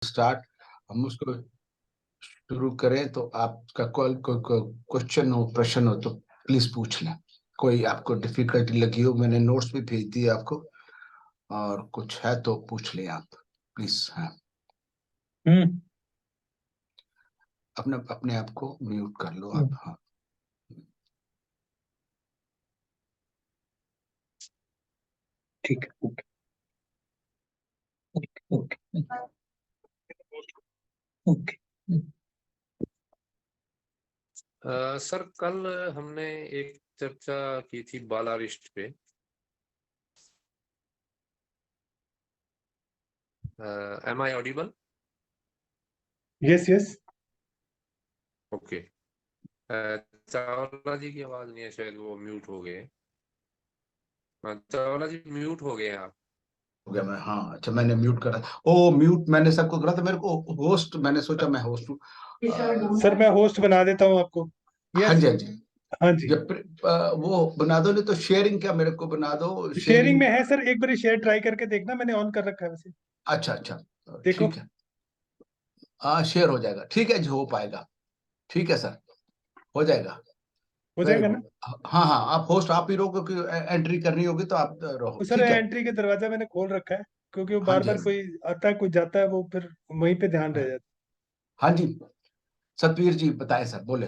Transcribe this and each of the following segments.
Start, हम उसको शुरू करें तो आपका कोई क्वेश्चन हो, प्रश्न हो तो प्लीज पूछ लें। कोई आपको डिफिकल्टी लगी हो, मैंने नोट्स भी भेज दिए आपको, और कुछ है तो पूछ लें आप प्लीज। हाँ, अपने अपने आप को म्यूट कर लो आप। हाँ, ठीक है। Okay okay okay. सर, कल हमने एक चर्चा की थी बालारिस्ट पे। Am I audible? Yes yes. Okay. Chawla ji की आवाज नहीं है, शायद वो म्यूट हो गए। चावला जी म्यूट हो गए हैं आप। हो गया मैं। हाँ अच्छा, मैंने म्यूट करा। ओ म्यूट मैंने सबको करा था, मेरे को होस्ट, मैंने सोचा मैं होस्ट हूँ। सर मैं होस्ट बना देता हूँ आपको। हाँ यस। जी, हाँ जी। हाँ जी, जब वो बना दो, नहीं तो शेयरिंग क्या मेरे को बना दो, शेयरिंग शेयरिंग। में है सर, एक बार शेयर ट्राई करके देखना, मैंने ऑन कर रखा है वैसे। अच्छा अच्छा, देखो। ठीक है। हाँ, शेयर हो जाएगा, ठीक है जी, हो पाएगा। ठीक है सर, हो जाएगा। हो वेरी जाएगा ना? गुड। हाँ हाँ, आप होस्ट आप ही रहो, क्योंकि एंट्री करनी होगी तो आप तो रहो, सर ठीक है। एंट्री के दरवाजा मैंने खोल रखा है, क्योंकि वो हाँ बार जी, बार कोई आता है कोई जाता है, वो फिर वहीं पे ध्यान रह जाता हाँ जी। सतवीर जी बताएं सर, बोले।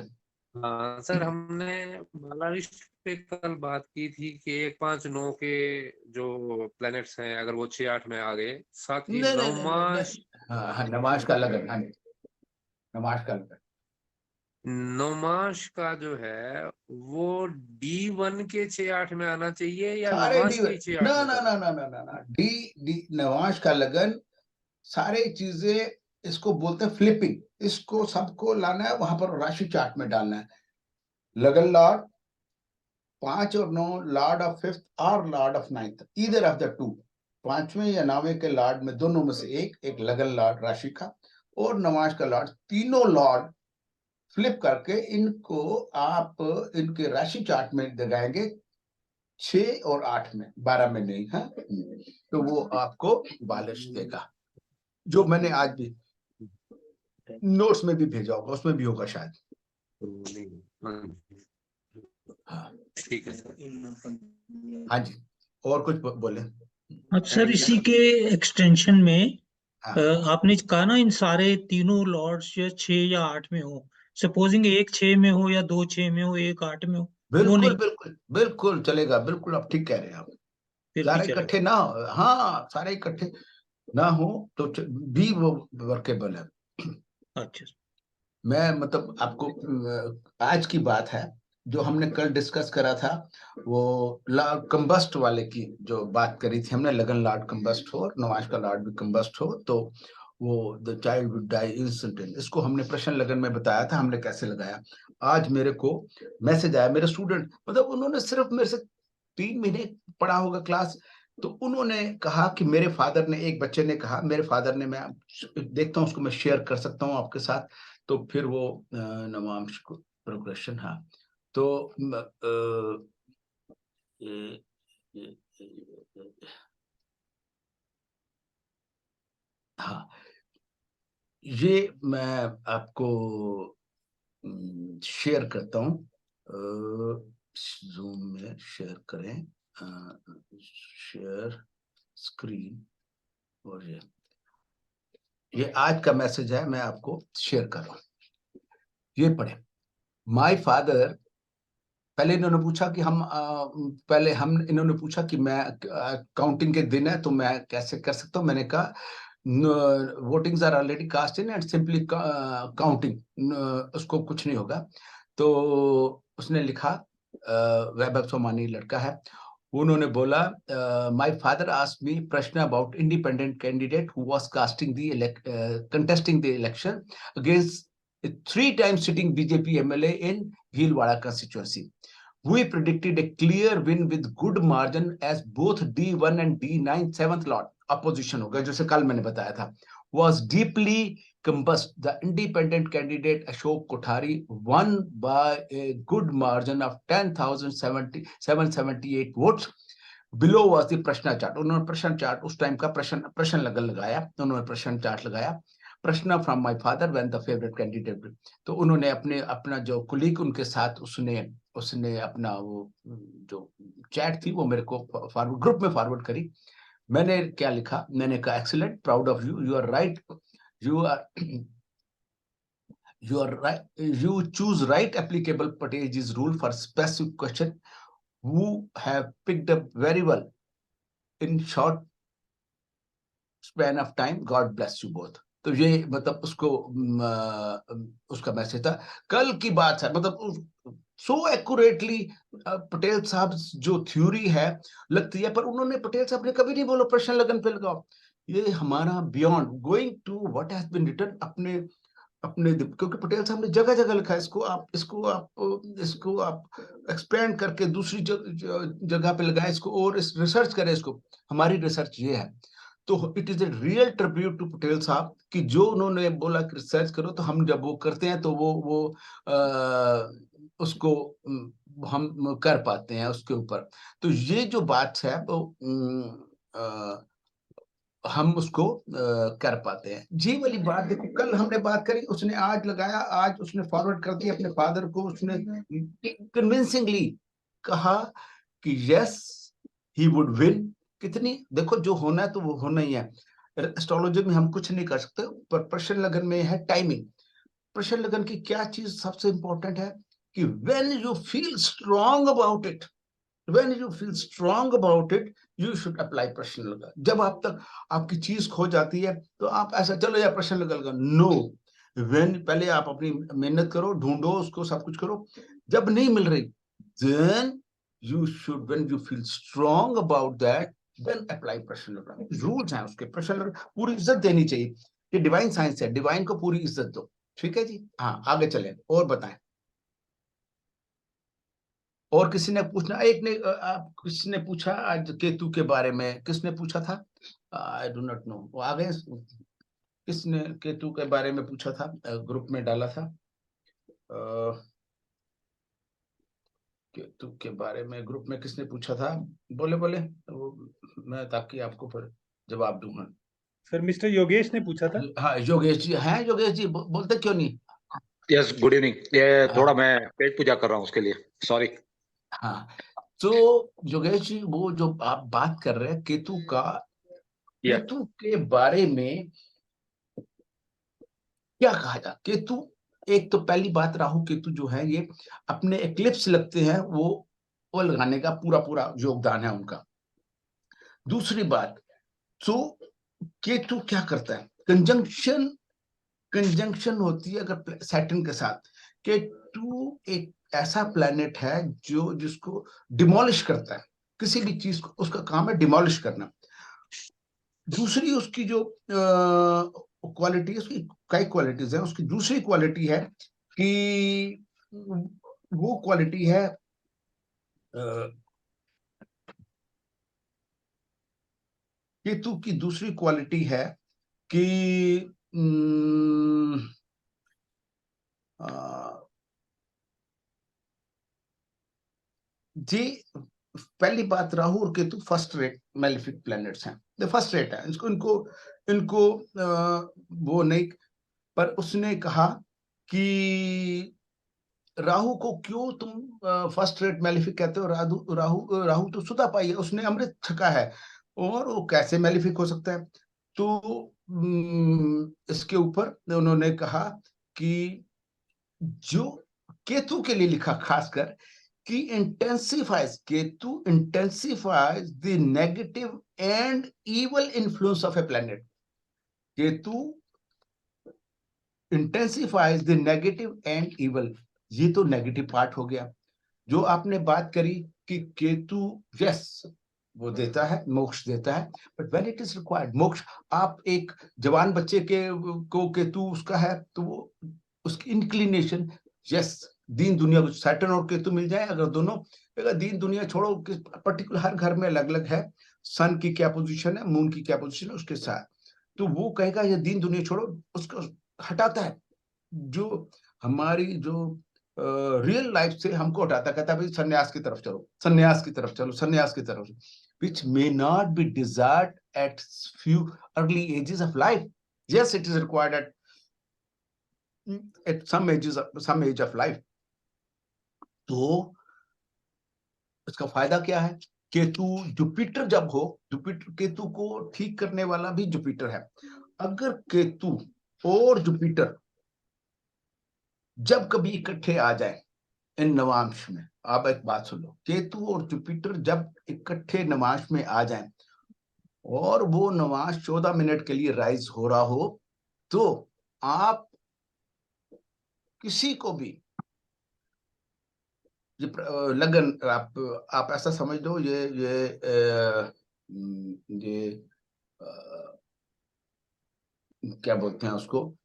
हाँ सर, हमने बालारिस्ट पे कल बात की थी कि 1, 5, 9 के जो प्लैनेट्स हैं, अगर वो 6, 8 में आ गए, साथ ही नहीं नहीं नहीं नहीं नवमाश। नहीं। हाँ हाँ, नमाज का अलग है। हाँ जी, नमाज का अलग है। नौमाश का जो है वो D1 के 6, 8 में आना चाहिए या सारे नौमाश डी, के 6, 8 ना में ना कर? ना ना ना ना ना, डी डी नमाज का लगन, सारे चीजें, इसको बोलते हैं फ्लिपिंग। इसको सबको लाना है वहां पर, राशि चार्ट में डालना है। लगन लॉर्ड 5 और 9, लॉर्ड ऑफ फिफ्थ और lord of ninth, either of the two. 5वें या 9वें के लॉर्ड में दोनों में से एक लगन लॉर्ड राशि का और नमाज का लॉर्ड, तीनों लॉर्ड फ्लिप करके इनको आप इनके राशि चार्ट में लगाएंगे, 6 और 8 में, 12 में नहीं है। तो वो आपको बालिश देगा, जो मैंने आज भी नोट्स में भी भेजा होगा, उसमें भी होगा शायद। हाँ ठीक है सर। हाँ जी, और कुछ बोले। अच्छा सर, इसी के एक्सटेंशन में हाँ आपने कहा ना इन सारे तीनों लॉर्ड्स या 6 या 8 में हो। सपोजिंग एक 6 में हो या 2 6 में हो, एक 8 में हो, वो बिल्कुल नहीं, बिल्कुल बिल्कुल चलेगा, बिल्कुल आप ठीक कह रहे हैं आप। फिर भी सारे चलेगा? इकट्ठे ना हो, हाँ सारे इकट्ठे ना हो तो भी वो वर्केबल है। अच्छा। मैं मतलब आपको आज की बात है, जो हमने कल डिस्कस करा था, वो लॉर्ड कंबस्ट वाले की जो बात करी थी हमने, लगन लॉर्ड कंबस्ट हो और नवाज का लॉर्ड भी कंबस्ट हो तो वो the child would die instant. इसको हमने प्रश्न लगन में बताया था हमने कैसे लगाया। आज मेरे को मैसेज आया, मेरे स्टूडेंट, मतलब उन्होंने सिर्फ मेरे से 3 महीने पढ़ा होगा क्लास, तो उन्होंने कहा कि मेरे फादर ने, एक बच्चे ने कहा मेरे फादर ने, मैं देखता हूँ उसको मैं शेयर कर सकता हूँ आपके साथ। तो फिर वो नवांश को प्रोग्रेशन। हाँ, तो हाँ, ये मैं आपको शेयर करता हूँ, जूम में शेयर करें, शेयर स्क्रीन, और ये आज का मैसेज है, मैं आपको शेयर कर रहा हूँ, ये पढ़े। माय फादर, पहले इन्होंने पूछा कि पहले हम इन्होंने पूछा कि मैं काउंटिंग के दिन है तो मैं कैसे कर सकता हूँ। मैंने कहा votings are already cast in and simply counting, उसको कुछ नहीं होगा। तो उसने लिखा, वैभव सोमानी लड़का है, उन्होंने बोला माय फादर आस्क्ड मी प्रश्न about independent candidate who was casting the contesting the election against 3 times sitting BJP MLA in Bhilwara constituency. We predicted a clear win with good margin as both D1 and D9 7th lot opposition होगा, जैसे कल मैंने बताया था, was deeply combust. The independent candidate Ashok Kothari won by a good margin of 10,778 votes. Below was the प्रश्न chart. उन्होंने प्रश्न chart उस टाइम का प्रश्न लगाया, उन्होंने प्रश्न चार्ट लगाया। प्रश्न from my father when the favourite candidate. तो उन्होंने अपना जो कुलीग उनके साथ उसने अपना वो जो चैट थी वो मेरे को फॉरवर्ड ग्रुप में फॉरवर्ड करी। मैंने क्या लिखा, मैंने कहा excellent, proud of you, you are right, you are right, you choose right applicable Patej's rule for specific question who have picked up very well in short span of time, God bless you both। तो ये मतलब उसका message था, कल की बात है, मतलब सो एक्यूरेटली पटेल साहब जो थ्योरी है लगती है, पर उन्होंने पटेल साहब ने कभी नहीं बोला प्रश्न लगन पे लगाओ। ये हमारा beyond going to what has been written अपने क्योंकि पटेल साहब ने जगह जगह लिखा है, इसको आप एक्सपेंड करके दूसरी जगह पे लगाए इसको, और इस रिसर्च करें इसको। हमारी रिसर्च ये है, तो it is a real tribute to Patel साहब कि जो उन्होंने बोला कि रिसर्च करो, तो हम जब वो करते हैं तो वो उसको हम कर पाते हैं उसके ऊपर। तो ये जो बात है वो हम उसको कर पाते हैं। जी वाली बात देखो, कल हमने बात करी, उसने आज लगाया, आज उसने फॉरवर्ड कर दिया अपने फादर को, उसने कन्विंसिंगली कहा कि यस ही वुड विन। कितनी देखो, जो होना है तो वो होना ही है। एस्ट्रोलॉजी में हम कुछ नहीं कर सकते, पर प्रश्न लगन में है टाइमिंग। प्रश्न लगन की क्या चीज सबसे इंपॉर्टेंट है कि when you feel strong about it, when you feel strong about it, you should apply प्रश्न लगा। जब आप तक आपकी चीज खो जाती है तो आप ऐसा चलो या प्रश्न लगा, नो। when पहले आप अपनी मेहनत करो, ढूंढो उसको, सब कुछ करो, जब नहीं मिल रही then you should, when you feel strong about that, then apply प्रश्न लगा। रूल्स हैं उसके, प्रश्न लगा पूरी इज्जत देनी चाहिए, ये डिवाइन साइंस है, डिवाइन को पूरी इज्जत दो। ठीक है जी, हाँ आगे चलें और बताएं। और किसी ने पूछना, एक ने किसने पूछा आज केतु के बारे में, किसने पूछा था, आई डू नॉट नो, वो आ गए, किसने केतु के बारे में पूछा था, ग्रुप में डाला था, केतु के बारे में ग्रुप में किसने पूछा था, बोले वो मैं ताकि आपको फिर जवाब दूंगा। सर मिस्टर योगेश ने पूछा था। हाँ योगेश जी हैं, योगेश जी बोलते क्यों नहीं। Yes, good evening. ये हाँ। थोड़ा मैं पेट पूजा कर रहा हूँ, उसके लिए सॉरी। हाँ तो योगेश जी, वो जो आप बात कर रहे हैं केतु का, केतु के बारे में क्या कहा जाए। केतु, एक तो पहली बात, राहु केतु जो है ये अपने एक्लिप्स लगते हैं, वो लगाने का पूरा योगदान है उनका। दूसरी बात, तो केतु क्या करता है, कंजंक्शन होती है अगर सैटर्न के साथ। केतु एक ऐसा प्लैनेट है जिसको डिमोलिश करता है, किसी भी चीज को, उसका काम है डिमोलिश करना। दूसरी उसकी जो क्वालिटी है, उसकी कई क्वालिटीज है, उसकी दूसरी क्वालिटी है कि वो क्वालिटी है केतु की दूसरी क्वालिटी है कि जी पहली बात, राहु और Ketu first rate malefic planets हैं, फर्स्ट रेट है, इनको वो नहीं। पर उसने कहा कि राहु को क्यों तुम फर्स्ट रेट मैलिफिक कहते हो, राहु तो सुधा पाई है, उसने अमृत छका है, और वो कैसे मैलिफिक हो सकता है। तो इसके ऊपर उन्होंने कहा कि जो केतु के लिए लिखा खासकर कि Ketu intensifies the negative and evil influence of A planet. Ketu intensifies the negative and evil, ये तो नेगेटिव पार्ट हो गया। जो आपने बात करी कि केतु यस वो देता है, मोक्ष देता है, but when it is required, मोक्ष, आप एक जवान बच्चे को केतु उसका है तो वो उसकी इंक्लिनेशन, यस दीन दुनिया को सैटर्न और केतु मिल जाए, अगर दोनों, अगर दीन दुनिया छोड़ो, किस पर्टिकुलर हर घर में अलग अलग है, सन की क्या पोजीशन है, मून की क्या पोजीशन है उसके साथ, तो वो कहेगा ये दीन दुनिया छोड़ो, उसको हटाता है, जो हमारी जो रियल लाइफ से हमको हटाता, कहता है भाई सन्यास की तरफ चलो, सन्यास की तरफ चलो, सन्यास की तरफ, which may not be desired at few early ages of life, Yes, it is required at some age of life. तो इसका फायदा क्या है? केतु जुपिटर जब हो, जुपिटर केतु को ठीक करने वाला भी जुपिटर है। अगर केतु और जुपिटर जब कभी इकट्ठे आ जाए इन नवांश में, आप एक बात सुन लो, केतु और जुपिटर जब इकट्ठे नवांश में आ जाएं और वो नवांश 14 मिनट के लिए राइज हो रहा हो, तो आप किसी को भी लगन, आप ऐसा समझ लो, ये क्या बोलते हैं उसको,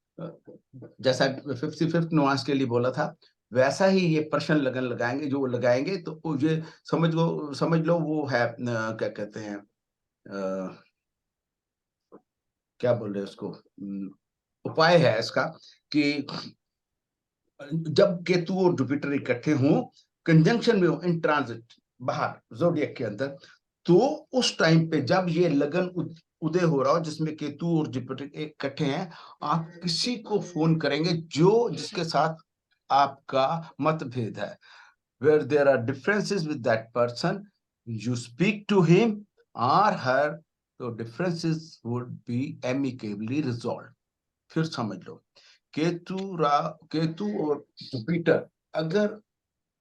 जैसा 55th नुआंस के लिए बोला था, वैसा ही ये प्रश्न लगन लगाएंगे, जो लगाएंगे तो ये समझ लो वो है, क्या कहते हैं, क्या बोल रहे हैं उसको, उपाय है इसका कि जब केतु और जुपिटर इकट्ठे हों, कंजंक्शन में हो, इन ट्रांजिट बाहर जोडिएक के अंदर, तो उस टाइम पे जब ये लगन उदय हो रहा हो जिसमें केतु और जुपिटर इकट्ठे हैं, आप किसी को फोन करेंगे जिसके साथ आपका मतभेद है, where there are differences with that person, you speak to him or her, so differences would be amicably resolved. फिर समझ लो, केतु और जुपिटर अगर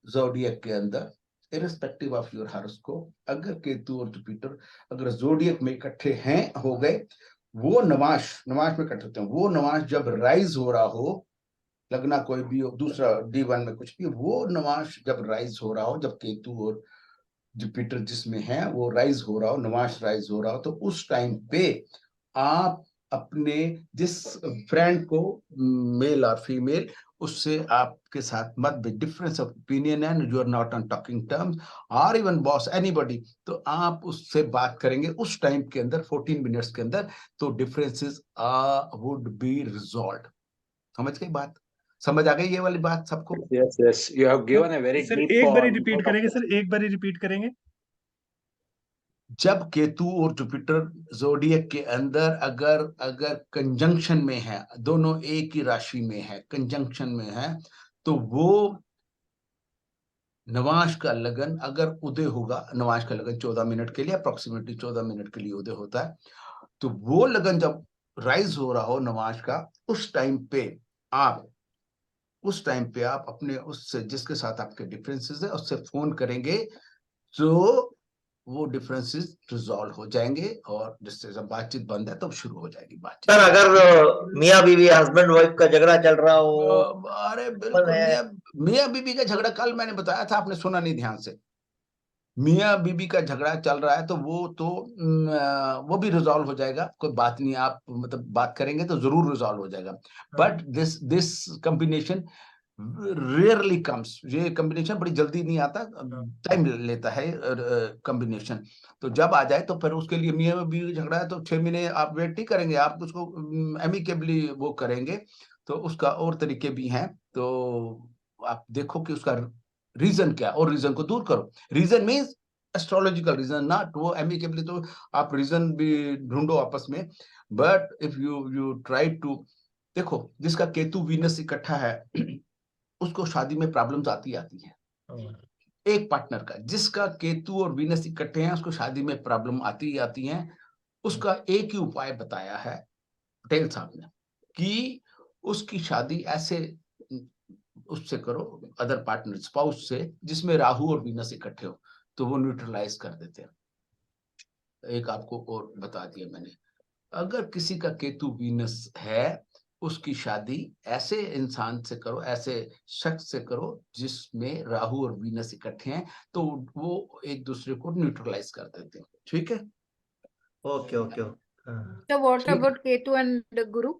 जोडिएक के अंदर, इररिस्पेक्टिव ऑफ योर हॉरोस्कोप, अगर केतु और जुपिटर अगर जोडिएक में इकट्ठे हैं, हो गए, वो नवांश में इकट्ठे होते हैं, वो नवांश जब राइज हो रहा हो, लगना कोई भी हो, दूसरा D1 में कुछ भी, वो नवांश जब राइज हो रहा हो, जब केतु और जुपिटर जिसमें है वो राइज हो रहा हो, नवांश राइज हो रहा हो, तो उस टाइम पे आप अपने जिस फ्रेंड को, मेल और फीमेल, उससे आपके साथ मतभेद, difference of opinion and you are not on talking terms, और इवन बॉस एनीबॉडी, तो आप उससे बात करेंगे उस टाइम के अंदर 14 मिनट्स के अंदर, तो डिफरेंसेस वुड बी रिजॉल्व। समझ गई बात? समझ आ गई ये वाली बात सबको? Yes, you have given a very sir deep एक बार lot रिपीट of करेंगे, सर एक बार रिपीट करेंगे। जब केतु और जुपिटर जोडिएक के अंदर अगर कंजंक्शन में है, दोनों एक ही राशि में है, कंजंक्शन में है, तो वो नवांश का लगन अगर उदय होगा, नवांश का लगन 14 मिनट के लिए, अप्रोक्सीमेटली 14 मिनट के लिए उदय होता है, तो वो लगन जब राइज हो रहा हो नवांश का, उस टाइम पे आप अपने उससे जिसके साथ आपके डिफरेंसेस है उससे फोन करेंगे, तो वो डिफरेंसेस रिजॉल्व हो जाएंगे, और जिससे जब बातचीत बंद है तब शुरू हो जाएगी बातचीत। सर अगर मियाँ बीवी हस्बैंड वाइफ का झगड़ा चल रहा हो, अरे बिल्कुल, मियाँ बीबी का झगड़ा कल मैंने बताया था, आपने सुना नहीं ध्यान से। मियाँ बीबी का झगड़ा चल रहा है तो वो भी रिजॉल्व हो जाएगा, कोई बात नहीं, आप मतलब बात करेंगे तो जरूर रिजॉल्व हो जाएगा। But this combination rarely comes, ये कॉम्बिनेशन बड़ी जल्दी नहीं आता, टाइम लेता है कॉम्बिनेशन। तो जब आ जाए तो फिर उसके लिए मियाँ बीवी झगड़ा है तो 6 महीने आप वेट नहीं करेंगे, आप उसको एमिकेबली वो करेंगे, तो उसका और तरीके भी हैं, तो आप देखो कि उसका रीजन क्या, और रीजन को दूर करो। Reason means astrological reason, not वो एमिकेबली, तो आप रीजन भी ढूंढो आपस में, but if you try to, देखो जिसका केतु वीनस इकट्ठा है उसको शादी में प्रॉब्लम्स आती है। एक पार्टनर का जिसका केतु और वीनस इकट्ठे हैं उसको शादी में प्रॉब्लम आती हैं। उसका एक ही उपाय बताया है पटेल साहब ने कि उसकी शादी ऐसे उससे करो, अदर पार्टनर स्पाउस से, जिसमें राहु और वीनस इकट्ठे हो, तो वो न्यूट्रलाइज कर देते हैं। एक आपको और बता दिया मैंने, अगर किसी का केतु वीनस है उसकी शादी ऐसे इंसान से करो, ऐसे शख्स से करो जिसमें राहु और वीनस इकट्ठे हैं, तो वो एक दूसरे को न्यूट्रलाइज कर देते हैं। ठीक है, okay okay. So what about Ketu and Guru?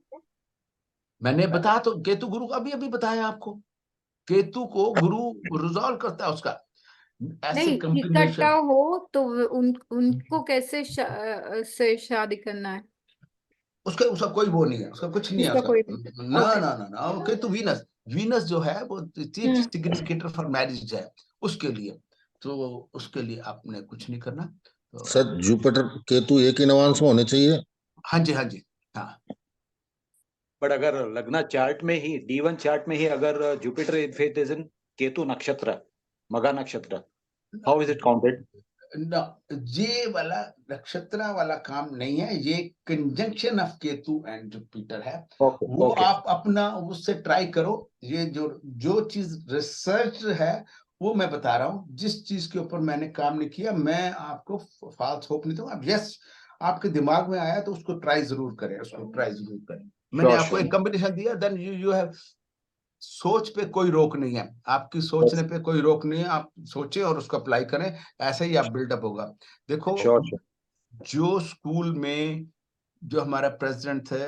मैंने बताया तो, केतु गुरु का अभी बताया आपको, केतु को गुरु रिजॉल्व करता है उसका, ऐसे नहीं, कॉम्बिनेशन। इकट्ठा हो तो उनको कैसे से शादी करना है? उसका कोई वो नहीं है, उसका कुछ नहीं है उसका उसका, कोई ना Okay. ना ना ना, केतु वीनस जो है वो चीफ सिग्निफिकेटर फॉर मैरिज है उसके लिए, तो उसके लिए आपने कुछ नहीं करना। तो सर जुपिटर केतु एक ही नवांश में होने चाहिए? हाँ जी हाँ, बट अगर लग्न चार्ट में ही D1 चार्ट में ही अगर जुपिटर इज इन केतु नक्षत्र, मगा नक्षत्र, हाउ इज इट काउंटेड? ना, ये वाला नक्षत्र वाला काम नहीं है, ये conjunction of Ketu and Jupiter है। ओके वो ओके आप अपना उससे ट्राई करो। ये जो चीज रिसर्च है वो मैं बता रहा हूँ। जिस चीज के ऊपर मैंने काम नहीं किया मैं आपको फाल्स होप नहीं दूंगा। यस, आपके दिमाग में आया तो उसको ट्राई जरूर करें, उसको ट्राई जरूर करें। मैंने Sure, आपको sure. एक कॉम्बिनेशन दिया, देन यू हैव, सोच पे कोई रोक नहीं है, आपकी सोचने पे कोई रोक नहीं है। आप सोचें और उसको अप्लाई करें, ऐसे ही आप बिल्डअप होगा। देखो, Sure, sure. जो स्कूल में जो हमारा प्रेसिडेंट थे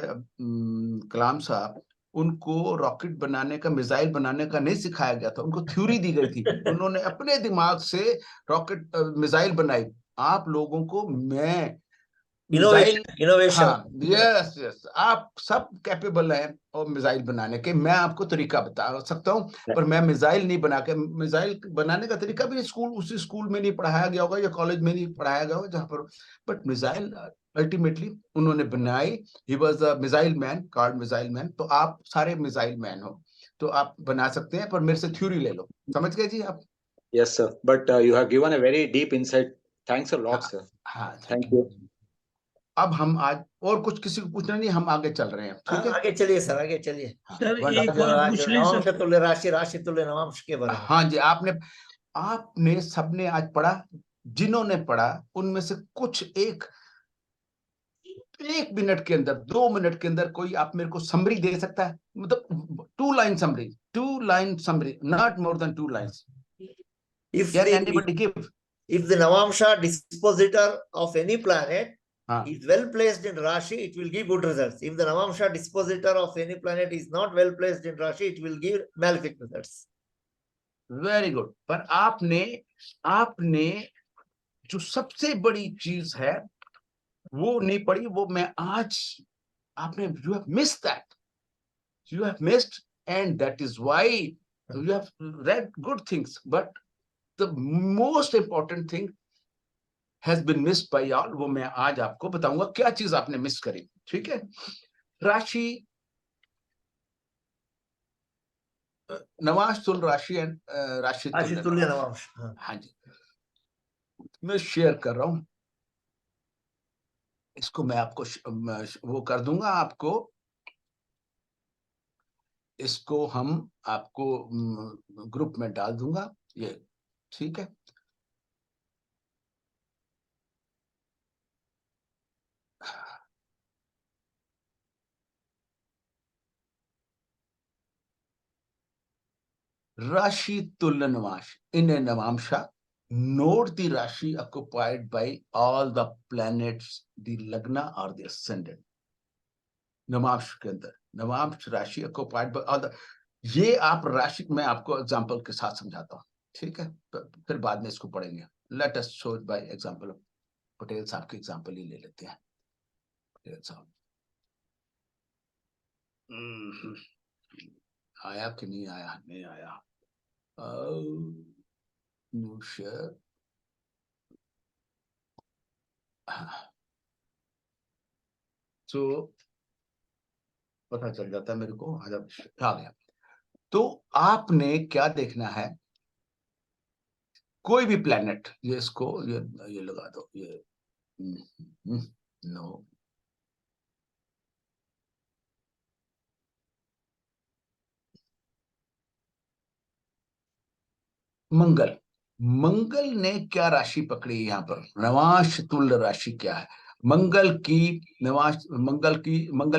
कलाम साहब, उनको रॉकेट बनाने का, मिसाइल बनाने का नहीं सिखाया गया था, उनको थ्योरी दी गई थी। उन्होंने अपने दिमाग से रॉकेट मिसाइल बनाई। आप लोगों को मैं मिसाइल, इनोवेशन हाँ, यस यस, आप सब कैपेबल हैं और मिसाइल बनाने के। मैं आपको तरीका बता सकता हूँ, पर मैं मिसाइल नहीं बना के, मिसाइल बनाने का तरीका भी उसी स्कूल में नहीं पढ़ाया गया होगा या कॉलेज में नहीं पढ़ाया गया होगा जहाँ पर, बट मिसाइल अल्टीमेटली उन्होंने बनाई। He was a missile man, called missile man. तो आप सारे मिसाइल मैन हो, तो आप बना सकते हैं, पर मेरे से थ्योरी ले लो। समझ गए जी आप? Yes, sir. But you have given a very deep insight. Thanks a lot, sir. हाँ, Thank you. अब हम आज और कुछ किसी को पूछना नहीं, हम आगे चल रहे हैं, ठीक है? आगे चलिए सर, आगे चलिए। Sir wonderful. एक बार आज पूछ लें नवंश सर। तुल्य राशि, राशि तुल्य नवंश के बारे में। हाँ जी, आपने सबने आज पढ़ा। जिन्होंने पढ़ा उनमें से कुछ एक मिनट के अंदर, 2 मिनट के अंदर कोई आप मेरे को समरी दे सकता है? मतलब 2 line summary, not more than 2 lines. Can anybody give? If the Navamsha dispositor of any planet हाँ, is well placed in Rashi, it will give good results. If the Navamsha dispositor of any planet is not well placed in Rashi, it will give malefic results. Very good. पर आपने जो सबसे बड़ी चीज है वो नहीं पढ़ी, वो मैं आज, आपने, you have missed that, you have missed, and that is why you have read good things, but the most important thing has been missed by all। वो मैं आज आपको बताऊंगा क्या चीज आपने मिस करी, ठीक है? राशि, नवाश तुल राशि एंड राशि राशि तुल्य नवंश। हाँ जी, मैं शेयर कर रहा हूं इसको। मैं आपको वो कर दूंगा आपको, इसको हम आपको ग्रुप में डाल दूंगा ये, ठीक है? Rashi Tulla Navash. In a Navamsha, note the Rashi occupied by all the planets, the Lagna or the ascendant. Navamsa के अंदर, नवांश राशि occupied by all the, ये आप राशि, मैं आपको एग्जांपल के साथ समझाता हूँ, ठीक है? फिर बाद में इसको पढ़ेंगे। Let us show by example. Patel साहब की एग्जांपल ही ले लेते हैं। पटेल साहब आया कि नहीं आया? नहीं आया। न्यू शेयर, तो पता चल जाता है मेरे को। आ गया। तो आपने क्या देखना है, कोई भी प्लेनेट, ये इसको ये लगा दो, ये नो, मंगल ने क्या राशि पकड़ी यहाँ पर? नवाश तुल्य राशि क्या है? मंगल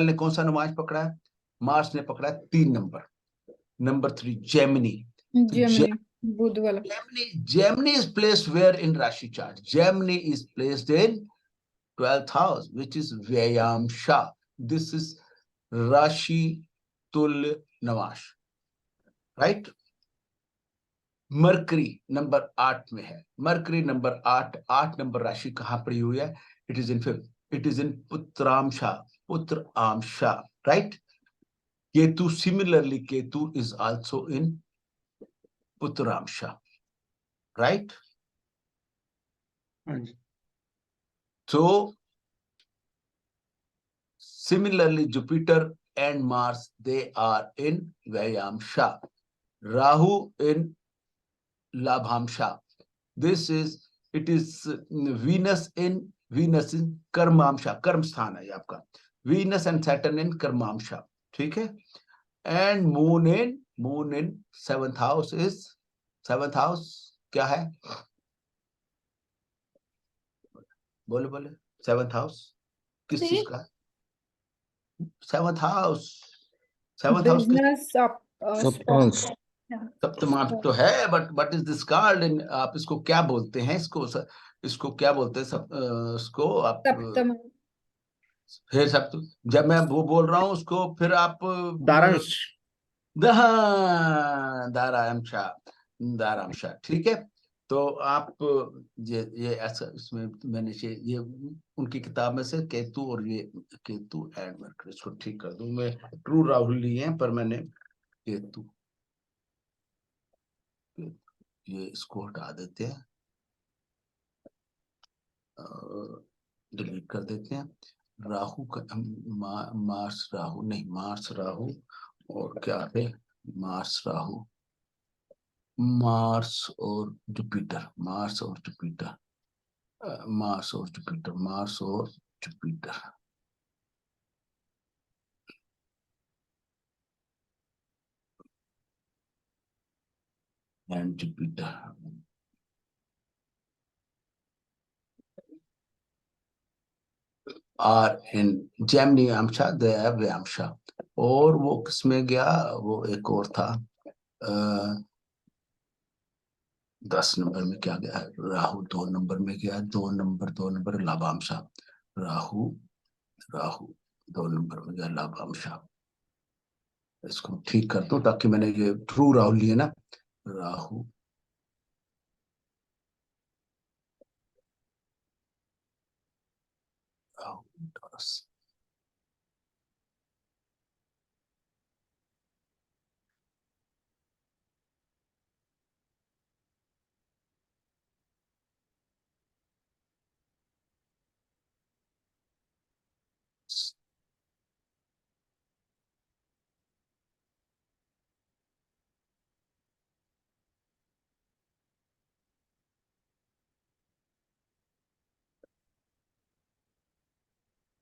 ने कौन सा नवाश पकड़ा है? मार्स ने पकड़ा है 3 नंबर 3 जेमिनी। बुध वाला। Gemini is placed where in Rashi chart? Gemini is placed in 12th house, which is Vyayamsha. This is Rashi Tulya Navash, right? Mercury number 8 में है। मरकरी नंबर 8 नंबर राशि कहाँ पड़ी हुई है? इट इज इन पुत्रांशा, right? Ketu, similarly Ketu is also in पुत्रांशा, right? तो similarly Jupiter and Mars, they are in Vyayamsha. Rahu in Labhamsha. It is Venus in Karmamsha. कर्म स्थान है ये आपका. Venus and Saturn in Karmamsha. ठीक है. And moon in seventh house is क्या है? बोले सेवंथ हाउस किस चीज का? Seventh house Business up. सप्तांश सप्तमांश तो है, but is this called in, आप इसको क्या बोलते हैं? इसको क्या बोलते हैं? इसको आप सप्तम. फिर सप्त, जब मैं वो बोल रहा हूँ उसको फिर आप दारांश. दारांशा. ठीक है. तो आप ये ऐसा, इसमें मैंने ये उनकी किताब में से केतु और ये केतु एंड मरकरी, इसको ठीक कर दूं. मैं ट्रू राहुल लिए हैं पर मैंने केतु, ये इसको हटा देते हैं, डिलीट कर देते हैं. राहु का मार्स राहु नहीं, मार्स राहु और क्या है? मार्स राहु, मार्स और जुपिटर, मार्स और Jupiter. and Jupiter are in Gemini Amsha, they have Vyamsha. और वो किसमें गया? वो एक और था 10 नंबर में क्या गया? राहु 2 नंबर में गया. 2 नंबर लाभांशा. राहु 2 नंबर में गया लाभांशा. इसको ठीक कर दो ताकि मैंने ये ट्रू राहु लिए ना. Rahu Taurus.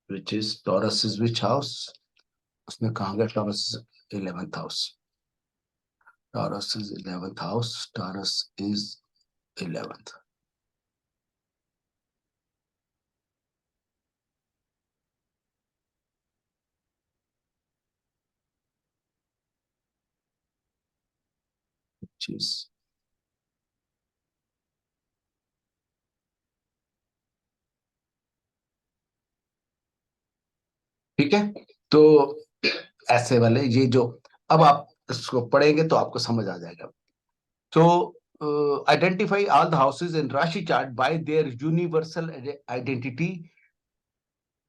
Which is Taurus is which house? उसने कहा गया Taurus is 11th house. Taurus is 11th house. Taurus is 11th. Which is ठीक है. तो ऐसे वाले ये जो अब आप इसको पढ़ेंगे तो आपको समझ आ जाएगा. तो identify all the houses in Rashi chart by their universal identity.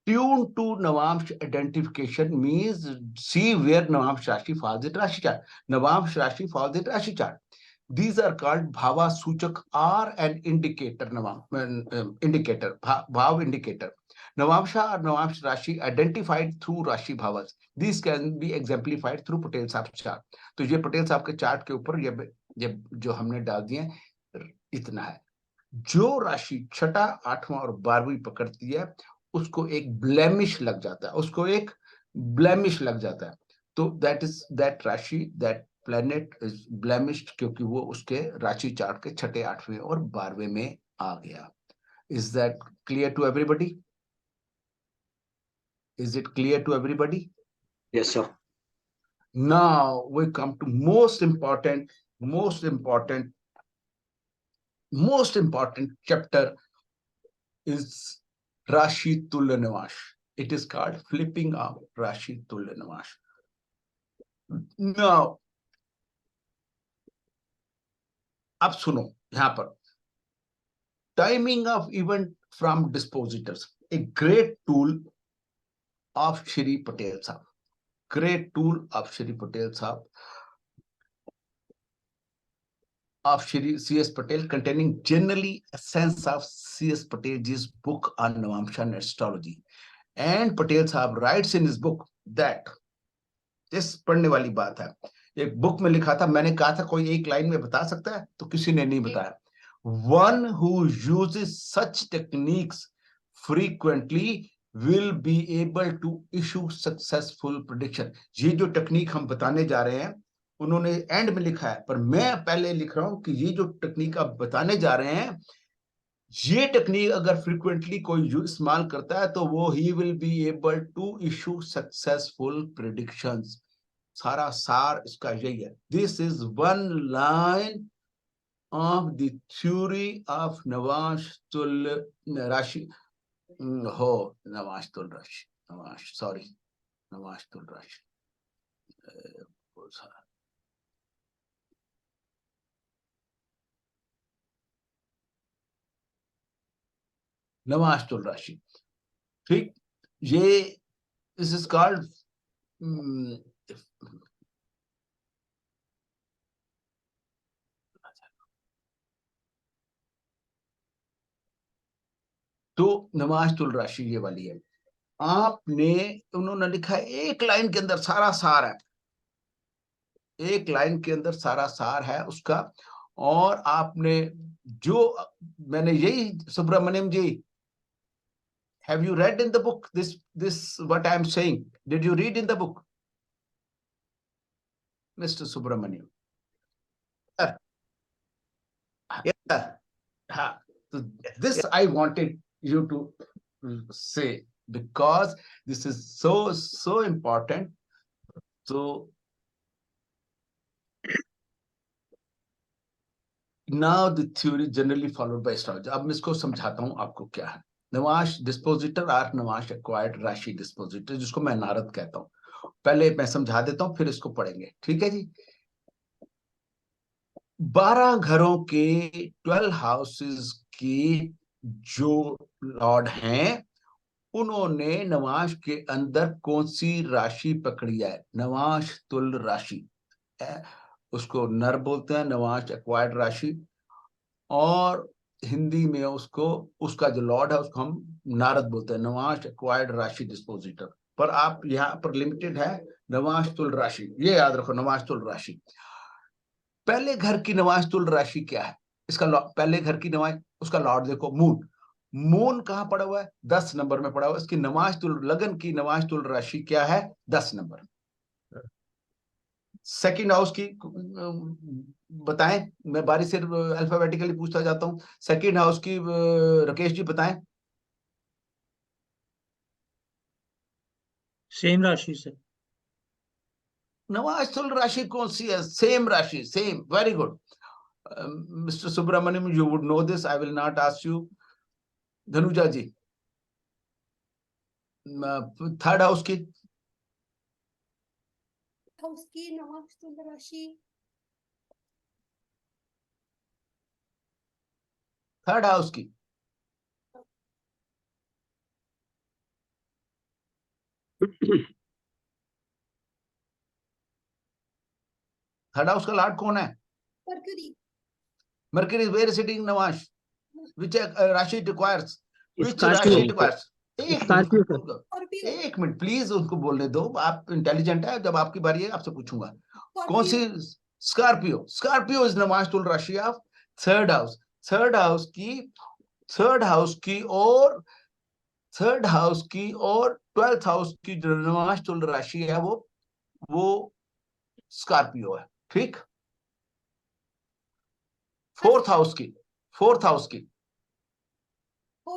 Tuned to Navamsh identification means see where Navamsh Rashi falls in Rashi chart. Navamsh Rashi falls in Rashi chart. These are called Bhava Suchak or an indicator. Indicator, Bhav indicator. Navamsha or Navamsh Rashi identified through Rashi Bhavas. These can be exemplified through Patel Saab chart. तो ये पटेल साहब के chart के ऊपर ये जो हमने डाल दिए इतना है. जो राशि 6, 8वां और 12वीं पकड़ती है उसको एक ब्लेमिश लग जाता है. तो दैट राशि, दैट प्लैनेट इज ब्लेमिश्ड क्योंकि वो उसके राशि चार्ट के 6, 8वें और 12वें में आ गया. Is that clear to everybody? Is it clear to everybody? Yes, sir. Now we come to most important chapter is Rashi Tulya Nivash. It is called flipping of Rashi Tulya Nivash. Now, अब सुनो यहाँ पर timing of event from dispositors, a great tool of Shri Patel Sahab. Great tool of Shri Patel Sahab, of Shri C.S. Patel, containing generally a sense of C.S. Patel's book on Navamsha and astrology. And Patel Sahab writes in his book that इस पढ़ने वाली बात है। एक book में लिखा था, मैंने कहा था कोई एक लाइन में बता सकता है, तो किसी ने नहीं बताया। One who uses such techniques frequently will be able to issue successful prediction. ये जो टेक्निक हम बताने जा रहे हैं, उन्होंने एंड में लिखा है, पर मैं पहले लिख रहा हूं कि ये जो टेक्निक आप बताने जा रहे हैं, ये टेक्निक अगर फ्रीक्वेंटली कोई इस्तेमाल करता है तो वो ही will be able to issue successful predictions. सारा सार इसका यही है। This is one line of the theory of नवाजुल राशि हो नवाजुल राशि सॉरी नवाजुल राशि नवाजुल राशि। ठीक, ये दिस इज कॉल्ड तो नवाजुल राशि ये वाली है। आपने, उन्होंने लिखा है एक लाइन के अंदर सारा सार है, एक लाइन के अंदर सारा सार है उसका। और आपने जो, मैंने यही, सुब्रमण्यम जी, have you read in the book this what I am saying? Did you read in the book, Mr. Subramaniam? Yes, sir. So this I wanted you to say, because this is so important. So now the theory generally followed by astrology. अब मैं इसको समझाता हूं आपको क्या है। नवाश dispositor are नवाश acquired राशि dispositor, जिसको मैं नारद कहता हूं। पहले मैं समझा देता हूं, फिर इसको पढ़ेंगे, ठीक है जी। 12 घरों के 12 हाउसेस की जो लॉर्ड हैं, उन्होंने नवाश के अंदर कौन सी राशि पकड़ी है? नवाश तुल राशि, उसको नर बोलते हैं, नवाश एक्वायर्ड राशि, और हिंदी में उसको, उसका जो लॉर्ड है उसको हम नारद बोलते हैं, नवाश एक्वायर्ड राशि डिस्पोजिटर। पर आप यहाँ पर लिमिटेड है नवाश तुल राशि, ये याद रखो, नवाश तुल राशि। पहले घर की नवाश तुल राशि क्या है? इसका पहले घर की नवाश, उसका लॉर्ड देखो मून। मून कहाँ पड़ा हुआ है? 10 नंबर में पड़ा हुआ है। इसकी नवाश तुल, लगन की नवाश तुल राशि क्या है? 10 नंबर। सेकंड हाउस की बताएं, मैं बारी से अल्फाबेटिकली पूछता जाता हूं। सेकंड हाउस की राकेश जी बताएं। सेम राशि से। नवाज तुल राशि कौन सी है? सेम राशि, same, very good mister Subramanyam, you would know this, I will not ask you. Dhanuja ji, third house की नवाज तुल राशि, थर्ड हाउस की थर्ड हाउस का लॉर्ड कौन है? Mercury. Mercury is where sitting नवाश, which राशि requires, which स्कॉर्पियो। राशि requires? स्कॉर्पियो। एक मिनट प्लीज, उनको बोलने दो, आप इंटेलिजेंट है। जब आपकी बारी है आपसे पूछूंगा। कौन सी? स्कॉर्पियो। स्कॉर्पियो इज नवाश तुल राशि of third house. Third house की, थर्ड हाउस की और थर्ड हाउस की और 12th हाउस की जो नवाश तुल राशि है वो स्कॉर्पियो है, ठीक। फोर्थ हाउस की, फोर्थ हाउस की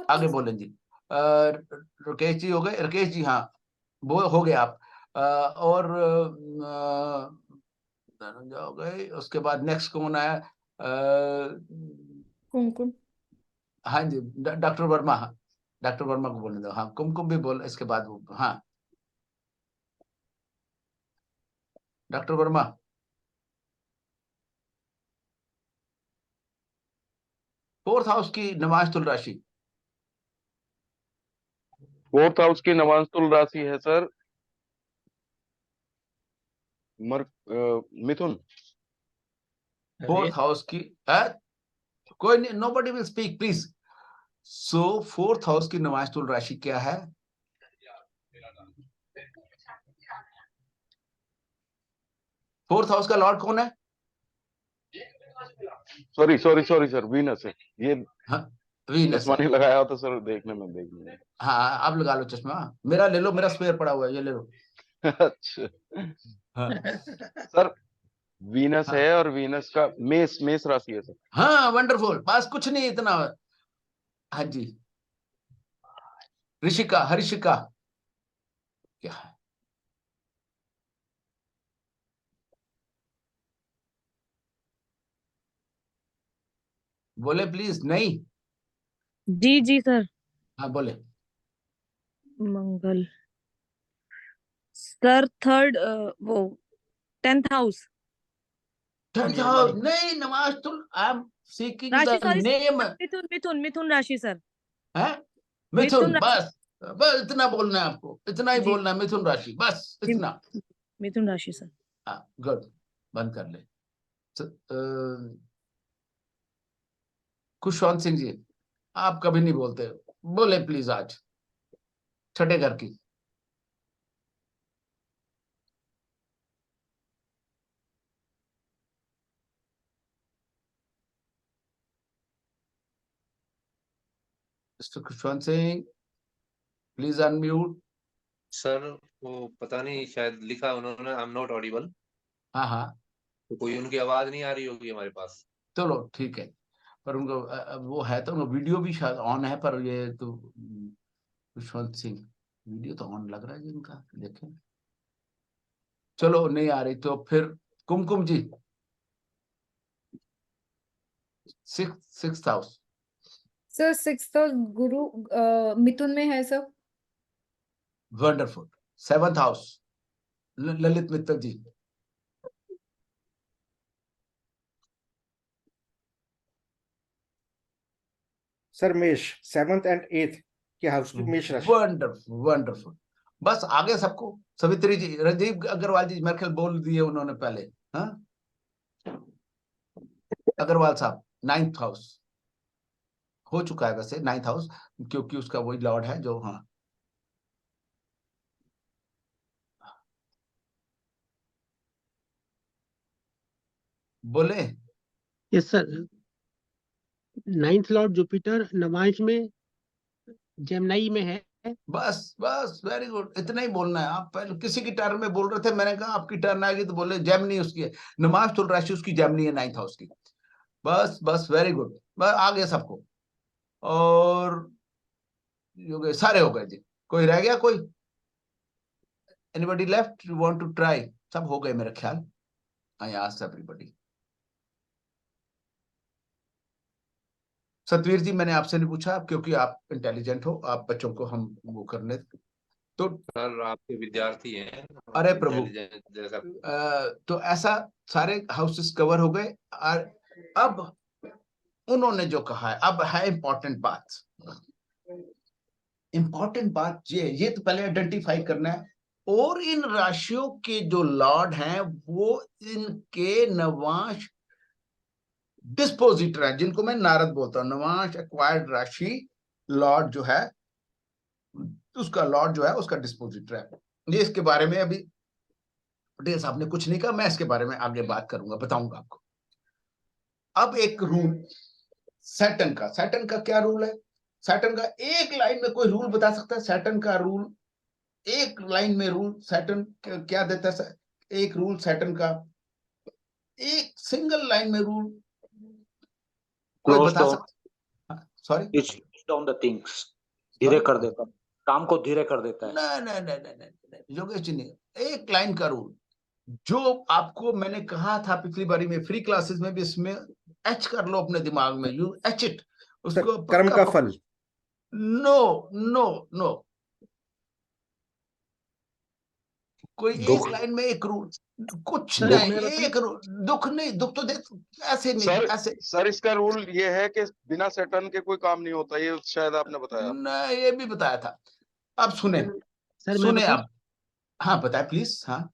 आगे बोलें जी। राकेश जी हो गए? राकेश जी, हाँ वो हो गए आप। और धनंजय हो गए। उसके बाद नेक्स्ट कौन आया? कुमकुम। हाँ जी, डॉक्टर वर्मा। हाँ, डॉक्टर वर्मा को बोलने दो। हाँ, कुमकुम भी बोल इसके बाद वो। हाँ, डॉक्टर वर्मा। फोर्थ हाउस की नवाज तुल राशि। फोर्थ हाउस की नवाज तुल राशि है सर मिथुन। फोर्थ हाउस की कोई नहीं, nobody will speak please. So fourth house की नवाज तुल राशि क्या है? फोर्थ हाउस का लॉर्ड कौन है? सॉरी सर, वीनस है ये। हाँ, वीनस चश्मा है। नहीं लगाया होता सर, देखने में। हाँ, आप लगा लो चश्मा, मेरा ले लो, मेरा स्पेयर पड़ा हुआ है, ये ले लो। अच्छा हाँ सर, वीनस हाँ है और वीनस का मेष राशि है सर। हाँ, वंडरफुल, बस कुछ नहीं इतना। हाँ जी, ऋषिका, हर्षिका क्या है? बोले प्लीज। नहीं, जी जी सर। हाँ बोले। मंगल सर, थर्ड वो 10th हाउस। 10th हाउस नहीं, नमाज तो आई एम सीकिंग राशि, द सॉरी, नेम मिथुन मिथुन मिथुन राशि सर। है। मिथुन मिथुन, राशि। बस बस इतना बोलना है आपको, इतना ही जी बोलना है, मिथुन राशि, बस जी, इतना। मिथुन राशि सर। हाँ गुड, बंद कर ले। खुशवंत सिंह जी, आप कभी नहीं बोलते, बोले प्लीज आज छठे घर की। Mister Khushwant Singh, please unmute. Sir वो पता नहीं, शायद लिखा उन्होंने आई एम नॉट ऑडिबल, हाँ हाँ, तो कोई उनकी आवाज नहीं आ रही होगी हमारे पास। चलो ठीक है, पर उनको वो है तो उनका वीडियो भी शायद ऑन है, पर ये तो खुशवंत सिंह वीडियो तो ऑन लग रहा है जिनका, देखें। चलो नहीं आ रही तो फिर Kumkum ji, six house. Sir 6th house गुरु मिथुन में है sir. Wonderful. 7th house Lalit Mittal ji. Sir मेष 7th एंड 8th के हाउस की मेष राशि। वंडरफुल वंडरफुल, बस आगे सबको। सवित्री जी, राजीव अग्रवाल जी, मेरे ख्याल बोल दिए उन्होंने पहले। हाँ, अग्रवाल साहब 9th हाउस हो चुका है वैसे, 9th हाउस, क्योंकि उसका वही लॉर्ड है जो। हाँ बोले। Yes sir. 9th Lord Jupiter Navamsa में जेमिनी में है। बस बस, वेरी गुड, इतना ही बोलना है। आप पहले किसी की टर्न में बोल रहे थे, मैंने कहा आपकी टर्न आएगी तो बोले जेमिनी उसकी है, नमाज तुल राशि उसकी जेमिनी है 9th हाउस की। बस बस, वेरी गुड, बस आ गया सबको। और हो गए, सारे हो गए जी। कोई रह गया कोई? Anybody left you want to try? सब हो गए मेरे ख्याल। I asked everybody. Satveer ji, मैंने आपसे नहीं पूछा क्योंकि आप इंटेलिजेंट हो, आप बच्चों को हम वो करने तो। सर आपके विद्यार्थी हैं, अरे प्रभु, इंटेलिजेंट जैसा। तो ऐसा सारे हाउसेस कवर हो गए। और अब उन्होंने जो कहा है, अब है इंपॉर्टेंट बात। इंपॉर्टेंट बात ये तो पहले आइडेंटिफाई करना है। और इन राशियों के जो लॉर्ड हैं वो इनके नवांश डिस्पोजिटर हैं, जिनको मैं नारद बोलता हूं। नवांश एक्वायर्ड राशि लॉर्ड जो है, उसका लॉर्ड जो है उसका डिस्पोजिटर है। ये इसके बारे में अभी पटेल साहब ने कुछ नहीं कहा, मैं इसके बारे में आगे बात करूंगा, बताऊंगा आपको। अब एक रूल सैटर्न का क्या रूल है? सैटर्न का एक लाइन में कोई रूल बता सकता है? सैटर्न का रूल, एक लाइन में रूल सैटर्न क्या देता है? एक रूल सैटर्न का, एक सिंगल लाइन में रूल कोई बता सकता? सॉरी, डाउन द थिंग्स, धीरे कर देता है, काम को धीरे कर देता है। नहीं योगेश जी, नहीं, एक लाइन का रूल जो आपको मैंने कहा था पिछली बारी में, फ्री क्लासेस में भी, इसमें एच कर लो अपने दिमाग में, यू एच इट उसको। कर्म का फल। नो नो नो, कोई एक लाइन में एक रूल, कुछ नहीं, एक रूल। दुख नहीं, दुख तो देख ऐसे नहीं, ऐसे। सर इसका रूल ये है कि बिना सैटर्न के कोई काम नहीं होता, ये शायद आपने बताया। नहीं, ये भी बताया था। अब सुने, सर मैं सुने बताऊं? आप। हाँ बताए प्लीज। हाँ,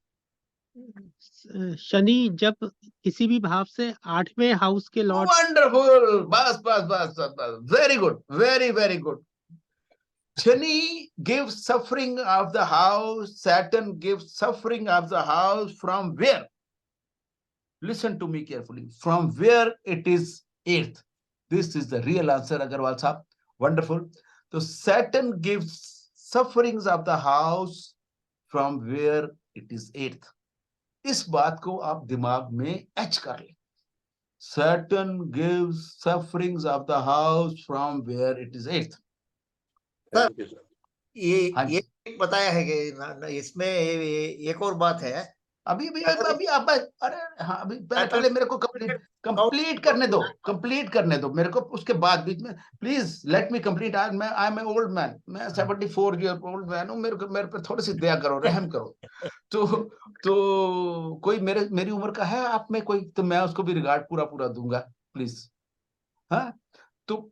शनि जब किसी भी भाव से 8वें हाउस के लॉर्ड। वंडरफुल, बस बस बस बस, very good, very very good. Shani gives suffering of the house, Saturn gives suffering of the house from where? Listen to me carefully. From where it is eighth. This is the real answer, Agarwal Sahab. Wonderful. So Saturn gives sufferings of the house from where it is eighth. इस बात को आप दिमाग में H कर लें. Saturn gives sufferings of the house from where it is eighth. Thank you, sir. ये बताया है कि इसमें एक और बात है. अभी आप अरे हाँ अभी पहले मेरे को कंप्लीट करने दो मेरे को. उसके बाद बीच में please let me complete. I am a old man. मैं 74 ईयर ओल्ड मैन हूँ. मेरे पे थोड़ी सी दया करो, रहम करो. तो कोई मेरी उम्र का है आप में कोई, तो मैं उसको भी रिगार्ड पूरा दूंगा प्लीज. हाँ तो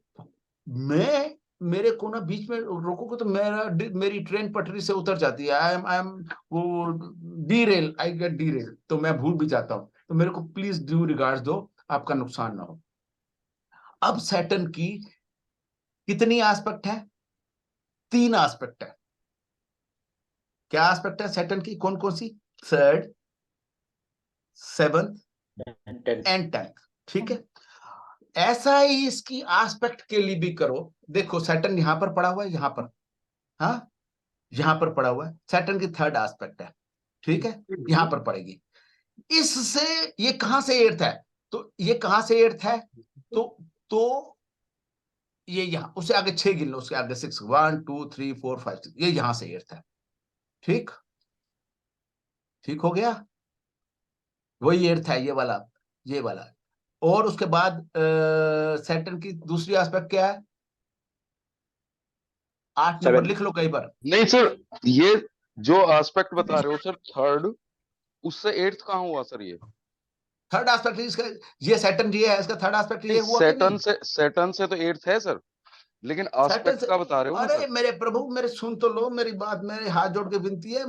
मेरे को ना बीच में रोकोगे तो मेरी ट्रेन पटरी से उतर जाती है. आई एम वो डीरेल, आई गेट डीरेल. तो मैं भूल भी जाता हूँ. तो मेरे को प्लीज ड्यू रिगार्ड्स दो, आपका नुकसान ना हो. अब सैटर्न की कितनी एस्पेक्ट है? 3 एस्पेक्ट है. क्या एस्पेक्ट है सैटर्न की? कौन कौन सी? 3rd, 7th and 10th. ठीक है. ऐसा ही इसकी एस्पेक्ट के लिए भी करो. देखो सैटर्न यहां पर पड़ा हुआ है, यहां पर, हाँ यहां पर पड़ा हुआ है. सैटर्न की 3rd एस्पेक्ट है. ठीक है, यहां पर पड़ेगी. इससे ये कहां से एर्थ है? तो ये कहां से एर्थ है? तो ये यहां, उससे आगे 6 गिन लो, उसके आगे 6, 1 2 3 4 5 6, ये यहां से एर्थ है. ठीक हो गया. वही एर्थ है, ये वाला. और उसके बाद सैटर्न की दूसरी एस्पेक्ट क्या है? 8 नंबर लिख लो कई बार. नहीं सर, ये जो एस्पेक्ट बता रहे हो सर 3rd, उससे 8th कहाँ हुआ सर? ये 3rd एस्पेक्ट इसका, ये सैटर्न ये है, इसका 3rd एस्पेक्ट ये हुआ कि नहीं? सैटर्न से तो 8th है सर, लेकिन एस्पेक्ट का बता रहे हो ना अरे सर? मेरे प्रभु, मेरे सुन तो लो मेरी बात. मेरे हाथ जोड़ के विनती है.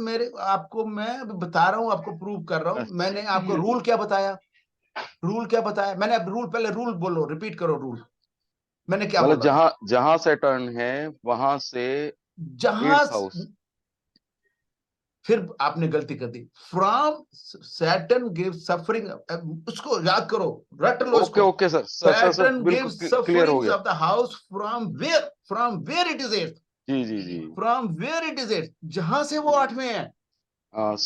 आपको मैं बता रहा हूँ, आपको प्रूव कर रहा हूँ. मैंने आपको रूल क्या बताया? मैंने पहले रूल बोलो, रिपीट करो रूल. मैंने क्या मतलब बोला? जहां सैटर्न है वहां से जहां 8th हाउस. फिर आपने गलती कर दी. फ्रॉम सैटर्न गिव सफरिंग, उसको याद करो, रट लो इसको. ओके सर, सैटर्न गिव बिल्कुल क्लियर हो सफरिंग्स गया. Of the house from where it is earth. जी. From where it is earth, जहां से वो 8वें है.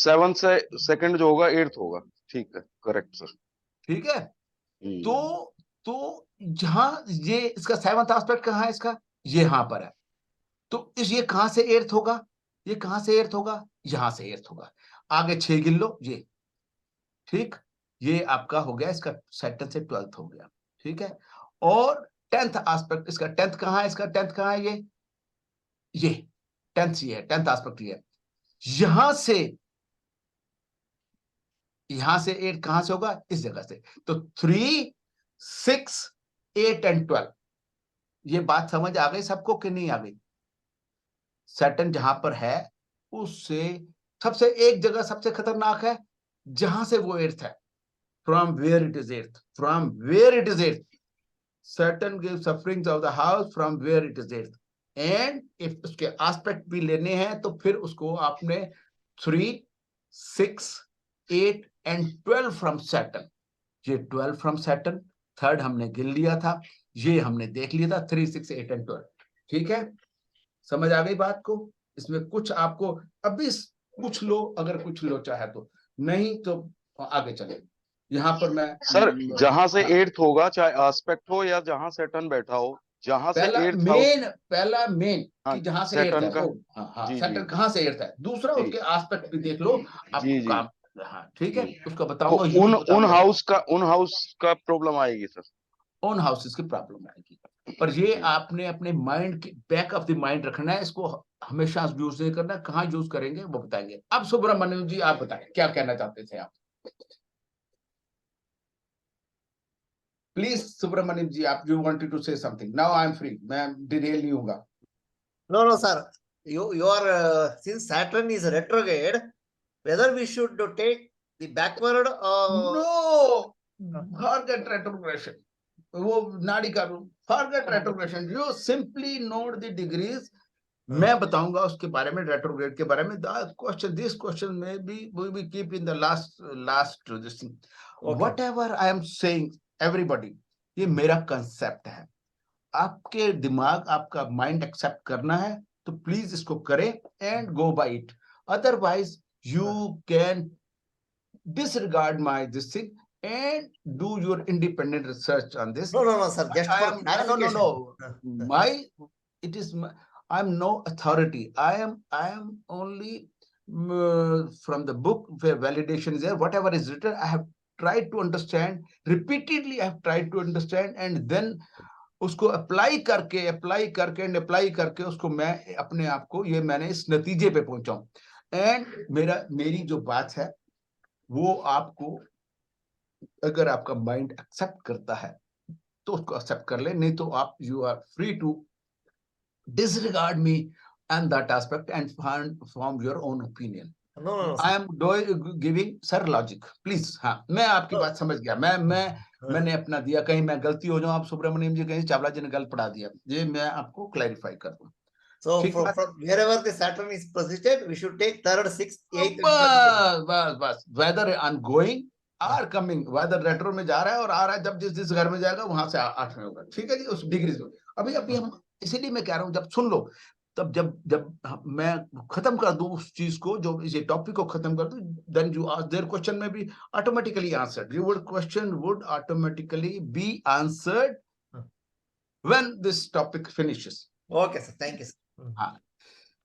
7 से 2nd जो होगा 8th होगा. ठीक है, करेक्ट सर. ठीक है. तो जहां ये इसका 7th एस्पेक्ट कहां है? इसका ये यहां पर है. तो ये कहां से एर्थ होगा? ये कहां से एर्थ होगा? यहां से एर्थ होगा. आगे 6 गिन लो ये. ठीक, ये आपका हो गया, इसका सैटर्न से 12th हो गया. ठीक है. और 10th एस्पेक्ट, इसका 10th कहां है? इसका 10th कहां है? ये 10th ये है, 10th एस्पेक्ट ये है. यहां से 8 कहां से होगा? इस जगह से. तो 3 6 8 एंड 12. ये बात समझ आ गई सबको कि नहीं आ गई? सैटर्न जहां पर है उससे सबसे एक जगह सबसे खतरनाक है, जहां से वो एर्थ है. From where it is earth. Saturn give sufferings of the house from where it is earth. And if उसके एस्पेक्ट भी लेने हैं तो फिर उसको आपने 3 6 8 एंड 12 फ्रॉम सैटर्न. ये 12 फ्रॉम सैटर्न, 3rd हमने गिन लिया था, ये हमने देख लिया था. 3 6 8 एंड 12. ठीक है, समझ आ गई बात को? इसमें कुछ आपको अभी पूछ लो, अगर कुछ लो चाहे तो, नहीं तो आगे चले. यहाँ पर मैं सर जहां से 8th होगा, चाहे एस्पेक्ट हो या जहां सैटर्न बैठा हो, जहां से 8th पहला मेन कि जहां से एर्थ है. सैटर्न कहां से एर्थ है. दूसरा उसके एस्पेक्ट भी देख लो आपको काम. हाँ ठीक है, उसका बताऊंगा. उन हाउस का प्रॉब्लम आएगी सर. ओन हाउसेस की प्रॉब्लम आएगी. पर ये आपने अपने माइंड के बैक ऑफ द माइंड रखना है. इसको हमेशा यूज नहीं करना. कहाँ यूज करेंगे वो बताएंगे. अब सुब्रमण्यम जी आप बताएं क्या कहना चाहते थे आप? प्लीज सुब्रमण्यम जी, आप you wanted to say something. Now I am free. मैं डिटेल नहीं होगा. No, sir. You are since Saturn is retrograde, whether we should take the backward or No, forget retrogression. वो नाड़ी का रूप. Forget retrogression. You simply note the degrees. मैं बताऊंगा उसके बारे में, रेट्रोग्रेड के बारे में। क्वेश्चन, दिस क्वेश्चन में be we will keep in the last this thing. Whatever I am saying everybody, ये मेरा कंसेप्ट है, आपके दिमाग, आपका माइंड एक्सेप्ट करना है तो प्लीज इसको करें and go by it, otherwise you can disregard my this thing and do your independent research on this. No, sir. Just I for am clarification. my it is my, I'm no authority. I am only from the book where validation is there. Whatever is written, I have tried to understand repeatedly. I have tried to understand and then उसको apply करके उसको मैं अपने आप को, ये मैंने इस नतीजे पे पहुंचा हूं। एंड मेरी जो बात है वो आपको, अगर आपका माइंड एक्सेप्ट करता है तो उसको एक्सेप्ट कर ले, नहीं तो आप you are free to disregard me and that aspect and form your own opinion. No, I am giving sir logic please. हाँ, मैं आपकी बात समझ गया। मैंने अपना दिया, कहीं मैं गलती हो जाऊं, आप सुब्रमण्यम जी कहीं चावला जी ने गलत पढ़ा दिया, ये मैं आपको क्लैरिफाई कर दूं। So ठीक from बात? wherever the Saturn is positioned, we should take 3rd, 6th, 8th. बस whether I am going or coming, whether retro में जा रहा है और आ रहा है, जब जिस घर में जाएगा वहां से 8 में होगा। ठीक है जी, उस डिग्री से अभी हम, इसीलिए मैं कह रहा हूँ, जब सुन लो तब जब मैं खत्म कर दूं उस चीज को, जो इस टॉपिक को खत्म कर दूं, then you ask their question में भी automatically answered, your question would automatically be answered when this topic finishes. Okay, sir. Thank you, sir. हाँ,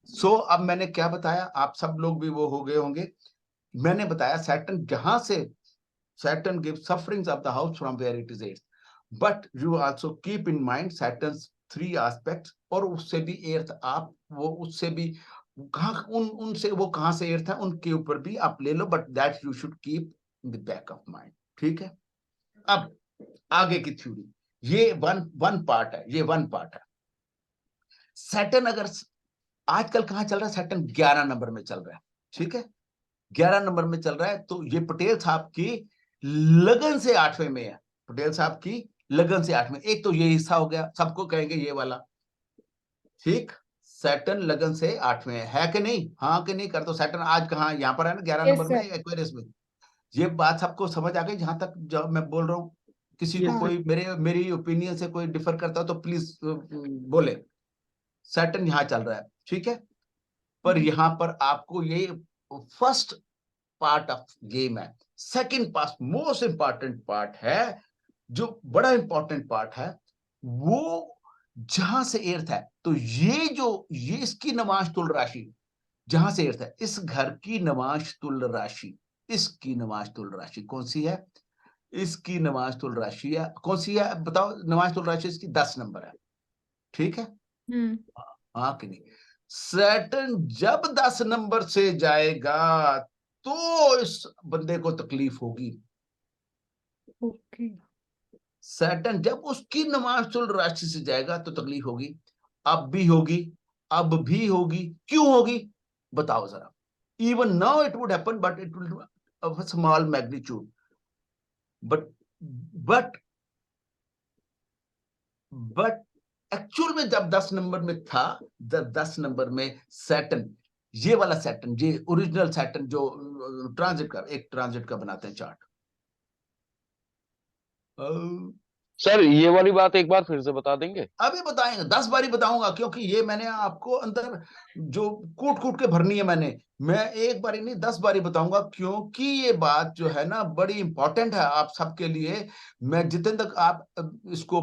सो अब मैंने क्या बताया, आप सब लोग भी वो हो गए होंगे। मैंने बताया सैटर्न जहां से, Saturn gives sufferings of the house from where it is eighth, but you also keep in mind Saturn's 3 aspects, और उससे भी एर्थ आप वो उससे भी कहाँ उनसे वो कहाँ से एर्थ है उनके ऊपर भी आप ले लो, but that you should keep in the back of mind. ठीक है, अब आगे की थ्योरी, ये वन पार्ट है, ये वन पार्ट है। सैटर्न अगर आजकल कहाँ चल रहा है, सैटर्न 11 नंबर में चल रहा है। ठीक है, 11 नंबर में चल रहा है, तो ये पटेल साहब की लगन से 8वें में है, पटेल साहब की लगन से 8वें। एक तो ये हिस्सा हो गया, सबको कहेंगे ये वाला, ठीक, सैटर्न लगन से 8वें है कि नहीं? हाँ कि नहीं कर दो। सैटर्न आज कहाँ, यहाँ पर है ना 11 Yes, नंबर में, sir. एक्वेरियस में। ये बात सबको समझ आ गई जहां तक जब मैं बोल रहा हूँ? किसी को Yes, sir. कोई मेरी ओपिनियन से कोई डिफर करता हो तो प्लीज बोले। सैटर्न यहाँ चल रहा है, ठीक है, पर यहाँ पर आपको ये फर्स्ट पार्ट ऑफ गेम है। Second part most important part है, जो बड़ा इंपॉर्टेंट पार्ट है, वो जहां से एर्थ है, तो ये इसकी नमाज तुल राशि जहां से एर्थ है, इस घर की नमाज तुल राशि, इसकी नमाज तुल राशि कौन सी है? इसकी नमाज तुल राशि है कौन सी है बताओ? नमाज तुल राशि इसकी 10 नंबर है। ठीक है, हाँ कि नहीं? सैटर्न जब 10 नंबर से जाएगा तो इस बंदे को तकलीफ होगी। Okay. सैटर्न जब उसकी नमाज तुल राशि से जाएगा तो तकलीफ होगी, अब भी होगी, अब भी होगी। क्यों होगी बताओ जरा? Even now it would happen but it will of a small magnitude, but actual में जब 10 नंबर में था, जब 10 नंबर में सैटर्न, ये वाला सैटर्न, ये ओरिजिनल सैटर्न जो ट्रांजिट का बनाते हैं चार्ट। सर ये वाली बात एक बार फिर से बता देंगे? अभी बताएंगे, 10 बारी बताऊंगा, क्योंकि ये मैंने आपको अंदर जो कूट के भरनी है, मैं एक बारी नहीं 10 बारी बताऊंगा, क्योंकि ये बात जो है ना बड़ी इंपॉर्टेंट है आप सबके लिए। मैं जितने तक आप इसको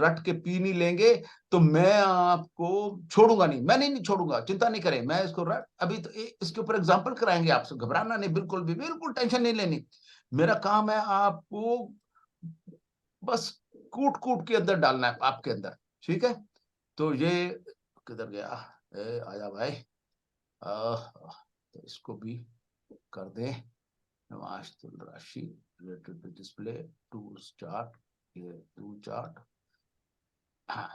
रट के पी नहीं लेंगे तो मैं आपको छोड़ूंगा नहीं, मैं नहीं छोड़ूंगा, चिंता नहीं करें। मैं इसको अभी तो इसके ऊपर एग्जाम्पल कराएंगे आपसे, घबराना नहीं, बिल्कुल टेंशन नहीं लेनी। मेरा काम है आपको बस कूट के अंदर डालना है आपके अंदर। ठीक है, तो ये किधर गया? आजा भाई, तो इसको भी कर दे नमाज तुल राशि related to display to chart, ये टू चार्ट। हाँ,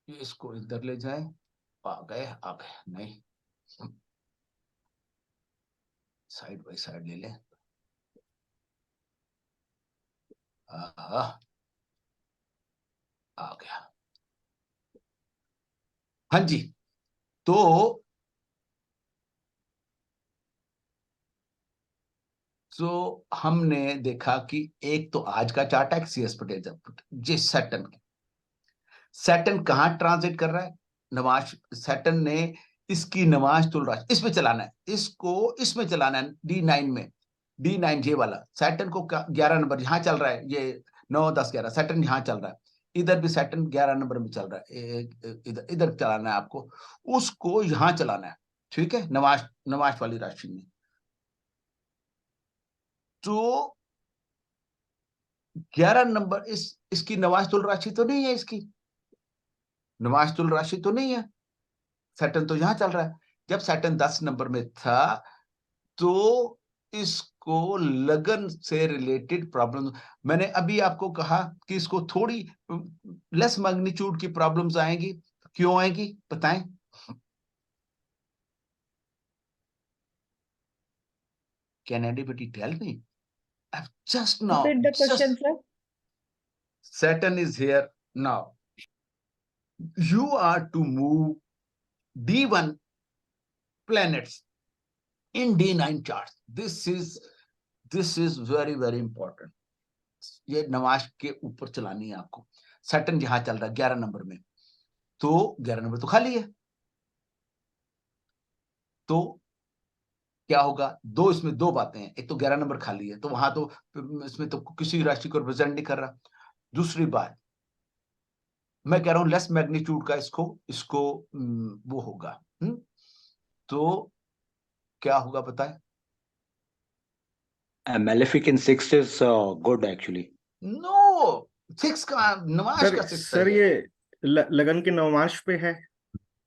ये इसको इधर ले जाए, आ गए नहीं, साइड बाय साइड ले ले। आ गया। हाँ जी, तो हमने देखा कि एक तो आज का चार्ट है CS पटेल जी सैटर्न के, सैटर्न कहाँ ट्रांजिट कर रहा है, नवाश सैटर्न ने इसकी नवाश तुल राशि इसमें चलाना है, इसको इसमें चलाना है D9 में, D9 ये वाला सैटर्न को 11 नंबर यहाँ चल रहा है, ये 9 10 11 सैटर्न यहाँ चल रहा है, इधर भी सैटर्न 11 नंबर में चल रहा है, इधर इधर चलाना है आपको, उसको यहाँ चलाना है, ठीक है, नवाश नवाश वाली राशि में। तो 11 नंबर इसकी नवाश तुल राशि तो नहीं है, इसकी नवाश तुल राशि तो नहीं है, सैटर्न तो यहां चल रहा है। जब सैटर्न 10 नंबर में था तो इसको लगन से रिलेटेड प्रॉब्लम, मैंने अभी आपको कहा कि इसको थोड़ी लेस मैग्नीट्यूड की प्रॉब्लम्स आएंगी, क्यों आएंगी बताएं। Can anybody tell me? Just now, Repeat the question, sir. Saturn is here now. You are to move D1 planets in D9 charts. This is very very important. ये नवाश के ऊपर चलानी है आपको। सैटर्न यहां चल रहा है 11 नंबर में, तो 11 नंबर तो खाली है, तो क्या होगा, इसमें दो बातें हैं, एक तो 11 नंबर खाली है, तो वहां तो इसमें तो किसी राशि को रिप्रेजेंट नहीं कर रहा। दूसरी बात, मैं कह रहा हूं लेस मैग्नीट्यूड का इसको वो होगा, तो क्या होगा बताएं। Malefic in sixth is good actually. No, 6 का नवाश का 6 सर है। ये लगन के नवमांश पे है।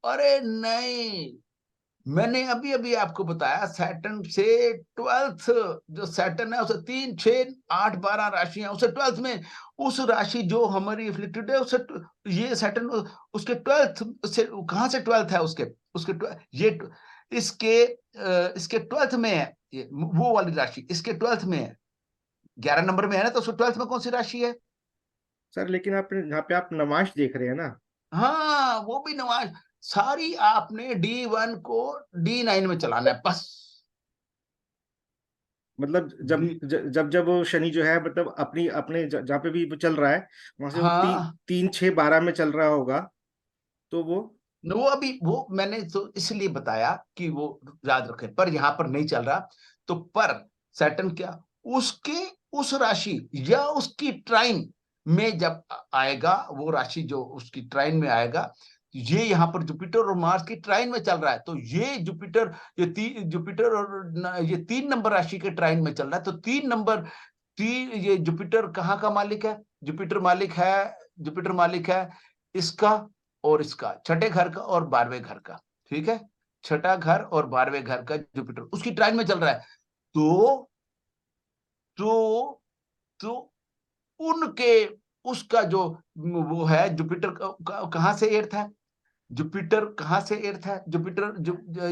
अरे नहीं, मैंने अभी अभी आपको बताया सैटर्न से 12th जो सैटर्न है उसे 3 6 8 12 राशियां, उसे 12th में उस राशि जो हमारी एफ्लिक्टेड है उसे ये सैटर्न उसके 12th से कहां से 12th है उसके ये इसके 12th में है, ये वो वाली राशि इसके 12th में है, 11 नंबर में है ना, तो उसके 12th में कौन सी राशि है सर लेकिन आप यहाँ पे आप नमाज देख रहे हैं ना। हाँ वो भी नवाज, सारी आपने D1 को D9 में चलाना है बस। मतलब जब वो शनि जो है मतलब अपनी अपने जहाँ पे भी वो चल रहा है वहां से वो हाँ 3 6 12 में चल रहा होगा, तो वो अभी वो मैंने तो इसलिए बताया कि वो याद रखें, पर यहाँ पर नहीं चल रहा, तो पर सैटर्न क्या उसके उस राशि या उसकी ट्राइन में जब आएगा, वो राशि जो उसकी ट्राइन में आएगा, ये यहाँ पर जुपिटर और मार्स की ट्राइन में चल रहा है, तो ये जुपिटर जुपिटर और ये 3 नंबर राशि के ट्राइन में चल रहा है, तो 3 नंबर ये जुपिटर कहाँ का मालिक है, जुपिटर मालिक है इसका और इसका, छठे घर का और 12वें घर का, ठीक है, छठा घर और 12वें घर का जुपिटर उसकी ट्राइन में चल रहा है, तो उनके उसका जो वो है जुपिटर कहां से एर्थ है, जुपिटर कहां से एर्थ है, जुपिटर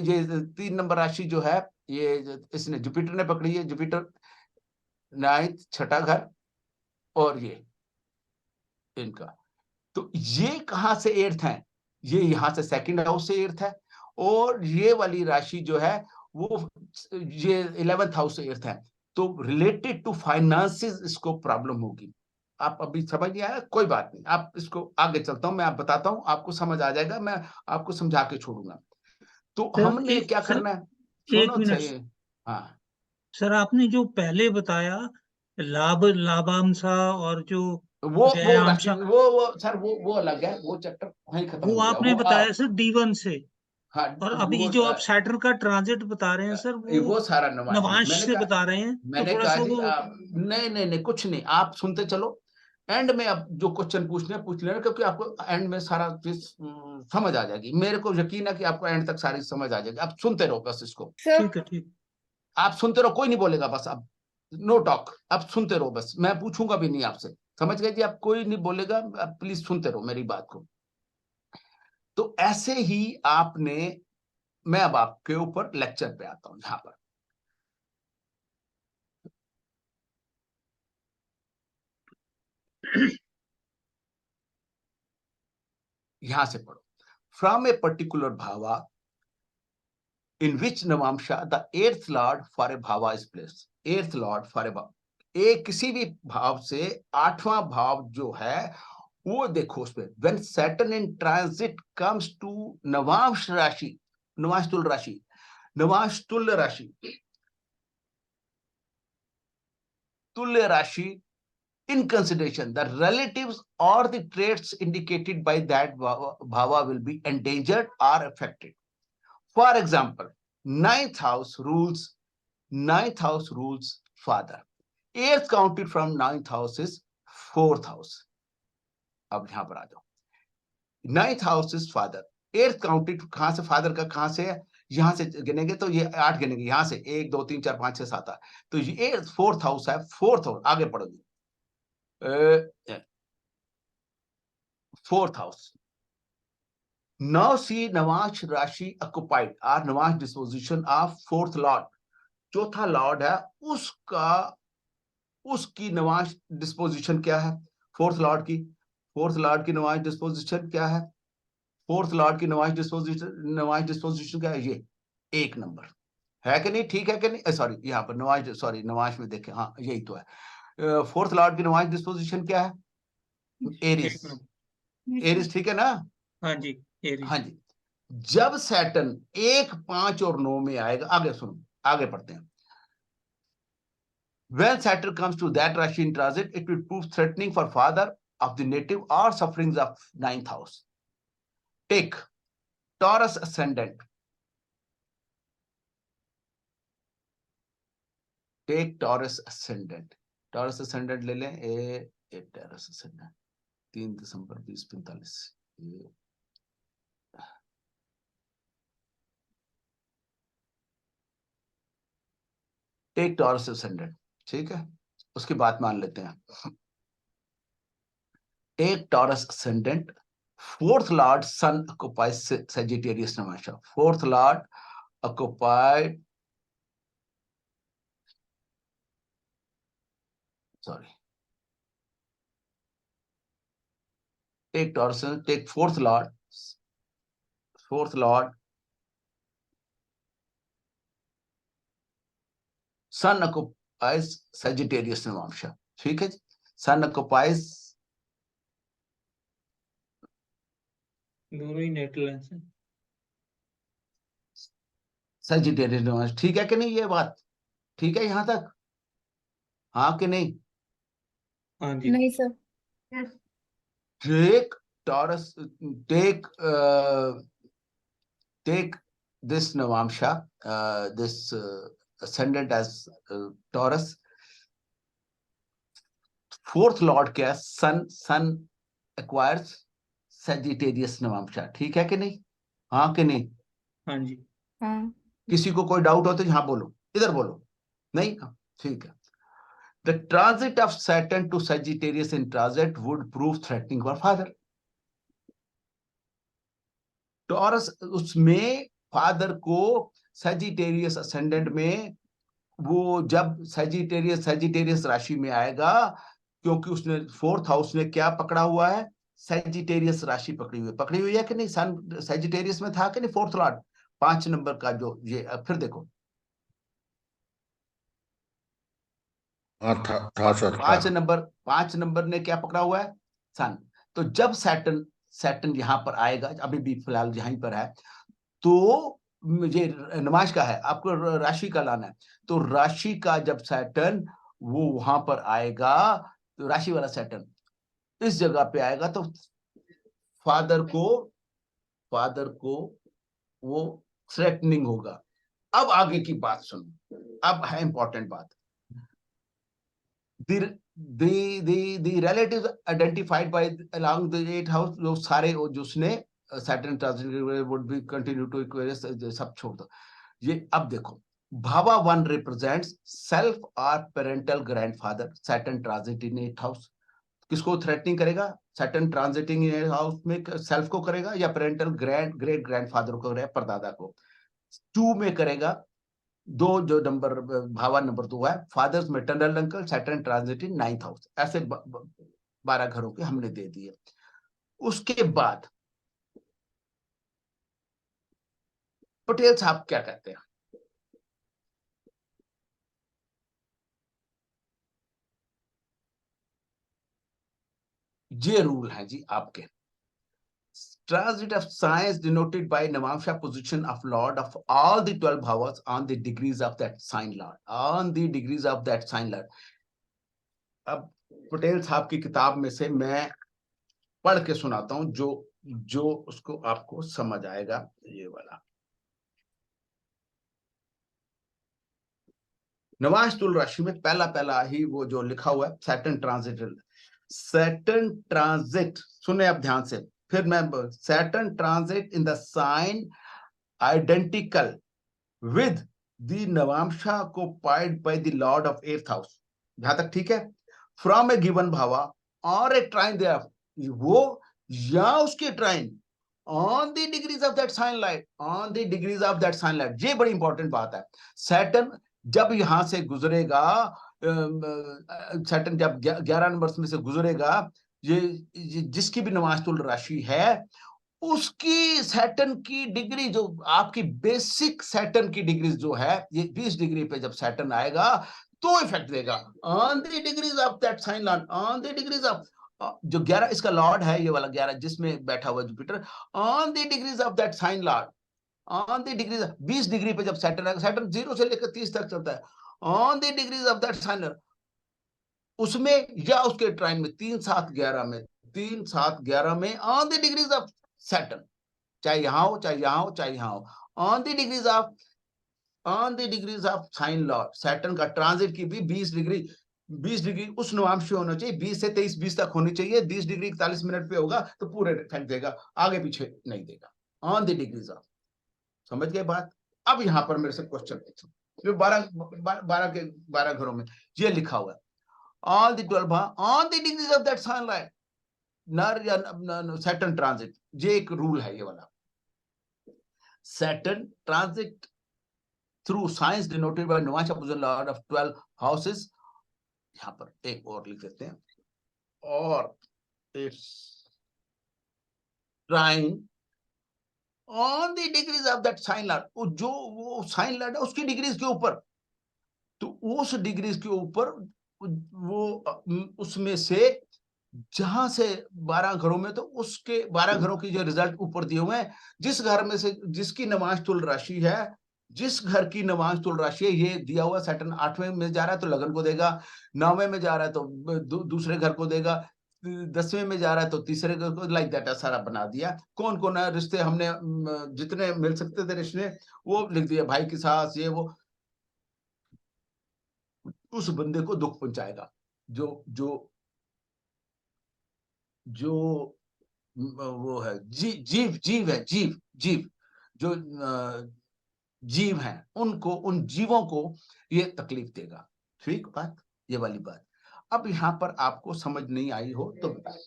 ये 3 नंबर राशि जो है ये इसने जुपिटर ने पकड़ी है, जुपिटर 9th छठा घर और ये इनका, तो ये कहां से एर्थ है, ये यहां से सेकंड हाउस से एर्थ है, और ये वाली राशि जो है वो ये 11th हाउस से एर्थ है, तो रिलेटेड टू फाइनेंसेस इसको प्रॉब्लम होगी। आप अभी समझ नहीं आया, कोई बात नहीं, आप इसको आगे चलता हूं, मैं आप बताता हूं, आपको समझ आ जाएगा, मैं आपको समझा के छोड़ूंगा। तो सर हमने क्या सर करना है, एक सुनो मिनट सही, हाँ सर, आपने जो पहले बताया लाभांशा और जो वो राशि व्ययांशा, वो सर वो अलग है, वो चैप्टर वहीं खत्म वो हो गया, आपने वो बताया सर D1 से, हाँ और अभी वो जो आप सैटर्न का ट्रांजिट बता रहे हैं सर वो वो सारा नवाशी नवांश मैंने से कहा, बता रहे हैं, तो थोड़ा सा जी वो नहीं नहीं नहीं कुछ नहीं, आप सुनते चलो, एंड में अब जो क्वेश्चन पूछने पूछ लेना, क्योंकि आपको एंड में सारा चीज समझ आ जाएगी, मेरे को यकीन है कि आपको एंड तक सारी समझ आ जाएगी, आप सुनते रहो बस इसको, ठीक है ठीक। आप सुनते रहो, कोई नहीं बोलेगा, बस अब नो टॉक, आप सुनते रहो बस, मैं पूछूंगा भी नहीं आपसे, समझ गए जी, आप कोई नहीं बोलेगा, आप प्लीज सुनते रहो मेरी बात को। तो ऐसे ही आपने, मैं अब आपके ऊपर लेक्चर पे आता हूं, यहां पर यहां से पढ़ो, फ्रॉम ए पर्टिकुलर भावा in which Navamsha the eighth lord for a bhava is placed. Eighth lord for a bhava, एक किसी भी भाव से आठवां भाव जो है वो देखो उसमें when Saturn in transit comes to Navamsa राशि, नवांश तुल्य राशि, नवांश तुल्य राशि, तुल्य राशि, in consideration the relatives or the traits indicated by that bhava will be endangered or affected. For example, ninth house rules father. Eighth counted from ninth house is fourth house. अब यहां पर आ जाओ, ninth house is father, eighth counted कहां से, father का कहां से है, यहां से गिनेंगे तो ये 8 गिनेंगे, यहां से 1 2 3 4 5 6 7 8, तो ये फोर्थ हाउस है, फोर्थ हाउस, आगे पढ़ोगे, fourth house. Now see Navash Rashi occupied or Navash disposition of fourth lord. चौथा लॉर्ड है उसकी नवाश डिस्पोजिशन क्या है, फोर्थ लॉर्ड की नवाश डिस्पोजिशन क्या है, फोर्थ लॉर्ड की नवाश डिस्पोजिशन क्या है, ये 1 नंबर है कि नहीं, ठीक है कि नहीं, सॉरी यहाँ पर नवाश में देखें, हाँ यही तो है, फोर्थ लॉर्ड की नवाश डिस्पोजिशन क्या है, एरिस, ठीक है ना, हाँ जी एरीज। हाँ जी। जब सैटर्न 1 5 और 9 में आएगा, आगे सुनो, आगे पढ़ते हैं, when Saturn comes to that Rashi in transit, it will prove threatening for father of the native or sufferings of ninth house. Take Taurus ascendant. Take Taurus ascendant. Taurus ascendant ले लें, ए Taurus ascendant 3 दिसंबर 2045। Take Taurus ascendant, ठीक है, उसकी बात मान लेते हैं। Take Taurus ascendant, fourth lord sun occupies Sagittarius Namasha. Fourth lord occupied, sorry, take Taurus, take fourth lord sun occupies Sagittarius Namasha, ठीक है, sun occupies, दोनों ही नेटल हैं। Sagittarius Namasha, ठीक है कि नहीं, ये बात ठीक है यहां तक, हाँ कि नहीं, हाँ जी नहीं sir. take Taurus, take this Navamsha, this ascendant as Taurus, fourth lord क्या है, sun acquires Sagittarius Navamsha, ठीक है कि नहीं, हाँ कि नहीं, हाँ जी हाँ किसी को कोई डाउट हो तो यहाँ बोलो, इधर बोलो, नहीं, ठीक है। The transit of Saturn to Sagittarius in transit would prove threatening for father. Taurus, उसमें फादर को Sagittarius ascendant में, वो जब Sagittarius राशि में आएगा, क्योंकि उसने फोर्थ हाउस में क्या पकड़ा हुआ है, Sagittarius राशि पकड़ी हुई है कि नहीं, सन Sagittarius में था कि नहीं, फोर्थ लॉर्ड 5 नंबर का जो ये, फिर देखो था सर, 5 नंबर ने क्या पकड़ा हुआ है, सन। तो जब सैटर्न यहां पर आएगा, अभी भी फिलहाल यहीं पर है, तो मुझे नमाज का है, आपको राशि का लाना है, तो राशि का जब सैटर्न वो वहां पर आएगा, तो राशि वाला सैटर्न इस जगह पे आएगा, तो फादर को वो थ्रेटनिंग होगा। अब आगे की बात सुनो, अब है इंपॉर्टेंट बात, the relatives identified by along the 8th house, जो सारे जो उसने Saturn transit would be continue to Aquarius, सब छोड़ दो, ये अब देखो, भावा 1 represents self or parental grandfather, Saturn transit in 8th house, किसको थ्रेटनिंग करेगा, Saturn transiting in 8th house में सेल्फ को करेगा या पेरेंटल ग्रेट ग्रैंडफादर को करेगा, परदादा को। 2 में करेगा, 2 जो नंबर भावा नंबर 2 है, father's maternal uncle, Saturn transit in 9th house, ऐसे 12 घरों के हमने दे दिए। उसके बाद पटेल साहब क्या कहते हैं? ये रूल है जी आपके। Transit of science denoted by Navamsha position of Lord of all the 12 hours on the degrees of that sign Lord, on the degrees of that sign Lord. अब पटेल साहब की किताब में से मैं पढ़ के सुनाता हूं जो जो उसको आपको समझ आएगा। ये वाला नवांश तुल राशि में पहला ही वो जो लिखा हुआ है सैटर्न ट्रांजिट सुने आप ध्यान से, फिर मैं Saturn transit in the sign identical with the नवांशा occupied by the lord of 8th house। यहां तक ठीक है? फ्रॉम ए गिवन भावा और ए ट्राइन दे वो या उसके trine on the degrees of that sign light, on the degrees of that sign light. ये बड़ी इंपॉर्टेंट बात है। सैटर्न जब यहां से गुजरेगा, सैटर्न जब 11 नंबर में से गुजरेगा, ये जिसकी भी नवांश राशि है उसकी सैटर्न की डिग्री जो आपकी बेसिक सैटर्न की डिग्री जो है, ये 20 डिग्री पे जब सैटर्न आएगा तो इफेक्ट देगा on the degrees of that sign lord, on the degrees of जो 11 इसका लॉर्ड है, ये वाला 11 जिसमें बैठा हुआ Jupiter, on the degrees of that sign lord, on the degrees 20 degree पे जब सैटर्न आएगा, सैटर्न 0 से लेकर 30 तक चलता है, on the degrees of that sign lord उसमें या उसके ट्राइन में 3 7 11 में, 3 7 11 में on the degrees of Saturn, चाहे यहां हो चाहे यहां हो चाहे यहां हो, on the degrees of sine Lord. Saturn का ट्रांजिट की भी 20 डिग्री उस नवांश पे होना चाहिए, 20 से 23 20 तक होनी चाहिए। 20 डिग्री 41 मिनट पे होगा तो पूरे इफेक्ट देगा, आगे पीछे नहीं देगा, ऑन द डिग्रीज ऑफ। समझ गए बात? अब यहां पर मेरे से क्वेश्चन पूछो, जो 12 घरों में ये लिखा हुआ है all the 12 on the degrees of that sign लाइट नर या सैटर्न ट्रांजिट। ये एक रूल है, ये वाला Saturn transit through signs denoted by नवांशा पोजिशन लॉर्ड ऑफ 12 हाउसेस। यहां पर एक और लिख देते हैं, और it's trine on the degrees of that sign lord, जो वो साइन लॉर्ड है उसकी डिग्रीज के ऊपर, तो उस डिग्रीज के ऊपर वो उसमें से जहां से 12 घरों में, तो उसके 12 घरों की जो रिजल्ट ऊपर दिए हुए हैं, जिस घर में से जिसकी नवांश तुल राशि है, जिस घर की नवांश तुल राशि है, ये दिया हुआ सैटर्न 8वें में जा रहा है तो लगन को देगा, 9वें में जा रहा है तो दूसरे घर को देगा, 10वें में जा रहा है तो तीसरे घर को, लाइक दैट सारा बना दिया। कौन कौन है रिश्ते, हमने जितने मिल सकते थे रिश्ते वो लिख दिया, भाई की सास ये वो, उस बंदे को दुख पहुंचाएगा जो जो जो वो है जीव है, जीव जो जीव हैं, उनको, उन जीवों को ये तकलीफ देगा। ठीक बात, ये वाली बात। अब यहां पर आपको समझ नहीं आई हो तो बताएं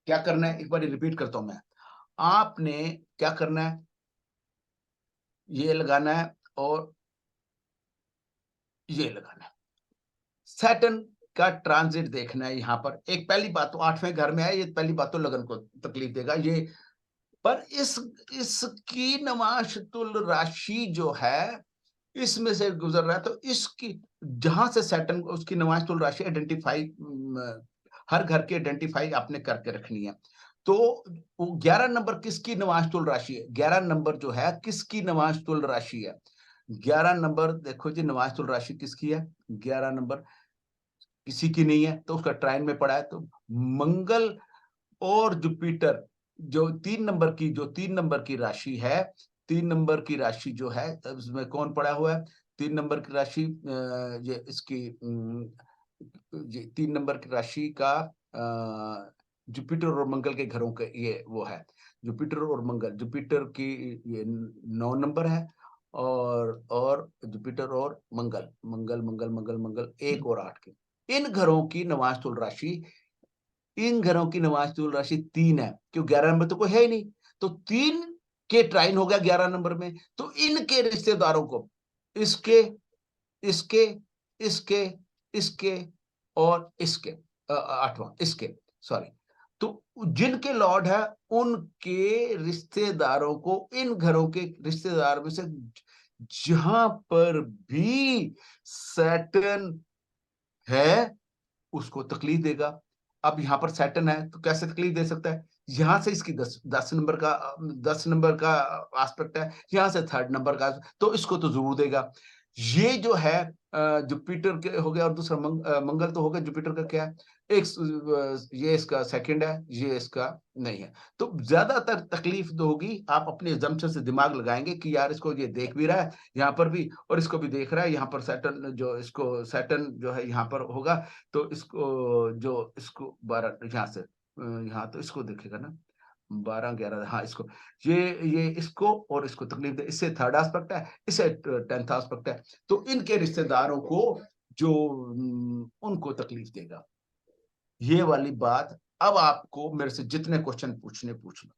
क्या करना है। एक बार रिपीट करता हूं मैं, आपने क्या करना है, ये लगाना है और ये लगाना है। सैटर्न का ट्रांजिट देखना है। यहां पर एक पहली बात तो 8वें घर में है, ये पहली बात तो लगन को तकलीफ देगा ये, पर इसकी नवांश तुल राशि जो है इसमें से गुजर रहा है, तो इसकी जहां से सैटर्न उसकी नवांश तुल राशि आइडेंटिफाई, हर घर की आइडेंटिफाई आपने करके रखनी है। तो 11 नंबर किसकी नवांश तुल राशि है? 11 नंबर जो है किसकी नवांश तुल राशि है? 11 नंबर देखो जी, नवांश तुल राशि किसकी है? 11 नंबर किसी की नहीं है, तो उसका ट्राइन में पड़ा है, तो मंगल और जुपिटर जो 3 नंबर की राशि है, 3 नंबर की राशि जो है उसमें कौन पड़ा हुआ है? 3 नंबर की राशि, ये इसकी ये 3 नंबर की राशि का जुपिटर और मंगल के घरों के ये वो है, जुपिटर और मंगल। जुपिटर की ये 9 नंबर है, और जुपिटर और मंगल 1 और 8 के, इन घरों की नवांश तुल राशि, इन घरों की नवांश तुल राशि 3 है, क्यों 11 नंबर तो कोई है ही नहीं, तो 3 के ट्राइन हो गया 11 नंबर में, तो इनके रिश्तेदारों को इसके इसके इसके इसके और इसके 8वां इसके, सॉरी तो जिनके लॉर्ड है उनके रिश्तेदारों को, इन घरों के रिश्तेदार में से जहां पर भी सैटर्न है उसको तकलीफ देगा। अब यहाँ पर सैटर्न है तो कैसे तकलीफ दे सकता है? यहाँ से इसकी 10 नंबर का एस्पेक्ट है, यहाँ से 3rd नंबर का, तो इसको तो जरूर देगा। ये जो है जुपिटर के हो गया और दूसरा मंगल तो हो गया, जुपिटर का क्या है, ये इसका 2nd है, ये इसका नहीं है। तो ज्यादातर तकलीफ तो होगी, आप अपने assumption से दिमाग लगाएंगे कि यार इसको ये देख भी रहा है यहाँ पर भी, और इसको भी देख रहा है यहाँ पर सैटर्न, जो इसको सैटर्न जो है यहाँ पर होगा, तो इसको जो इसको 12 यहाँ से यहाँ, तो इसको देखेगा ना 12 11, हाँ इसको, ये इसको और इसको तकलीफ दे, इससे 3rd एस्पेक्ट है, इससे 10th एस्पेक्ट है, तो इनके रिश्तेदारों को जो उनको तकलीफ देगा। ये वाली बात अब आपको मेरे से जितने क्वेश्चन पूछने पूछ लो।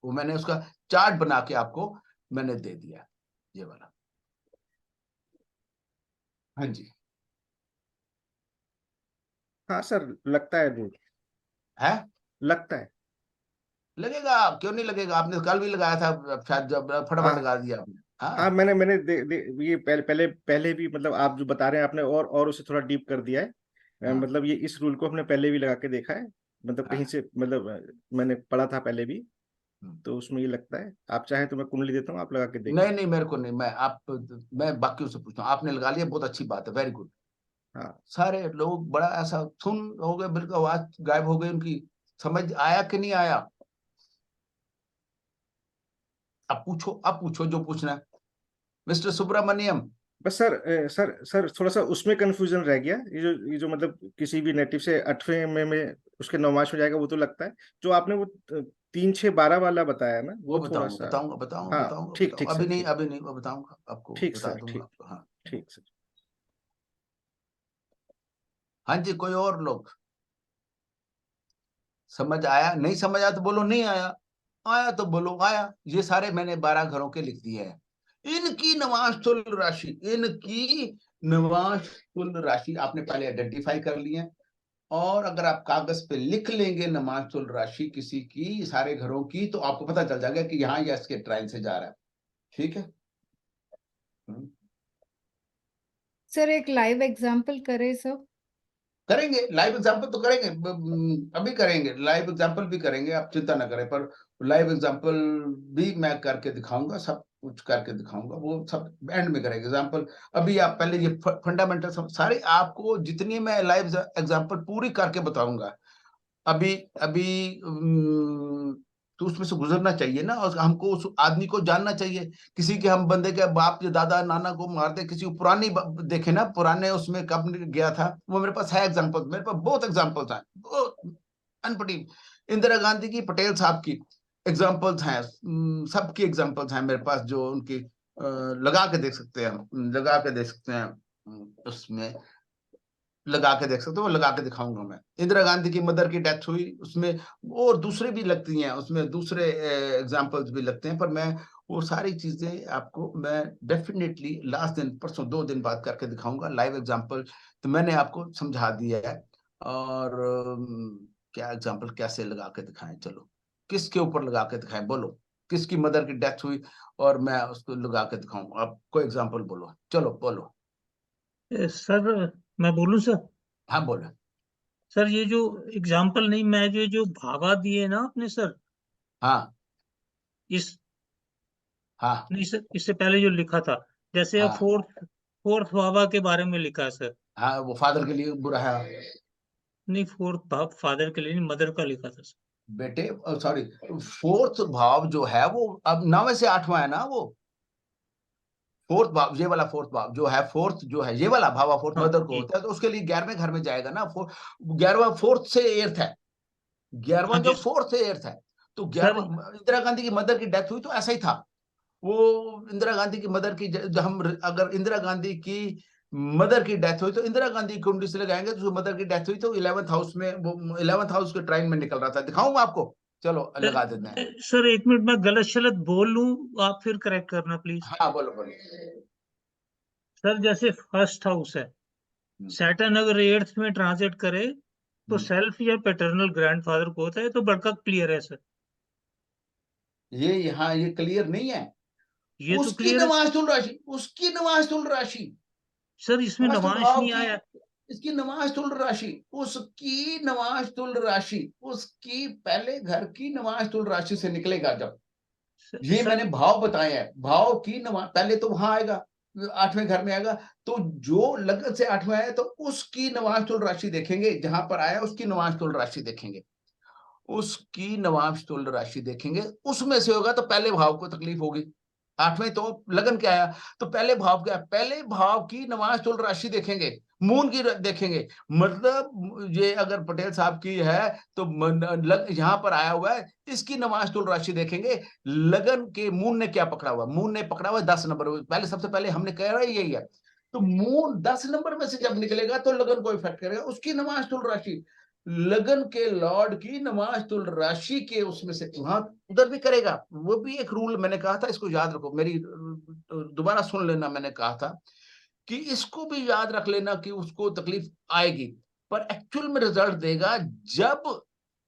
वो मैंने उसका चार्ट बना के आपको मैंने दे दिया, ये वाला। हाँ जी, हाँ सर, लगता है दूर है लगता है। लगेगा, क्यों नहीं लगेगा? आपने कल भी लगाया था शायद, जब फटाफट हाँ लगा दिया आपने। हाँ, हाँ मैंने ये पहले भी, मतलब आप जो बता रहे हैं आपने और उसे थोड़ा डीप कर दिया है। हाँ मतलब ये इस रूल को हमने पहले भी लगा के देखा है, मतलब कहीं हाँ से, मतलब मैंने पढ़ा था पहले भी, हम्म। तो उसमें ये लगता है। आप चाहें तो मैं कुंडली देता हूँ, आप लगा के देखिए। नहीं नहीं, मेरे को नहीं, मैं बाकियों से पूछता हूँ। आपने लगा लिया, बहुत अच्छी बात है, वेरी गुड। हाँ सारे लोग बड़ा ऐसा सुन हो गए, बिल्कुल आवाज गायब हो गई उनकी। समझ आया कि नहीं आया? अब पूछो जो पूछना है, मिस्टर सुब्रमण्यम। बस सर, सर थोड़ा सा उसमें कंफ्यूजन रह गया। ये जो मतलब किसी भी नेटिव से 8वें में उसके 9 में जाएगा, वो तो लगता है। जो आपने वो 3 6 12 वाला बताया ना, वो वो थोड़ा सा। बताऊंगा हाँ, ठीक ठीक सर, अभी नहीं, ठीक अभी नहीं, वो बताऊंगा आपको, ठीक बता सर, दूंगा ठीक आपको। हाँ ठीक सर। हाँ जी, कोई और लोग? समझ आया? नहीं समझ आया तो बोलो नहीं आया, आया तो बोलो आया। ये सारे मैंने 12 घरों के लिख दिए हैं। इनकी नवाज तुल राशि, इनकी नवाज तुल राशि आपने पहले आइडेंटिफाई कर ली है। और अगर आप कागज पे लिख लेंगे नमाज तुल राशि किसी की, सारे घरों की, तो आपको पता चल जाएगा कि यहाँ यस के ट्राइन से जा रहा है। ठीक है सर एक लाइव एग्जांपल करे सब? करेंगे लाइव एग्जांपल तो करेंगे, अभी करेंगे लाइव एग्जांपल भी करेंगे, आप चिंता ना करें। पर लाइव एग्जांपल भी मैं करके दिखाऊंगा, सब कुछ करके दिखाऊंगा, वो सब एंड में करेंगे एग्जांपल। अभी आप पहले ये फंडामेंटल सारे आपको जितनी मैं लाइव एग्जांपल पूरी करके बताऊंगा। अभी अभी तो उसमें से गुजरना चाहिए ना, और हमको उस आदमी को जानना चाहिए। किसी के हम बंदे के बाप या दादा नाना को मार दे, किसी को पुरानी देखे ना, पुराने उसमें कब गया था, वो मेरे पास है एग्जांपल, मेरे पास बहुत एग्जांपल्स हैं, बहुत अनपटी। इंदिरा गांधी की, पटेल साहब की एग्जांपल्स हैं, सबकी एग्जांपल्स हैं मेरे पास, जो उनकी लगा के देख सकते हैं, लगा के देख सकते हैं, उसमें लगा के देख सकते हो, वो लगा के दिखाऊंगा मैं। इंदिरा गांधी की मदर की डेथ हुई उसमें, और दूसरे भी लगती हैं उसमें, दूसरे एग्जांपल्स भी लगते हैं, पर मैं वो सारी चीजें आपको मैं डेफिनेटली लास्ट दिन, परसों 2 दिन बाद करके दिखाऊंगा लाइव एग्जांपल। तो मैंने आपको समझा दिया है। और क्या एग्जांपल कैसे लगा के दिखाएं, चलो किसके ऊपर लगा के दिखाएं, बोलो किसकी मदर की डेथ हुई और मैं उसको लगा के दिखाऊं, आप कोई एग्जांपल बोलो, चलो बोलो। सर मैं बोलूं सर? हाँ बोलो। सर ये जो एग्जाम्पल नहीं, मैं जो भावा दिए ना आपने सर, हाँ इस हाँ नहीं सर, इससे पहले जो लिखा था, जैसे अब हाँ फोर्थ भावा के बारे में लिखा है सर। हाँ, वो फादर के लिए बुरा है नहीं, फोर्थ भाव फादर के लिए नहीं, मदर का लिखा था सर। बेटे, सॉरी, 4th भाव जो है वो अब 9वें से 8वां है ना, वो 4th भाव, ये वाला 4th भाव जो है, 4th जो है ये वाला भावा 4th हाँ मदर को जी। होता है, तो उसके लिए 11वें घर में जाएगा ना। 11वां 4th से 8th है, 11वां हाँ जो जी 4th से 8th है, तो सर। 11वां इंदिरा गांधी की मदर की डेथ हुई तो ऐसा ही था। वो इंदिरा गांधी की मदर की, हम अगर इंदिरा गांधी की मदर की डेथ हुई तो इंदिरा गांधी की कुंडली से लगाएंगे, तो मदर की डेथ हुई तो 11th हाउस में, वो 11th हाउस के ट्राइन में निकल रहा था। दिखाऊंगा आपको, चलो लगा देते हैं। सर 1 मिनट, मैं गलत शलत बोल लूं, आप फिर करेक्ट करना प्लीज। हाँ बोलो बोलो। सर जैसे फर्स्ट हाउस है, सैटर्न अगर 8th में ट्रांजिट करे तो सेल्फ या पैटर्नल ग्रैंडफादर को होता है, तो बड़का क्लियर है सर। ये यहाँ ये क्लियर नहीं है। ये तो उसकी क्लियर है नमाज़तुल राशि, उसकी नमाज़तुल राशि, सर, इसमें नमाज़तुल नवांश भाव नहीं की, आया। इसकी नमाज़तुल राशि, उसकी नमाज़तुल राशि, उसकी पहले घर की नमाज़तुल राशि से निकलेगा। जब ये सर, मैंने भाव बताए हैं, भाव की पहले तो वहां आएगा, 8वें घर में आएगा, तो जो लगन से 8वें आया तो उसकी नवाज़तुल राशि देखेंगे, जहां पर आया उसकी नवाज़तुल राशि देखेंगे, उसकी नवाज़तुल राशि देखेंगे, उसमें से होगा तो पहले भाव को तकलीफ होगी। 8वें तो लगन क्या आया, तो पहले भाव क्या, पहले भाव की नवाज़तुल राशि देखेंगे, मून की देखेंगे। मतलब ये अगर पटेल साहब की है तो यहाँ पर आया हुआ है, इसकी नमाज़तुल राशि देखेंगे। लगन के मून ने क्या पकड़ा हुआ, मून ने पकड़ा हुआ 10 नंबर। पहले सबसे पहले हमने कह रहा है यही है, तो मून 10 नंबर में से जब निकलेगा तो लगन को इफेक्ट करेगा, उसकी नमाज़तुल राशि, लगन के लॉर्ड की नमाज़तुल राशि के उसमें से वहां उधर भी करेगा। वो भी एक रूल मैंने कहा था, इसको याद रखो, मेरी दोबारा सुन लेना। मैंने कहा था कि इसको भी याद रख लेना कि उसको तकलीफ आएगी, पर एक्चुअल में रिजल्ट देगा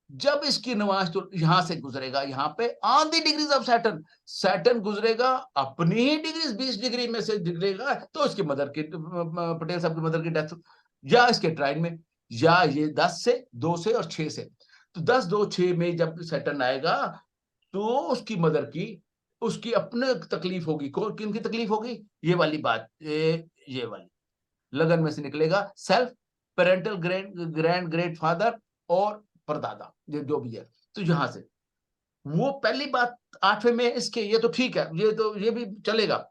जब इसकी नमाज़तुल यहां से गुजरेगा, यहाँ पे on the degrees of Saturn, Saturn गुजरेगा अपनी ही डिग्रीज 20 डिग्री में से गुजरेगा, तो इसकी मदर की, पटेल साहब की मदर की डेथ, या इसके ट्राइन में, या ये 10 से 2 से और 6 से, तो 10 2 6 में जब सैटर्न आएगा तो उसकी मदर की, उसकी अपने तकलीफ होगी। किनकी तकलीफ होगी, ये वाली बात, ये वाली लगन में से निकलेगा self, parental grand great father और परदादा, जो भी है। तो यहां से वो पहली बात 8वें में इसके, ये तो ठीक है, ये भी चलेगा,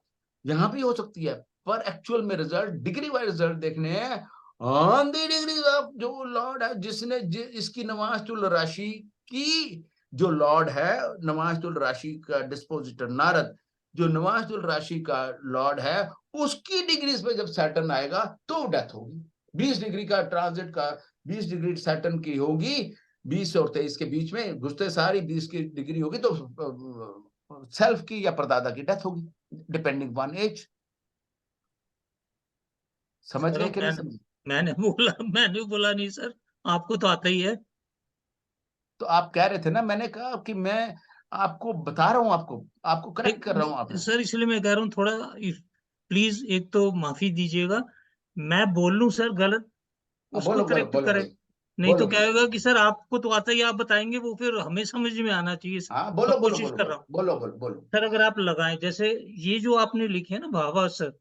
यहां भी हो सकती है, पर एक्चुअल में रिजल्ट, डिग्री वाइज रिजल्ट देखने हैं ऑन द डिग्री ऑफ जो लॉर्ड है, जिसने इसकी नमाज़तुल राशि की, जो लॉर्ड है नमाज़तुल राशि का डिस्पोजिटर नारद, जो नमाज़तुल राशि का लॉर्ड है, उसकी डिग्रीज पे जब सैटर्न आएगा तो डेथ होगी। 20 डिग्री का ट्रांजिट का, 20 डिग्री सैटर्न की होगी, 20 और 23 के बीच में घुसते सारी 20 की डिग्री होगी, तो सेल्फ की या परदादा की डेथ होगी, डिपेंडिंग ऑन एज। समझ सर, गए कि नहीं समझ? मैंने बोला नहीं सर, आपको तो आता ही है। तो आप कह रहे थे ना, मैंने कहा कि मैं आपको बता रहा हूं, आपको करेक्ट कर रहा हूं। आप सर, इसलिए मैं कह रहा हूँ थोड़ा, प्लीज एक तो माफी दीजिएगा, मैं बोल लूं सर गलत, उसको बोलो बोलो करेक्ट बोलो करें, बोलो नहीं तो बोलो क्या बोलो, होगा कि सर आपको तो आता ही, आप बताएंगे, वो फिर हमें समझ में आना चाहिए सर। हाँ मैं बोलो बोलो कोशिश बोलो कर रहा हूँ बोलो बोलो बोलो। सर, अगर आप लगाएं, जैसे ये जो आपने लिखे है ना भावा सर,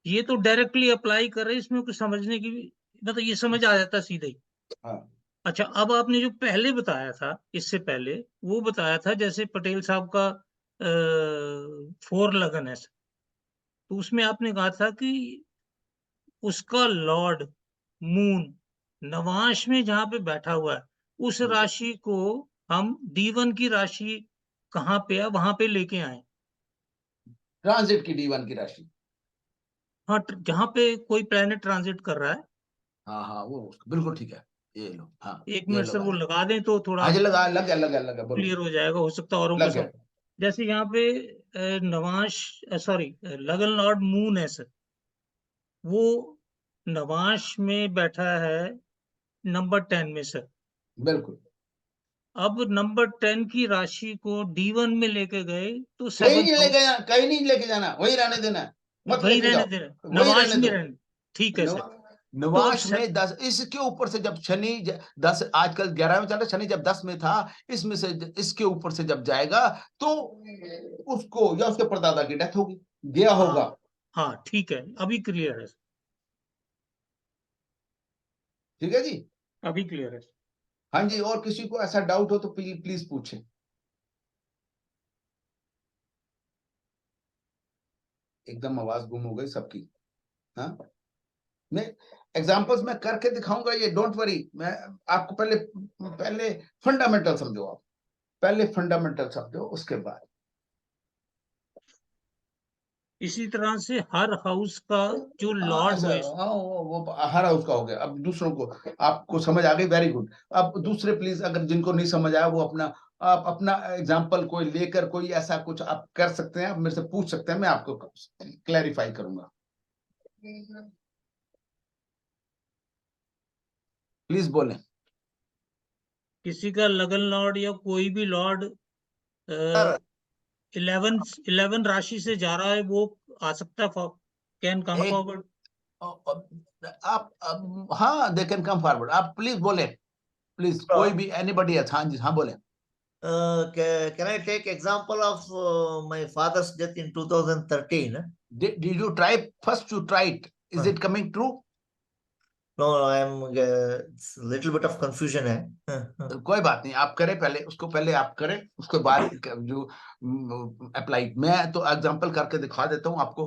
ये तो डायरेक्टली अप्लाई कर रहे हैं, इसमें कुछ समझने की मतलब ये समझ आ जाता सीधे ही। हाँ अच्छा, अब आपने जो पहले बताया था, इससे पहले वो बताया था जैसे पटेल साहब का 4 लगन है, तो उसमें आपने कहा था कि उसका लॉर्ड मून नवांश में जहां पे बैठा हुआ है, उस राशि को हम D1 की राशि कहाँ पे है वहां पे लेके आए। ट्रांजिट की D1 की राशि, हाँ, जहां पे कोई प्लेनेट ट्रांजिट कर रहा है। हाँ हाँ वो बिल्कुल ठीक है, ये लो, हाँ एक ये मिनट सर, लगा वो है। लगा दें तो थोड़ा हाँ जी लगा, लग गया बोलो, क्लियर हो जाएगा, हो सकता है औरों को लग गया। समझ। जैसे यहाँ पे नवांश, सॉरी, लगन लॉर्ड मून है सर, वो नवांश में बैठा है नंबर 10 में सर। बिल्कुल, अब नंबर 10 की राशि को D1 में लेके गए तो कहीं 7th नहीं हाउस, लेके जाना, कहीं नहीं लेके जाना, वही रहने देना, मत वही लेके रहने जाओ, देना, वही नवांश रहने में दो। रहने, ठीक है सर। तो अब नवाश में 10, इसके ऊपर से जब शनि 10, आजकल 11 में चल रहा, शनि जब 10 में था, इसमें से इसके ऊपर से जब जाएगा तो उसको या उसके परदादा की डेथ होगी, गया होगा। हाँ ठीक है, अभी क्लियर है, ठीक है जी, अभी क्लियर है। हाँ जी, और किसी को ऐसा डाउट हो तो प्लीज पूछें। एकदम आवाज गुम हो गई सबकी। हाँ, मैं एग्जांपल्स में करके दिखाऊंगा, ये डोंट वरी। मैं आपको पहले फंडामेंटल समझो, आप पहले फंडामेंटल समझो, उसके बाद इसी तरह से हर हाउस का जो लॉर्ड अच्छा, हुए, हाँ वो हर हाउस का हो गया। अब दूसरों को आपको समझ आ गई, वेरी गुड। अब दूसरे प्लीज, अगर जिनको नहीं समझ आया वो आप अपना एग्जांपल कोई लेकर कोई ऐसा कुछ आप कर सकते हैं, आप मेरे से पूछ सकते हैं, मैं आपको क्लैरिफाई करूंगा। प्लीज बोलें। किसी का लगन लॉर्ड या कोई भी लॉर्ड सर 11 राशि से जा रहा है, वो आ सकता है, कैन कम एक- फॉरवर्ड। आप हाँ, दे कैन कम फॉरवर्ड। आप प्लीज बोले, प्लीज, कोई भी, एनीबडी। हाँ जी, हाँ बोले। can I take example of my father's death in 2013? Did you try first to try it? Is it coming true? No, I am it's a little bit of confusion है. कोई बात नहीं, आप करें पहले, उसको पहले आप करें, उसके बाद जो अप्लाई। मैं तो एग्जांपल करके दिखा देता हूँ आपको।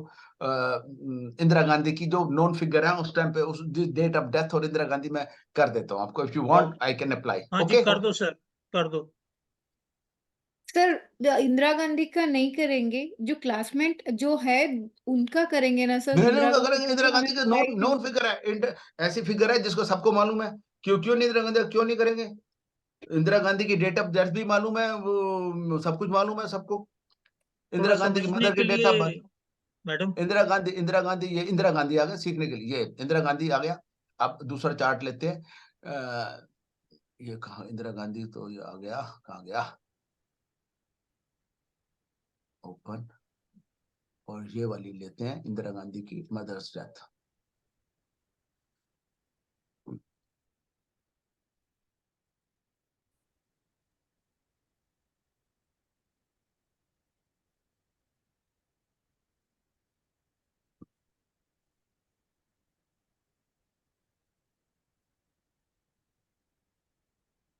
इंदिरा गांधी की जो नॉन फिगर है उस टाइम पे, उस डेट ऑफ डेथ और इंदिरा गांधी मैं कर देता हूँ आपको। If you want I can apply. हाँ जी, कर दो सर, कर दो। सर इंदिरा गांधी का नहीं करेंगे, जो क्लासमेट जो है उनका करेंगे ना सर। नहीं, इंदिरा उनका गांधी करेंगे। इंदिरा तो गांधी हमें का पता है नॉन कि नॉन फिगर है, ऐसी फिगर है जिसको सबको मालूम है। क्यों नहीं इंदिरा गांधी, क्यों नहीं करेंगे? इंदिरा गांधी की डेट ऑफ डेथ भी मालूम है, वो सब कुछ मालूम है सबको। इंदिरा थोड़ा गांधी की समझने मदर के की डेट लिए of birth. Madam. Indira Gandhi, ये इंदिरा गांधी आ गया सीखने के लिए, ये इंदिरा गांधी आ गया। अब दूसरा चार्ट लेते हैं। ये कहा इंदिरा गांधी, तो ये आ गया, कहाँ गया? ओपन। और ये वाली लेते हैं, इंदिरा गांधी की मदर्स डेथ।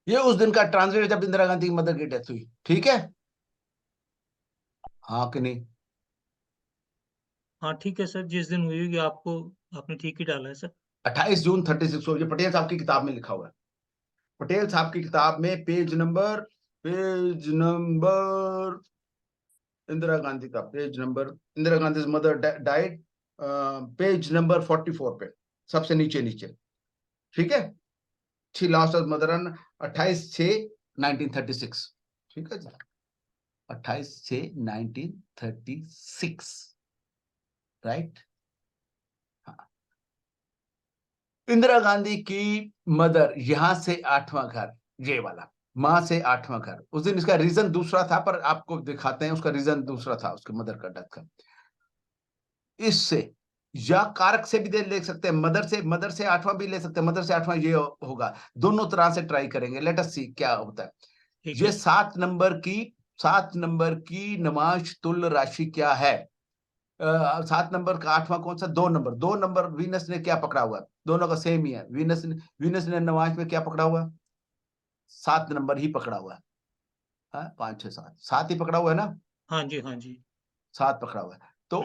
ये उस दिन का ट्रांसलेट जब इंदिरा गांधी की मदर की डेथ हुई, ठीक है? हाँ कि नहीं? हाँ ठीक है सर, जिस दिन हुई होगी आपको, आपने ठीक ही डाला है सर। 28 जून 36 को, ये पटेल साहब की किताब में लिखा हुआ है। पटेल साहब की किताब में पेज नंबर इंदिरा गांधी का page number, Indira Gandhi mother died, page number 44 पे, सबसे नीचे नीचे, ठीक है? She lost her mother on 28/6/1936, ठीक है जी? 28/6/1936, राइट? हाँ। इंदिरा गांधी की मदर, यहां से 8वां घर, ये वाला, मां से 8वां घर। उस दिन इसका रीजन दूसरा था, पर आपको दिखाते हैं उसका रीजन दूसरा था, उसके मदर का डेथ का। इससे या कारक से भी ले सकते हैं, मदर से 8वां भी ले सकते हैं, मदर से 8वां ये होगा। दोनों तरह से ट्राई करेंगे, लेट अस सी क्या होता है। ये 7 नंबर की नमाज तुल्य राशि क्या है? 7 नंबर का 8वां कौन सा? 2 नंबर वीनस ने क्या पकड़ा हुआ है? दोनों का सेम ही है। वीनस ने नमाज में क्या पकड़ा हुआ है? 7 नंबर ही पकड़ा हुआ है। 5 6 7 ही पकड़ा हुआ है ना? हाँ जी, हाँ जी, 7 पकड़ा हुआ है। तो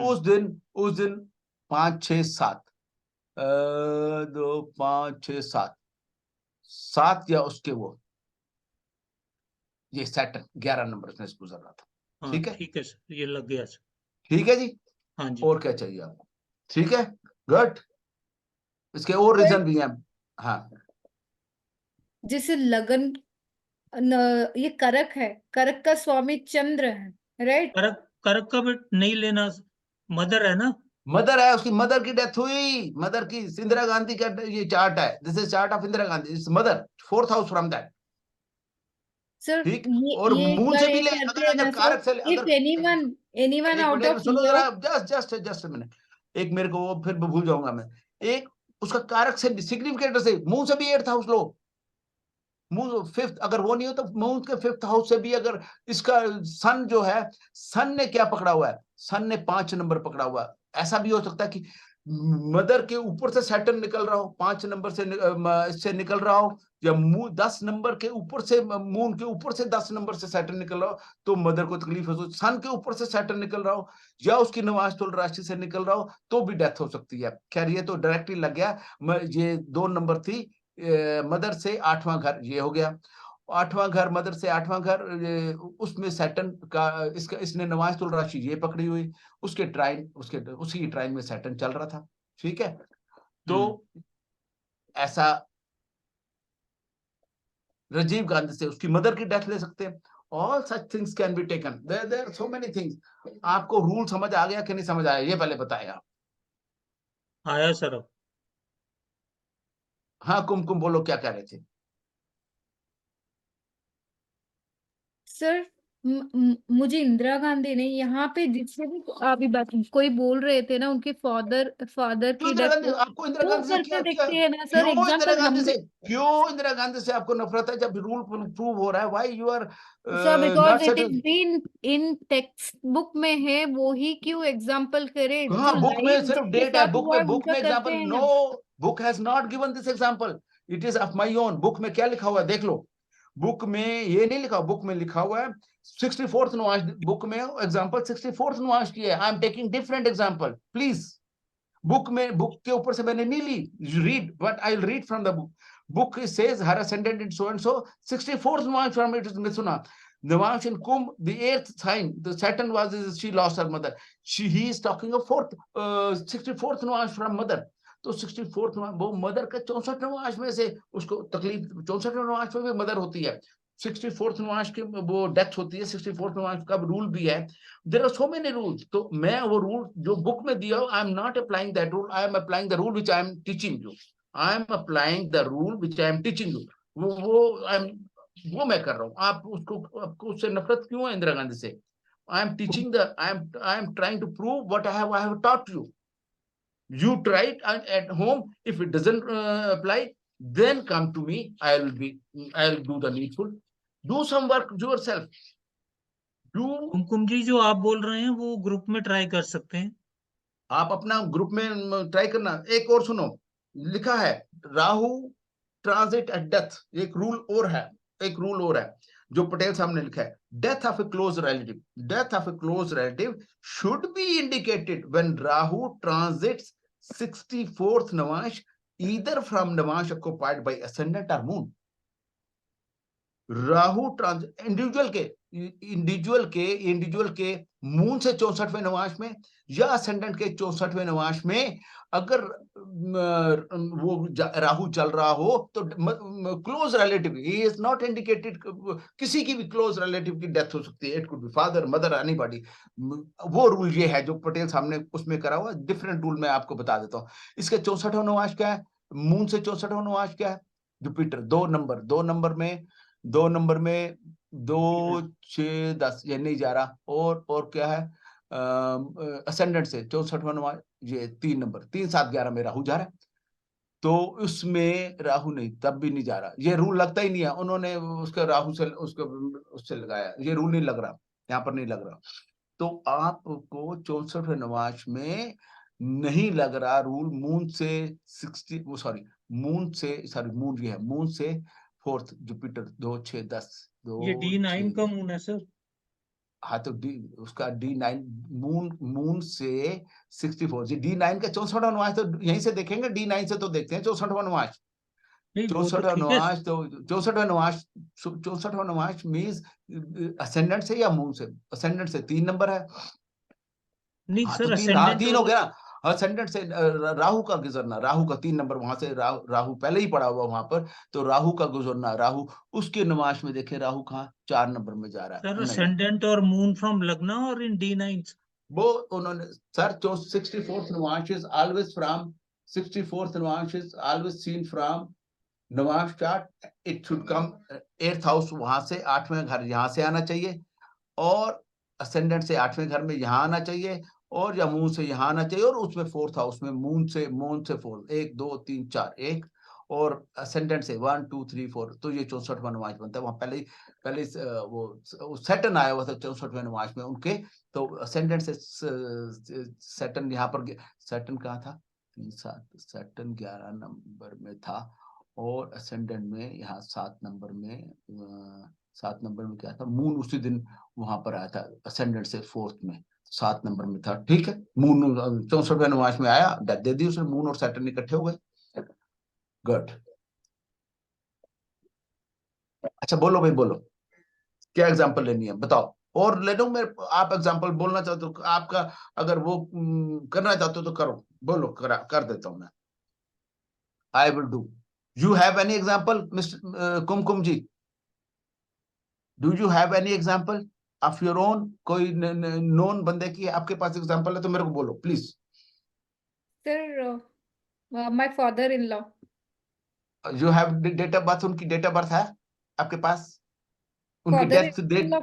उस दिन 5 6 7 2 5 6 7 या उसके वो, ये सैटर्न 11 नंबर से गुजर रहा था। हाँ ठीक है, ठीक है सर, ये लग गया सर। ठीक है जी। हाँ जी, और क्या चाहिए आपको? ठीक है, गुड। इसके और रीजन भी हैं। हाँ, जैसे लगन ये करक है, करक का स्वामी चंद्र है, राइट? करक का भी नहीं लेना, मदर है ना। मदर है, उसकी मदर की डेथ हुई, मदर की। इंदिरा गांधी का ये चार्ट है, this is chart of Indira Gandhi, is mother, 4th house from that. Sir ठीक, और ये एक मून बार से भी ये ले, करते अगर हैं ना अगर सर, कारक से इफ एनीवन एक आउट मिनट ऑफ सुनो लियो। जरा, जस्ट मिनट, एक मेरे को वो फिर भूल जाऊंगा मैं। एक उसका कारक से सिग्निफिकेंट से, मून से भी 8th हाउस लो, मून 5th, अगर वो नहीं हो तो मून के 5th हाउस से भी, अगर इसका सन जो है, सन ने क्या पकड़ा हुआ है? सन ने 5 नंबर पकड़ा हुआ है। ऐसा भी हो सकता है कि मदर के ऊपर से सैटर्न निकल रहा हो, 5 नंबर से इससे निकल रहा हो, या 10 नंबर के ऊपर से, मून के ऊपर से 10 नंबर से सैटर्न निकल रहा हो, तो मदर को तकलीफ हो। सन के ऊपर से सैटर्न निकल रहा हो, या उसकी नमाज तुल्य राशि से निकल रहा हो, तो भी डेथ हो सकती है। खैर, ये तो डायरेक्टली लग गया। ये 2 नंबर थी, मदर से 8वां घर, ये हो गया 8वां घर, मदर से 8वां घर, उसमें सैटर्न का, इसने नमाज तुल्य राशि ये पकड़ी हुई, उसकी ट्राइन में सैटर्न चल रहा था। ठीक है, तो ऐसा राजीव गांधी से उसकी मदर की डेथ ले सकते हैं। All such things can be taken, there are so many things. आपको रूल समझ आ गया कि नहीं समझ आया, ये पहले बताएं आप। आया सर अब। हाँ कुमकुम बोलो क्या कह रहे थे? सर मुझे इंदिरा गांधी ने यहाँ पे जिससे भी अभी बात कोई बोल रहे थे ना, उनके फादर क्यों की इंदिरा डेथ गांधी, आपको इंदिरा प्रूव गांधी से करके क्या क्या देखते हैं ना सर, क्यों इंदिरा एग्जाम्पल गांधी हम से, क्यों इंदिरा गांधी से आपको नफरत है जब रूल प्रूव हो रहा है? Why you are sir because not it is satisfied? Been in text book में है, वो ही क्यों एग्जाम्पल करे? हाँ जो बुक में लाइव सिर्फ जिसके डेट है, साथ हुआ है बुक उनका में करते एग्जांपल हैं नो, ना। Book has not given this example, it is of my own. Book में क्या लिखा हुआ है देख लो, बुक में ये नहीं लिखा, बुक में लिखा हुआ है 64th नुआंश, बुक में एग्जांपल 64th नुआंश की है। I am taking different example please. Book में, बुक के ऊपर से मैंने नहीं ली, read but I will read from the book. Book says her ascendant in so and so 64th नुआंश फ्रॉम इट इज मिथुना, Navash in Kumbh, the 8th sign, the Saturn was, she lost her mother. He is talking of 64th नुआंश from mother. तो 64th वो mother का 64 नुआंश में से उसको तकलीफ, 64 नुआंश में भी मदर होती है, 64th नुआंश की वो डेथ होती है, 64th नुआंश का रूल भी है। There are so many rules. तो मैं वो रूल जो बुक में दिया, I am not applying that rule, I am applying the rule which I am teaching you, I am applying the rule which I am teaching you. वो मैं कर रहा हूँ। आप उसको, आपको उससे नफरत क्यों है इंदिरा गांधी से? I am teaching the, I am trying to prove what I have taught you. You try it at home. If it doesn't apply, then come to me. I'll do the needful. Do some work yourself. Do, कुमकुम जी जो आप बोल रहे हैं वो group में try कर सकते हैं। आप अपना ग्रुप में ट्राई करना। एक और सुनो, लिखा है राहु ट्रांजिट एट डेथ, एक रूल और है, एक रूल और है जो पटेल साहब ने लिखा है। Death of a close relative, death of a close relative should be indicated when Rahu transits 64th navamsa either from navamsa occupied by ascendant or moon। Rahu trans individual के मून से 64वें नवांश में या असेंडेंट के 64वें नवांश में अगर वो राहु चल रहा हो तो close relative, he is not indicated, किसी की भी क्लोज रिलेटिव की डेथ हो सकती है, it could be father mother anybody. वो रूल ये है जो पटेल साहब ने उसमें करा हुआ, डिफरेंट रूल मैं आपको बता देता हूँ। इसके 64वां नवांश क्या है, मून से 64वां नवांश क्या है, जुपिटर। 2 नंबर में 2 6 10 ये नहीं जा रहा, और क्या है असेंडेंट से 64वां नवांश, ये 3 नंबर 3 7 11 में राहु जा रहा है, तो उसमें राहु नहीं, तब भी नहीं जा रहा। ये रूल लगता ही नहीं है, उन्होंने उसका राहु से उससे लगाया, ये रूल नहीं लग रहा, यहाँ पर नहीं लग रहा। तो आपको 64वें नवांश में नहीं लग रहा रूल, मून से 60 वो सॉरी मून ये है मून से 4th जुपिटर 2 6 10 ये 2 D9 6 का मून है सर। हाँ तो उसका D9 मून से 64, जी D9 का 64वां नवांश तो यहीं से देखेंगे, D9 से तो देखते हैं 64वां नवांश। नहीं वो तो 64वां ठीक है। नवांश तो 64वां नवांश मींस असेंडेंट से या मून से, असेंडेंट से 3 नंबर है। नहीं हाँ सर तो असेंडेंट तीन हो गया ना, असेंडेंट से राहु का गुजरना, राहु का 3 नंबर, वहां से राहु पहले ही पड़ा हुआ वहां पर, तो राहु का गुजरना, राहु उसके नवांश में देखे राहु कहाँ 4 नंबर में जा रहा है। सर नहीं असेंडेंट और मून फ्रॉम लग्ना और इन D9। वो उन्होंने sir 64th Navamsa is always from 64th Navamsa is always seen from Navamsa chart, it should come 8th house, वहां से 8वें घर यहाँ से आना चाहिए, और असेंडेंट से 8वें घर में यहाँ आना चाहिए, और या मून से यहाँ आना चाहिए, और उसमें 4th हाउस में मून से 4 1 2 3 4 1, और असेंडेंट से 1 2 3 4, तो ये 64वां नवांश बनता है। वहां पहले वो सैटर्न आया हुआ था 64वें नवांश में उनके, तो असेंडेंट से सैटर्न यहाँ पर, सैटर्न कहाँ था, सैटर्न 11 नंबर में था, और असेंडेंट में यहाँ 7 नंबर में क्या था, मून उसी दिन वहां पर आया था, असेंडेंट से 4th में 7 नंबर में था। ठीक है, मून 64वें नवांश में आया, डेथ दे दी उसने, मून और सैटर्न इकट्ठे हो गए। गुड, अच्छा बोलो भाई बोलो, क्या एग्जांपल लेनी है बताओ, और ले लो मैं, आप एग्जांपल बोलना चाहते हो आपका, अगर वो करना चाहते हो तो करो, बोलो, कर देता हूं मैं, I will do. You have any example mister Kumkum ji? Do you have any example of your own? कोई नॉन बंदे की आपके पास एग्जांपल है तो मेरे को बोलो please. Sir my father in law. You have date of birth, उनकी डेट ऑफ बर्थ है आपके पास, उनकी फादर डेथ डेट।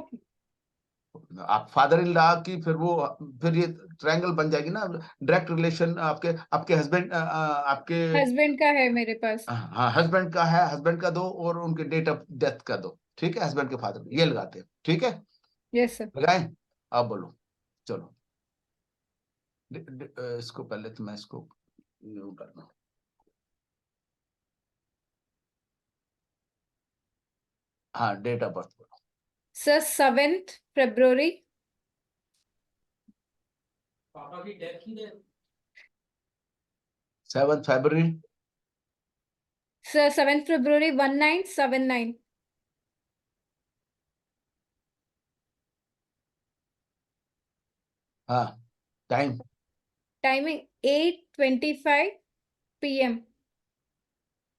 आप फादर इन लॉ की फिर ये ट्रायंगल बन जाएगी ना, डायरेक्ट रिलेशन। आपके हस्बैंड आपके हस्बैंड का है मेरे पास। हाँ हस्बैंड का है, हस्बैंड का दो, और उनके डेट ऑफ डेथ का दो, ठीक है, हस्बैंड के फादर ये लगाते हैं, ठीक है, यस सर। लगाएं। आप बोलो, चलो इसको पहले तो मैं इसको करना हूं। हाँ डेट ऑफ बर्थ बोलो। Sir 7th February। पापा की डेथ की डेट 7 फरवरी। Sir 7th February 1979। हाँ time timing 8:25 PM।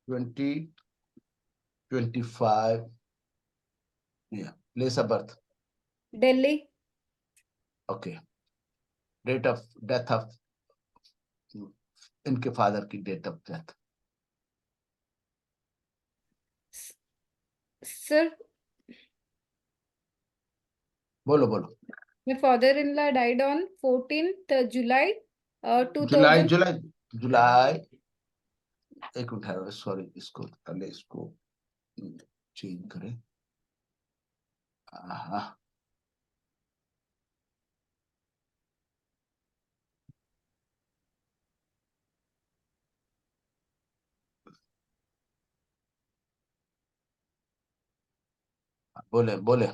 20:25। Place of birth Delhi. Okay. Date of death of इनके फादर की डेट ऑफ डेथ सर बोलो बोलो। my father-in-law died on 14th July जुलाई 2000। जुलाई जुलाई एक मिनट, सॉरी इसको पहले इसको चेंज करें। हाँ बोले बोले।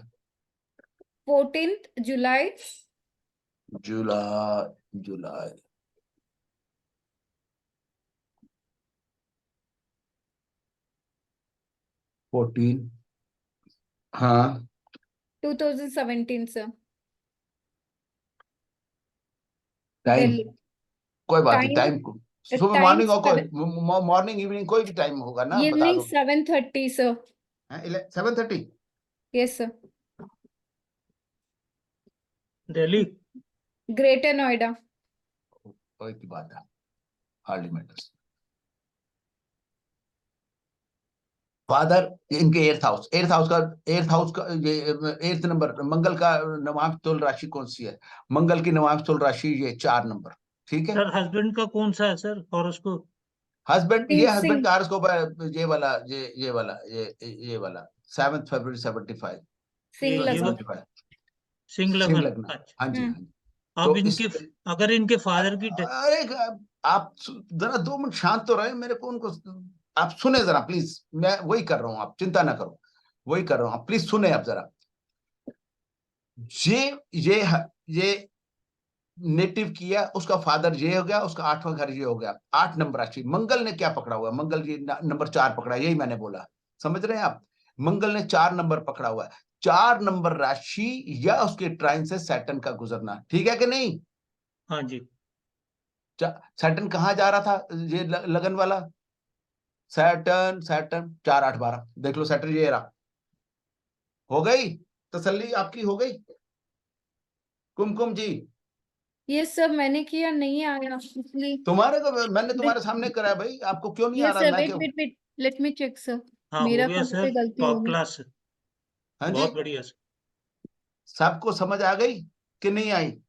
14th July जुलाई जुलाई 14। हाँ 2017 सर। टाइम दिल्ली। कोई बात नहीं, टाइम टाइम को सुबह टाइम मॉर्निंग हो, कोई मॉर्निंग इवनिंग कोई भी टाइम होगा ना, बता इवनिंग दो। 7:30 sir. 7:30। Yes sir. Delhi. Greater Noida. कोई की बात है, हार्डली मैटर्स। फादर इनके एर्थ हाउस का ये 8th नंबर, मंगल का नवांश तुल राशि कौन सी है? मंगल की नवांश तुल राशि ये 4 नंबर, ठीक है। सर हस्बैंड का कौन सा है सर हॉरोस्कोप? हस्बैंड, सिंह ये हस्बैंड सिंह का हॉरोस्कोप है, ये वाला 7 फरवरी 75। सिंह ये लग्न। 75 सिंह सिंह लगन। लग्न। अच्छा। हाँ जी हम्म। हाँ जी। अब तो इस इनके अगर इनके फादर की डेथ। अरे आप जरा 2 मिनट शांत तो रहे, मेरे को उनको आप सुने जरा प्लीज, मैं वही कर रहा हूँ, आप चिंता ना करो, वही कर रहा हूँ, आप प्लीज सुने आप जरा। ये नेटिव किया, उसका फादर ये हो गया, उसका 8वां घर ये हो गया, 8 नंबर राशि। मंगल ने क्या पकड़ा हुआ है? मंगल ये नंबर 4 पकड़ा, यही मैंने बोला, समझ रहे हैं आप? मंगल ने 4 नंबर पकड़ा हुआ है। 4 नंबर राशि या उसके ट्राइन से सैटर्न का गुजरना, ठीक है कि नहीं? हाँ जी। सैटर्न कहाँ जा रहा था, ये लगन वाला सैटर्न 4 8 12, देख लो सैटर्न ये रहा। हो गई तसल्ली आपकी, हो गई कुमकुम जी? ये सब मैंने किया, नहीं आया इसलिए। तुम्हारे को मैंने तुम्हारे सामने कराया भाई, आपको क्यों नहीं आ यस रहा? सर, मैं वेट क्यों? Wait wait, let me check sir. हाँ हो मेरा गया कहाँ सर, पे गलती टॉप होगी? क्लास। हाँ जी, बहुत बढ़िया सर। सबको समझ आ गई कि नहीं आई?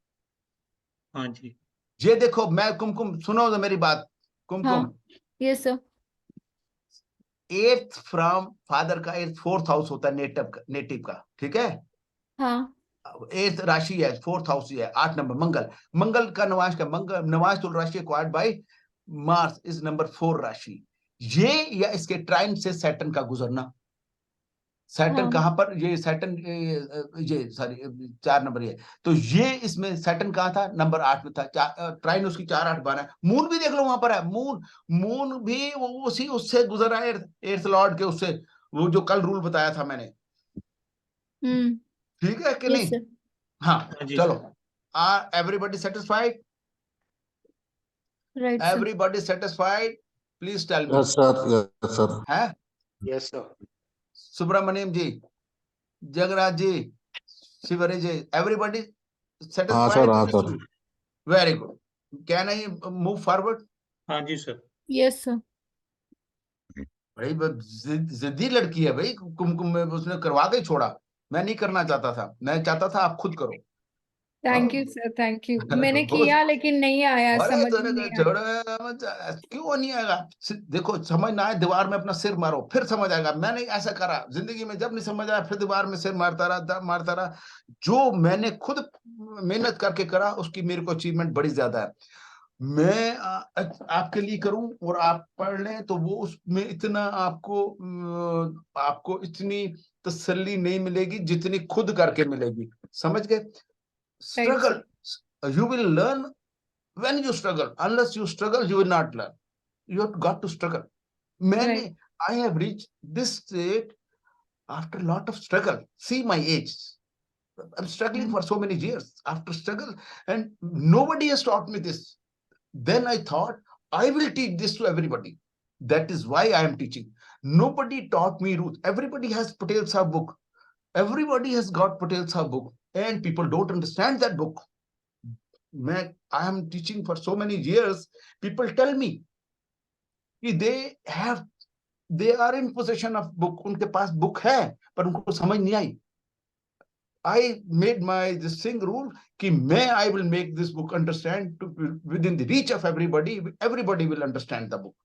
हाँ जी। ये देखो, मैं कुमकुम सुनो तो मेरी बात, कुमकुम। हाँ yes sir. 8th from father का 8th 4th हाउस होता है नेटिव का, ठीक है। हाँ 8th राशि है, 4th हाउस ही है, 8 नंबर मंगल। मंगल का नवांश का मंगल नवांश तुल राशि acquired by Mars is number 4 राशि। ये या इसके ट्राइन से सैटर्न का गुजरना। सैटर्न हाँ कहां पर? ये सैटर्न ये सॉरी 4 नंबर ये, तो ये इसमें सैटर्न कहां था? नंबर 8 में था। ट्राइन उसकी 4 8 12 है। मून भी देख लो वहां पर है, मून भी वो उसी उससे गुजरा है, 8th लॉर्ड के उससे, वो जो कल रूल बताया था मैंने, हम्म। ठीक है कि यस नहीं? सर। हाँ हाँ जी चलो, sir. Everybody satisfied? Right sir. Everybody satisfied? Please tell me. Yes sir, yes sir. है yes sir. Subramaniam ji, Jagraj ji, Shivri ji, everybody हाँ सर, हाँ satisfied? Sir. Very good, can I move forward? हाँ जी सर। Yes sir. भाई जिद्दी लड़की है भाई, कुमकुम में उसने करवा के ही छोड़ा। मैं नहीं करना चाहता था, मैं चाहता था आप खुद करो। Thank you sir, thank you. मैंने बहुत किया लेकिन नहीं आया, अरे समझ तूने में कहा नहीं आया। छोड़ो, क्यों नहीं आएगा? देखो समझ ना आए दीवार में अपना सिर मारो, फिर समझ आएगा। मैंने ऐसा करा जिंदगी में, जब नहीं समझ आया फिर दीवार में सिर मारता रहा, मारता रहा। जो मैंने खुद मेहनत करके करा उसकी मेरे को अचीवमेंट बड़ी ज्यादा है। मैं आपके लिए करूं और आप पढ़ लें तो वो उसमें इतना आपको इतनी तसल्ली नहीं मिलेगी जितनी खुद करके मिलेगी। समझ गए? Right struggle, sir. you will learn when you struggle. Unless you struggle you will not learn. You have got to struggle. मैंने right I have reached this state after a lot of struggle. See my age, I'm struggling for so many years after struggle, and nobody has taught me this. Then I thought I will teach this to everybody. That is why I am teaching. Nobody taught me Ruth. Everybody has Patel Sahab book, everybody has got Patel Sahab book, and people don't understand that book. I am teaching for so many years. People tell me they are in possession of book. उनके पास book है पर उनको समझ नहीं आई. I made this thing rule कि I will make this book understand within the reach of everybody. Everybody will understand the book.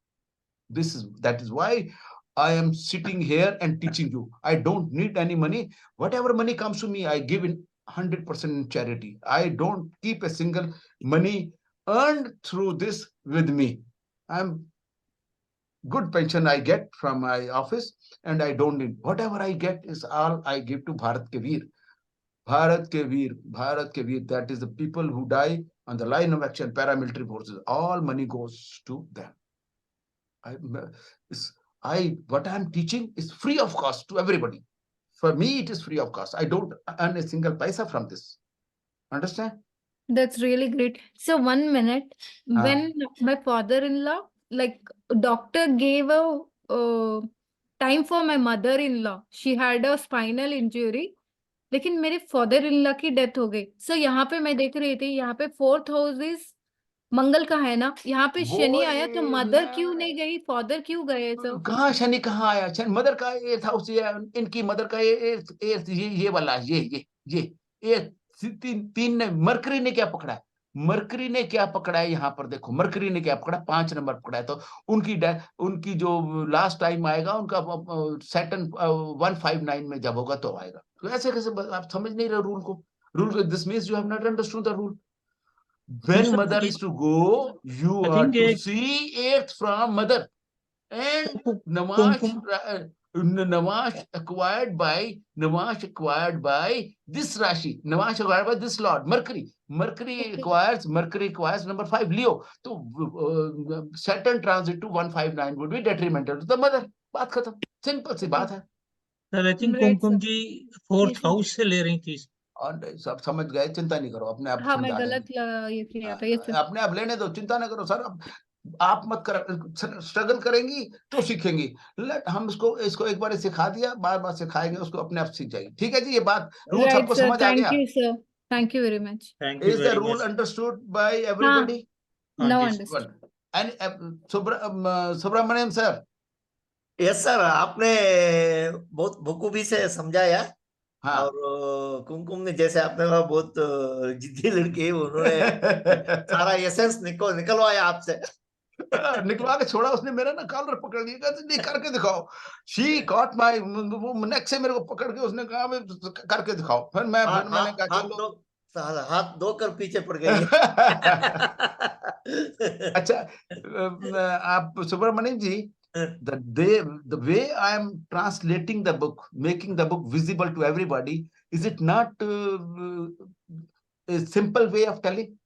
That is why I am sitting here and teaching you. I don't need any money. Whatever money comes to me, I give in 100% in charity. I don't keep a single money earned through this with me. I'm good pension I get from my office, and I don't need. Whatever I get is all I give to Bharat Ke Veer. Bharat Ke Veer, Bharat Ke Veer. That is the people who die on the line of action, paramilitary forces. All money goes to them. What I'm teaching is free of cost to everybody. For me, it is free of cost. I don't earn a single paisa from this. Understand? That's really great. So 1 minute, when my father-in-law, like doctor gave a time for my mother-in-law, she had a spinal injury, लेकिन मेरे father-in-law की death हो गई. सो यहाँ पे मैं देख रही थी, यहाँ पे 4th हाउस इज मंगल का है ना, यहाँ पे शनि आया तो मदर क्यों नहीं गई, फादर क्यों गए? सर कहाँ शनि कहाँ आया? शनि मदर का एर्थ हाउस, इनकी मदर का एर्थ ये वाला ये तीन ने मरकरी ने क्या पकड़ा है? मरकरी ने क्या पकड़ा है? यहाँ पर देखो मरकरी ने क्या पकड़ा, 5 नंबर पकड़ा है। तो उनकी जो लास्ट टाइम आएगा उनका सैटर्न 159 में जब होगा तो आएगा। तो ऐसे कैसे आप समझ नहीं रहे रूल को? This means you have not understood the rule. When sir, mother is to go, you I are think to see eighth from mother. And Namash acquired by this Rashi. Namash acquired by this Lord, Mercury. Mercury acquires number 5, Leo. So Saturn transit to 159 would be detrimental to the mother. बात खत्म. Simple सी बात है. Sir I think Right, Kumkum sir. जी 4th house से ले रही थी. और सब समझ गए, चिंता नहीं करो, अपने आप हाँ, मैं समझा गलत देंगे. ये किया था, यस सर. अपने आप लेने दो, चिंता ना करो सर. अब आप मत कर, स्ट्रगल करेंगी तो सीखेंगी. हम इसको एक बार सिखा दिया, बार बार सिखाएंगे उसको, अपने आप सीख जाएगी. ठीक है जी, ये बात रूल राइट सबको सर, समझ आ गया? Thank you sir, thank you very much. Thank you is the very rule much. Understood by everybody? हाँ नो जी, understand. And Subramanyam sir. Yes sir, आपने बहुत बखूबी से समझाया. हाँ. और कुमकुम ने, जैसे आपने कहा, बहुत जिद्दी लड़की है, उन्होंने सारा एसेंस निकलवाया आपसे. निकलवा के छोड़ा उसने. मेरा ना कॉलर पकड़ लिया, कहते नहीं करके दिखाओ. शी कॉट माय नेक से मेरे को पकड़ के उसने कहा करके दिखाओ. फिर मैंने कहा चलो. हाथ धोकर पीछे पड़ गई. अच्छा, आप सुब्रमण्यम जी, the way I am translating the book, making the book visible to everybody, is it not a simple way of telling?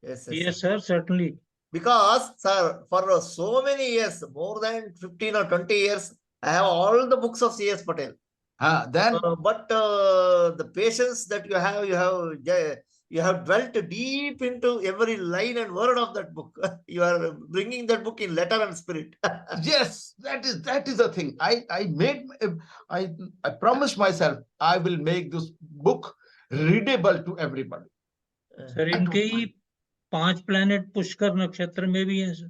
Yes sir, certainly. Because sir, for so many years, more than 15 or 20 years, I have all the books of C.S. Patel. Then but the patience that you have dwelt deep into every line and word of that book. You are bringing that book in letter and spirit. Yes, that is the thing. I promised myself I will make this book readable to everybody. Sir इनके 5 planet Pushkar नक्षत्र में भी हैं sir.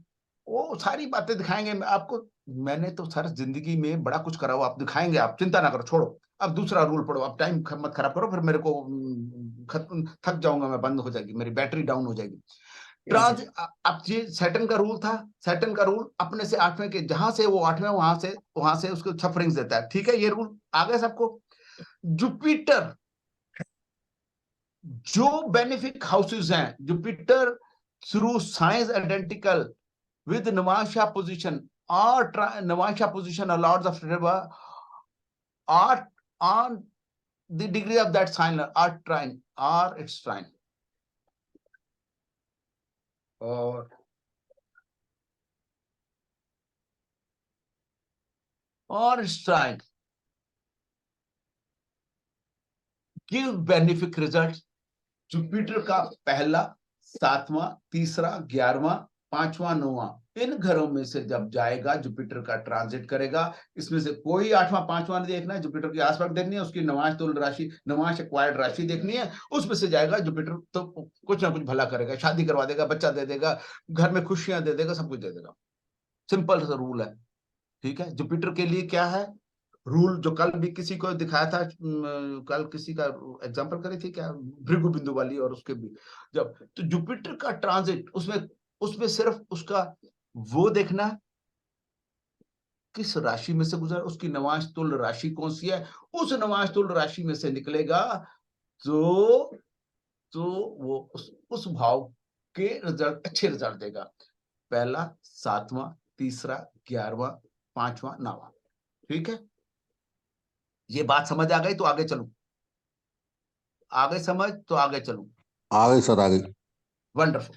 वो सारी बातें दिखाएंगे आपको। मैंने तो सर जिंदगी में बड़ा कुछ करा हुआ, आप दिखाएंगे, आप चिंता ना करो, छोड़ो। अब दूसरा रूल पढ़ो, अब टाइम मत खराब करो, फिर मेरे को थक जाऊंगा मैं, बंद हो जाएगी मेरी बैटरी, डाउन हो जाएगी। ट्रांस अब ये सैटर्न का रूल था, सैटर्न का रूल अपने से 8वें के, जहां से वो 8वें वहां से उसको 6 रिंग्स देता है, ठीक है, ये रूल आ गया सबको। जुपिटर जो बेनिफिक हाउसेस हैं, Jupiter through science identical with Navamsha position or Navamsha position or lords of river are on the degree of that sign are trine or its trine. Or its trine give benefic results. Jupiter का पहला, 7वां, तीसरा, 11वां, 5वां, 9वां, इन घरों में से जब जाएगा Jupiter का ट्रांजिट करेगा, इसमें से कोई 8वां 5वां नहीं देखना है, जुपिटर की आसपास देखनी है, उसकी नवांश तुल्य राशि, नवांश एक्वायर्ड राशि देखनी है, उसमें से जाएगा जुपिटर तो कुछ ना कुछ भला करेगा, शादी करवा देगा, बच्चा दे देगा, घर में खुशियां दे देगा, सब कुछ दे देगा। सिंपल सा रूल है, ठीक है। जुपिटर के लिए क्या है रूल, जो कल भी किसी को दिखाया था, कल किसी का एग्जांपल करी थी क्या, भृगु बिंदु वाली, और उसके भी जब तो जुपिटर का ट्रांजिट, उसमें सिर्फ उसका वो देखना किस राशि में से गुजरा, उसकी नवांश तुल्य राशि कौन सी है, उस नवांश तुल्य राशि में से निकलेगा तो वो उस भाव के रिजल्ट, अच्छे रिजल्ट देगा। पहला, 7वां, तीसरा, 11वां, 5वां, 9वां, ठीक है। ये बात समझ आ गई तो आगे चलूं, आगे समझ तो आगे चलूं। आगे सर, आगे। वंडरफुल।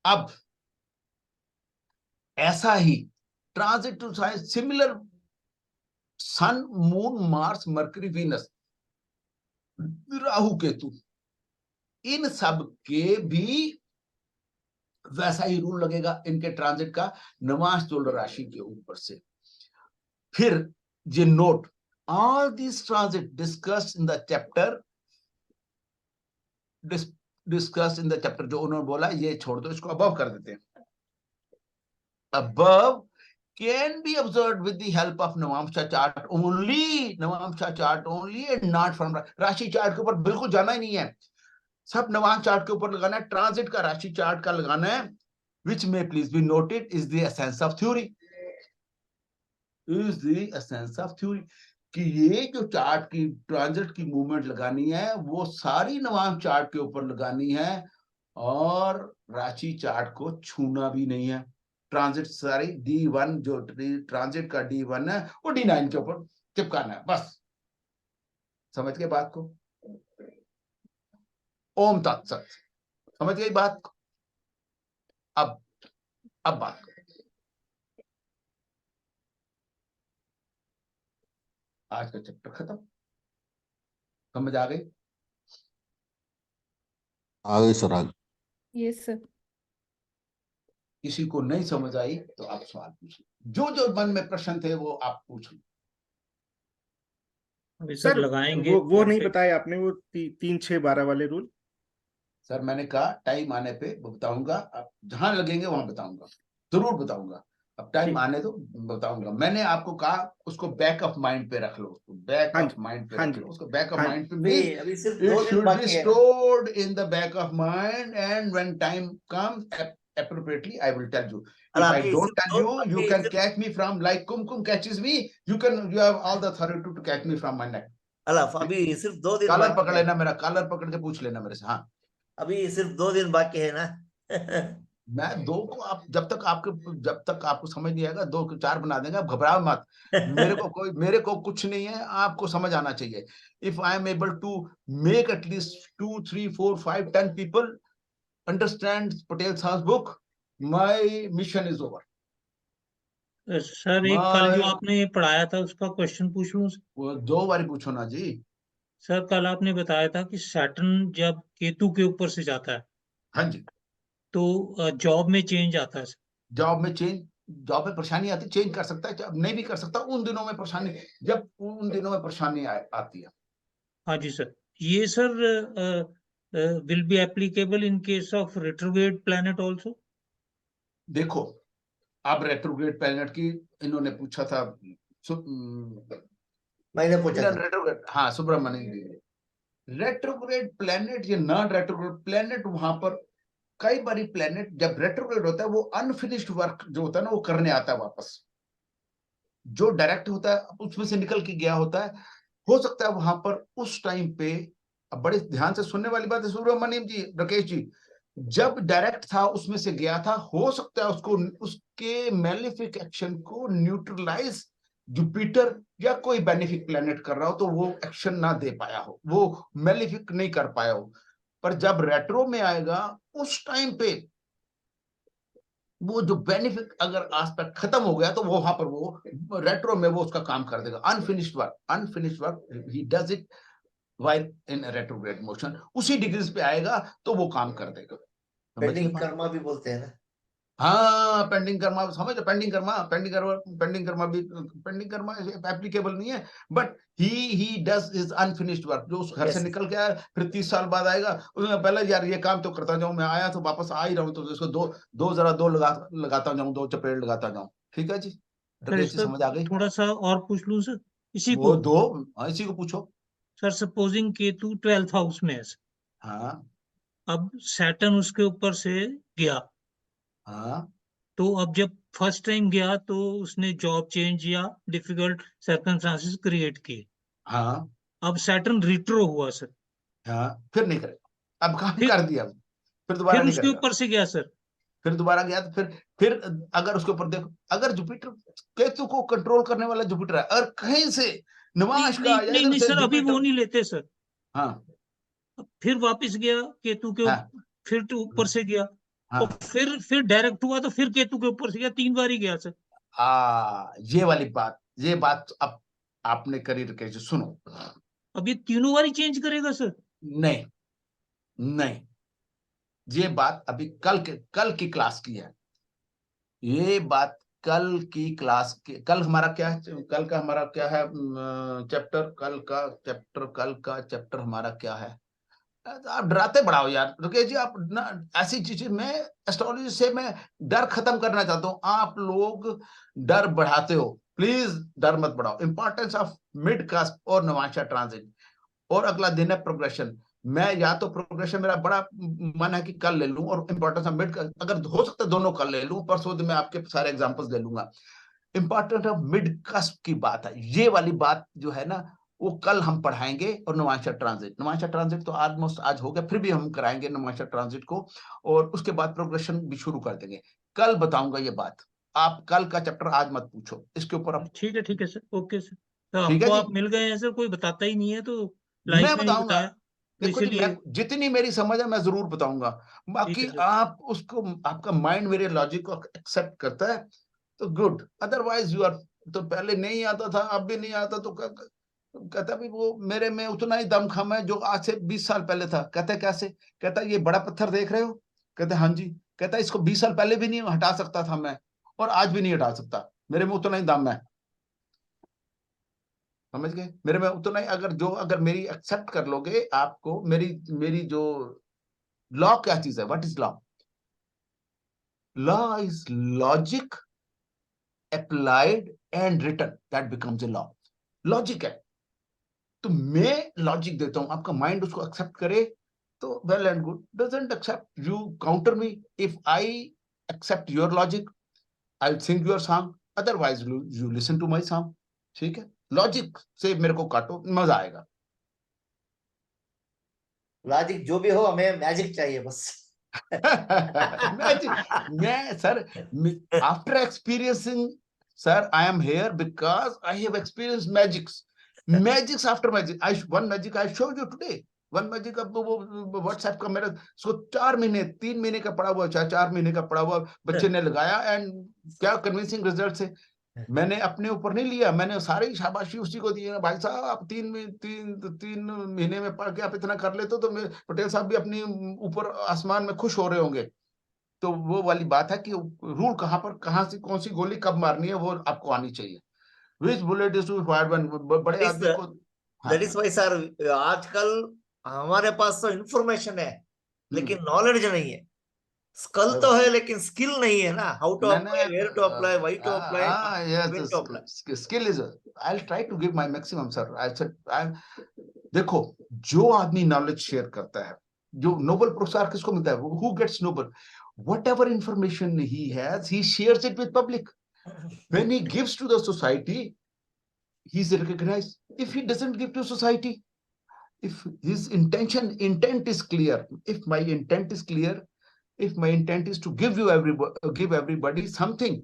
अब ऐसा ही transit to signs, similar sun, moon, Mars, Mercury, Venus, Rahu, Ketu, इन सब के भी वैसा ही रूल लगेगा इनके ट्रांजिट का, नवांश तुल्य राशि के ऊपर से। फिर ये note, all these transit discussed in the chapter, discussed in the chapter, जो उन्होंने बोला ये छोड़ दो, इसको above कर देते हैं। Above can be observed with the help of Navamsha chart only, Navamsha chart only, and not from राशि चार्ट के ऊपर बिल्कुल जाना ही नहीं है, सब नवांश चार्ट के ऊपर लगाना है, ट्रांजिट का राशि चार्ट का लगाना है। Which may please be noted is the essence of theory, is the essence of theory, कि ये जो चार्ट की ट्रांजिट की मूवमेंट लगानी है वो सारी नवांश चार्ट के ऊपर लगानी है, और राशि चार्ट को छूना भी नहीं है। ट्रांजिट सारी D1, जो ट्रांजिट का D1 है वो D9 के ऊपर चिपकाना है, बस। समझ गए बात को? ओम तत्सत, समझ गई बात को? अब बात आज का चैप्टर खत्म, समझ आ गई? आगे सर, आगे। Yes sir. किसी को नहीं समझ आई तो आप सवाल पूछिए, जो मन में प्रश्न थे वो आप पूछिए। अभी सर लगाएंगे वो नहीं बताया आपने, वो 3, 6, 12 वाले रूल। सर मैंने कहा टाइम आने पे बताऊंगा, अब जहां लगेंगे वहां बताऊंगा, जरूर बताऊंगा, अब टाइम आने दो बताऊंगा। मैंने आपको कहा उसको बैक ऑफ माइंड पे रख लो, उसको बैक ऑफ माइंड पे रख लो, उसको बैक ऑफ माइंड पे, अभी सिर्फ it 2 दिन should be बाकी है। stored in the back of mind, and when time comes appropriately I will tell you. If I अभी don't सिर्फ tell 2 you, दिन you बाकी can है। catch me from, like Kumkum catches me, you have all the authority to catch me from my neck. अभी सिर्फ 2 दिन collar बाकी पकड़ है। लेना मेरा, कॉलर पकड़ के पूछ लेना मेरे से। हाँ, अभी सिर्फ 2 दिन बाकी है ना। मैं 2 को, आप जब तक आपको समझ नहीं आएगा 2 को 4 बना देंगे, आप घबराओ मत। मेरे को कुछ नहीं है, आपको समझ आना चाहिए। If I am able to make at least 2, 3, 4, 5, 10 people understand Patel साहब book, my mission is over. Sir एक कल जो आपने पढ़ाया था उसका क्वेश्चन पूछ लूं? वो 2 बार पूछो ना जी। सर कल आपने बताया था कि सैटर्न जब केतु के ऊपर से जाता है, हाँ जी, तो जॉब में चेंज आता है। जॉब में परेशानी आती, चेंज कर सकता है, नहीं भी कर सकता उन दिनों में परेशानी, जब उन दिनों में परेशानी आती है। हाँ जी सर। ये sir will be applicable in case of retrograde planet also? देखो, अब रेट्रोग्रेड प्लैनेट की इन्होंने पूछा था, मैंने पूछा था। रेट्रोग्रेड, हाँ सुब्रमण्यम जी, रेट्रोग्रेड प्लैनेट या नॉन रेट्रोग्रेड प्लैनेट, वहां पर कई बारी प्लैनेट जब रेट्रोग्रेड होता है वो अनफिनिश्ड वर्क जो होता है ना वो करने आता है वापस, जो डायरेक्ट होता है उसमें से निकल के गया होता है, हो सकता है वहां पर उस टाइम पे, अब बड़े ध्यान से सुनने वाली बात है सुब्रमण्यम जी, राकेश जी, जब डायरेक्ट था उसमें से गया था, हो सकता है उसको, उसके मेलेफिक एक्शन को न्यूट्रलाइज जुपिटर या कोई बेनिफिक प्लेनेट कर रहा हो तो वो एक्शन ना दे पाया हो, वो मेलेफिक नहीं कर पाया हो, पर जब रेट्रो में आएगा उस टाइम पे वो जो बेनिफिट अगर एस्पेक्ट खत्म हो गया तो वो वहां पर वो रेट्रो में वो उसका काम कर देगा, unfinished work he does it while in retrograde motion, उसी डिग्रीज पे आएगा तो वो काम कर देगा। पेंडिंग कर्मा भी बोलते हैं ना। हाँ, पेंडिंग कर्मा समझ, पेंडिंग कर्मा एप्लीकेबल नहीं है, but he does his unfinished work, जो उस घर से निकल के आया फिर 30 साल बाद आएगा, उसने पहले यार ये काम तो करता जाऊं, मैं आया तो वापस आ ही रहा हूं तो इसको दो लगाता जाऊं, दो चपेट लगाता जाऊं। ठीक है जी, सर इस समझ आ गई? थोड़ा सा और पूछ लूं सर इसी वो को। दो इसी को पूछो sir supposing Ketu 12th house में है, हाँ अब सैटर्न उसके ऊपर से गया, हाँ तो अब जब फर्स्ट टाइम गया तो उसने जॉब चेंज या डिफिकल्ट सर्कमस्टांसेस क्रिएट किए, हाँ अब सैटर्न रिट्रो हुआ सर, हाँ, फिर नहीं करेगा, अब काम फिर कर दिया, फिर दोबारा नहीं उसके करेगा, ऊपर से गया सर, फिर दोबारा गया तो फिर अगर उसके ऊपर देखो, अगर जुपिटर, केतु को कंट्रोल करने वाला जुपिटर है, अगर कहीं से नवाश का या इधर नहीं से सर अभी वो जुपिटर, नहीं लेते सर, हाँ फिर वापस गया केतु के हाँ फिर तो ऊपर से गया, हाँ, और फिर डायरेक्ट हुआ तो फिर केतु के ऊपर से गया, 3 बार ही गया सर। ये वाली बात, ये बात अब आपने करी राकेश, सुनो, अब ये तीनों बार ही चेंज करेगा सर? नहीं नहीं, ये बात अभी कल की क्लास की है, ये बात कल की क्लास के, कल हमारा क्या है, कल का हमारा क्या है चैप्टर, कल का चैप्टर हमारा क्या है? आप डराते बड़ा हो यार रुकेश जी, आप ना ऐसी चीजें, मैं एस्ट्रोलॉजी से मैं डर खत्म करना चाहता हूं, आप लोग डर बढ़ाते हो, प्लीज डर मत बढ़ाओ। इंपॉर्टेंस ऑफ मिड कास्प और नवांशा ट्रांजिट, और अगला दिन है प्रोग्रेशन, मैं या तो प्रोग्रेशन मेरा बड़ा मन है कि कल ले लूं, और इंपॉर्टेंस ऑफ मिड, अगर हो सकता है दोनों कल ले लूं, परसों दिन मैं आपके सारे एग्जांपल्स ले लूंगा। इंपॉर्टेंट ऑफ मिड कस्प की बात है, ये वाली बात जो है ना वो कल हम पढ़ाएंगे, और नवांशा ट्रांजिट तो ऑलमोस्ट आज हो गया, फिर भी हम कराएंगे नवांशा ट्रांजिट को, और उसके बाद प्रोग्रेशन भी शुरू कर देंगे, कल बताऊंगा ये बात, आप कल का चैप्टर आज मत पूछो इसके ऊपर आप। ठीक है सर, ओके सर, तो ठीक है हमको जी, आप मिल गए हैं सर, कोई बताता ही नहीं है तो लाइफ मैं में नहीं बताऊंगा, बताया, तो देखो जी, इसीलिए। मैं जितनी मेरी समझ है मैं जरूर बताऊंगा, ठीक बाकी है सर, आप उसको, आपका माइंड मेरे लॉजिक को एक्सेप्ट करता है तो गुड, अदरवाइज यू आर, तो पहले नहीं आता था अब भी नहीं आता तो कहता भी वो मेरे में उतना ही दमखम है जो आज से 20 साल पहले था। कहता कैसे? कहता ये बड़ा पत्थर देख रहे हो? कहते हाँ जी। कहता इसको 20 साल पहले भी नहीं हटा सकता था मैं, और आज भी नहीं हटा सकता, मेरे में उतना ही दम है, समझ गए? मेरे में उतना ही, अगर मेरी एक्सेप्ट कर लोगे, आपको मेरी जो लॉ क्या चीज है, what is law? Law is logic applied and written, that becomes a law. Logic है तो मैं लॉजिक देता हूं, आपका माइंड उसको एक्सेप्ट करे तो well and good, doesn't accept you counter me, if I accept your logic I will sing your song, otherwise you listen to my song. ठीक है, लॉजिक से मेरे को काटो, मजा आएगा। लॉजिक जो भी हो, हमें मैजिक चाहिए बस। मैं sir, after experiencing, sir I am here because I have experience magics after magic. One magic I show you today, one magic, अब वो व्हाट्सएप का मेरा सो 4 महीने 3 महीने का पड़ा हुआ, 4 महीने का पड़ा हुआ बच्चे ने लगाया, एंड क्या कन्विंसिंग रिजल्ट है। मैंने अपने ऊपर नहीं लिया, मैंने सारी शाबाशी उसी को दी है, भाई साहब आप 3 महीने में पढ़ के आप इतना कर लेते तो पटेल साहब भी अपनी ऊपर आसमान में खुश हो रहे होंगे। तो वो वाली बात है कि रूल कहाँ पर, कहाँ से कौन सी गोली कब मारनी है वो आपको आनी चाहिए। Which bullet is to fire when, बड़े आदमी को। दैट इज व्हाई सर, आजकल हमारे पास तो इंफॉर्मेशन है लेकिन नॉलेज नहीं है, स्कल तो है लेकिन स्किल नहीं है ना, how to No, apply, where to apply, why to apply, yes, when to apply. the skill is. I'll try to give my maximum, sir. I said, देखो, जो आदमी नॉलेज शेयर करता है, जो नोबेल पुरस्कार किसको मिलता है? Who gets Nobel? Whatever information he has, he shares it with public. When he gives to the society, he's recognized. If he doesn't give to society, if his intent is clear, if my intent is clear, if my intent is to give everybody something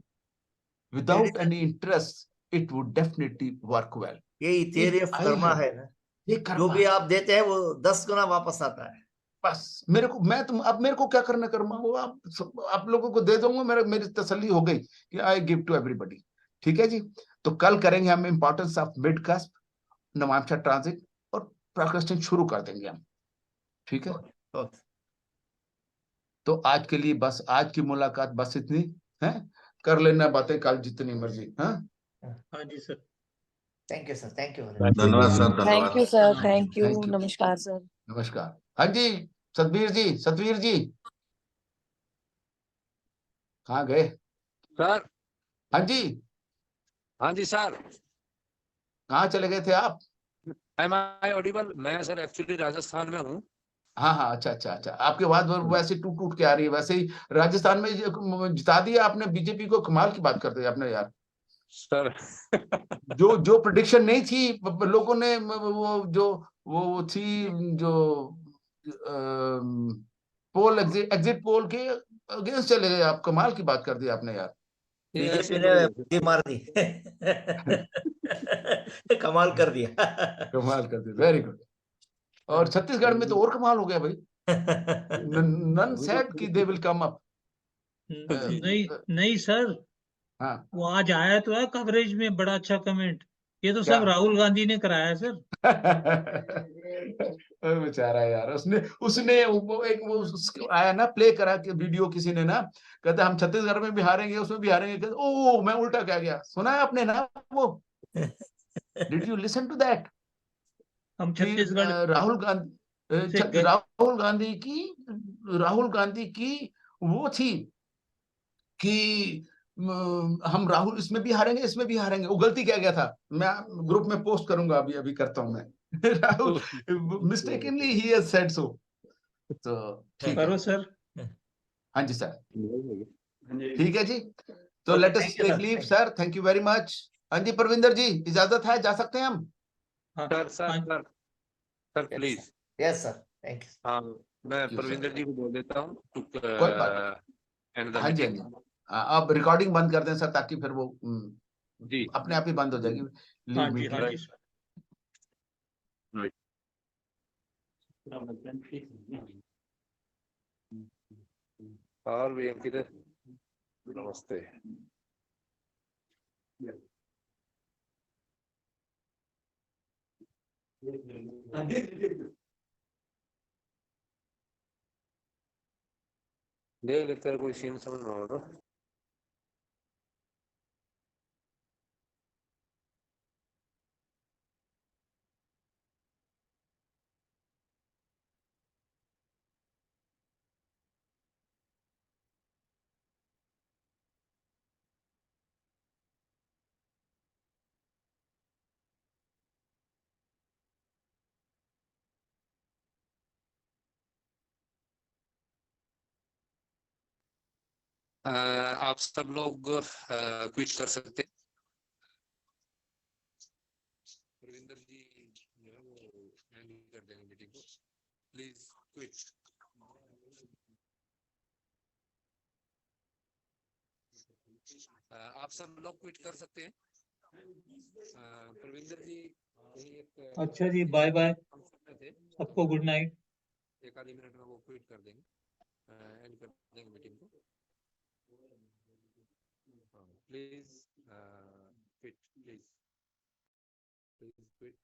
without any interest, it would definitely work well. यही theory of karma है ना, ये जो कर्मा भी है। आप देते हैं वो 10 गुना वापस आता है। बस मेरे को, अब मेरे को क्या करना, कर्मा वो आप लोगों को दे दूंगा, मेरी तसल्ली हो गई कि आई गिव टू एवरीबॉडी। ठीक है जी। तो कल करेंगे हम इंपॉर्टेंस ऑफ मिड कास्ट, नवांशा ट्रांजिट और प्रोक्रेस्टिनेशन शुरू कर देंगे हम। ठीक है। तो आज के लिए बस, आज की मुलाकात बस इतनी है। कर लेना बातें कल जितनी मर्जी। हाँ जी sir. Thank you sir, thank you. धन्यवाद सर, थैंक धन्यवाद। You sir, thank you, Thank you. नमस्कार सर। नमस्कार। हाँ जी, सतवीर जी कहाँ गए? सर। हाँ जी। हाँ जी सर। कहाँ चले गए थे आप? Am I audible? मैं सर एक्चुअली राजस्थान में हूँ। हाँ, अच्छा। आपकी आवाज वैसे टूट के आ रही है। वैसे ही राजस्थान में जिता दिया आपने बीजेपी को। कमाल की बात करते हैं आपने यार सर। जो प्रेडिक्शन नहीं थी लोगों ने, वो थी जो पोल, एग्जिट पोल के अगेंस्ट चले गए आप। कमाल की बात कर दी आपने यार। बीजेपी ने बुद्धि मार दी। कमाल कर दिया। कमाल कर दिया, वेरी गुड। और छत्तीसगढ़ में तो और कमाल हो गया भाई। नन सेड कि दे विल कम अप। नहीं सर, हाँ वो आज आया तो है कवरेज में, बड़ा अच्छा कमेंट। ये तो क्या? सब राहुल गांधी ने कराया है सर। बेचारा यार, उसने आया ना, प्ले करा के वीडियो किसी ने ना, कहता हम छत्तीसगढ़ में भी हारेंगे, उसमें भी हारेंगे। ओ मैं उल्टा कह गया। सुना है आपने ना वो? Did you listen to that? हम छत्तीसगढ़ से गए। राहुल गांधी की वो थी कि हम राहुल इसमें भी हारेंगे, इसमें भी हारेंगे। वो गलती क्या गया था, मैं ग्रुप में पोस्ट करूंगा, अभी करता हूं मैं। Rahul mistakenly he has said so. तो ठीक है सर। हाँ जी सर, ठीक है जी। तो let us take leave sir, thank you very much. हाँ जी परविंदर जी, इजाजत है, जा सकते हैं हम? Sir please. Yes sir, thank you. हाँ, मैं परविंदर जी को बोल देता हूँ। कोई बात नहीं। हाँ जी, आप रिकॉर्डिंग बंद कर दें सर, ताकि फिर वो जी अपने आप ही बंद हो जाएगी। हाँ जी, हाँ जी सर। और भी अंकित, नमस्ते। देख लेते हैं कोई सीन समझ में हो तो। आप सब लोग क्विट कर सकते हैं। परविंदर जी जो है वो हैंडल कर देंगे मीटिंग को। Please quit. आप सब लोग क्विट कर सकते हैं। परविंदर जी एक अच्छा जी, बाय बाय सबको, गुड नाइट। एक आधी मिनट में वो क्विट कर देंगे, एंड कर देंगे मीटिंग को। Please quit, please quit.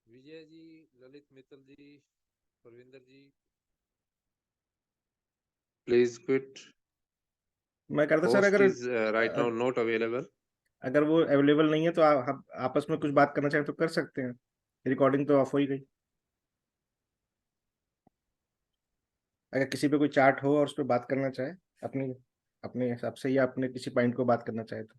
Vijay ji, Lalit Mittal ji, Parvinder ji, please quit. मैं करता सर, अगर राइट नाउ नॉट अवेलेबल। अगर वो अवेलेबल नहीं है तो आप आपस में कुछ बात करना चाहें तो कर सकते हैं। रिकॉर्डिंग तो ऑफ हो ही गई। अगर किसी पे कोई चार्ट हो और उस पर बात करना चाहे अपने अपने हिसाब से, या अपने किसी पॉइंट को बात करना चाहे तो।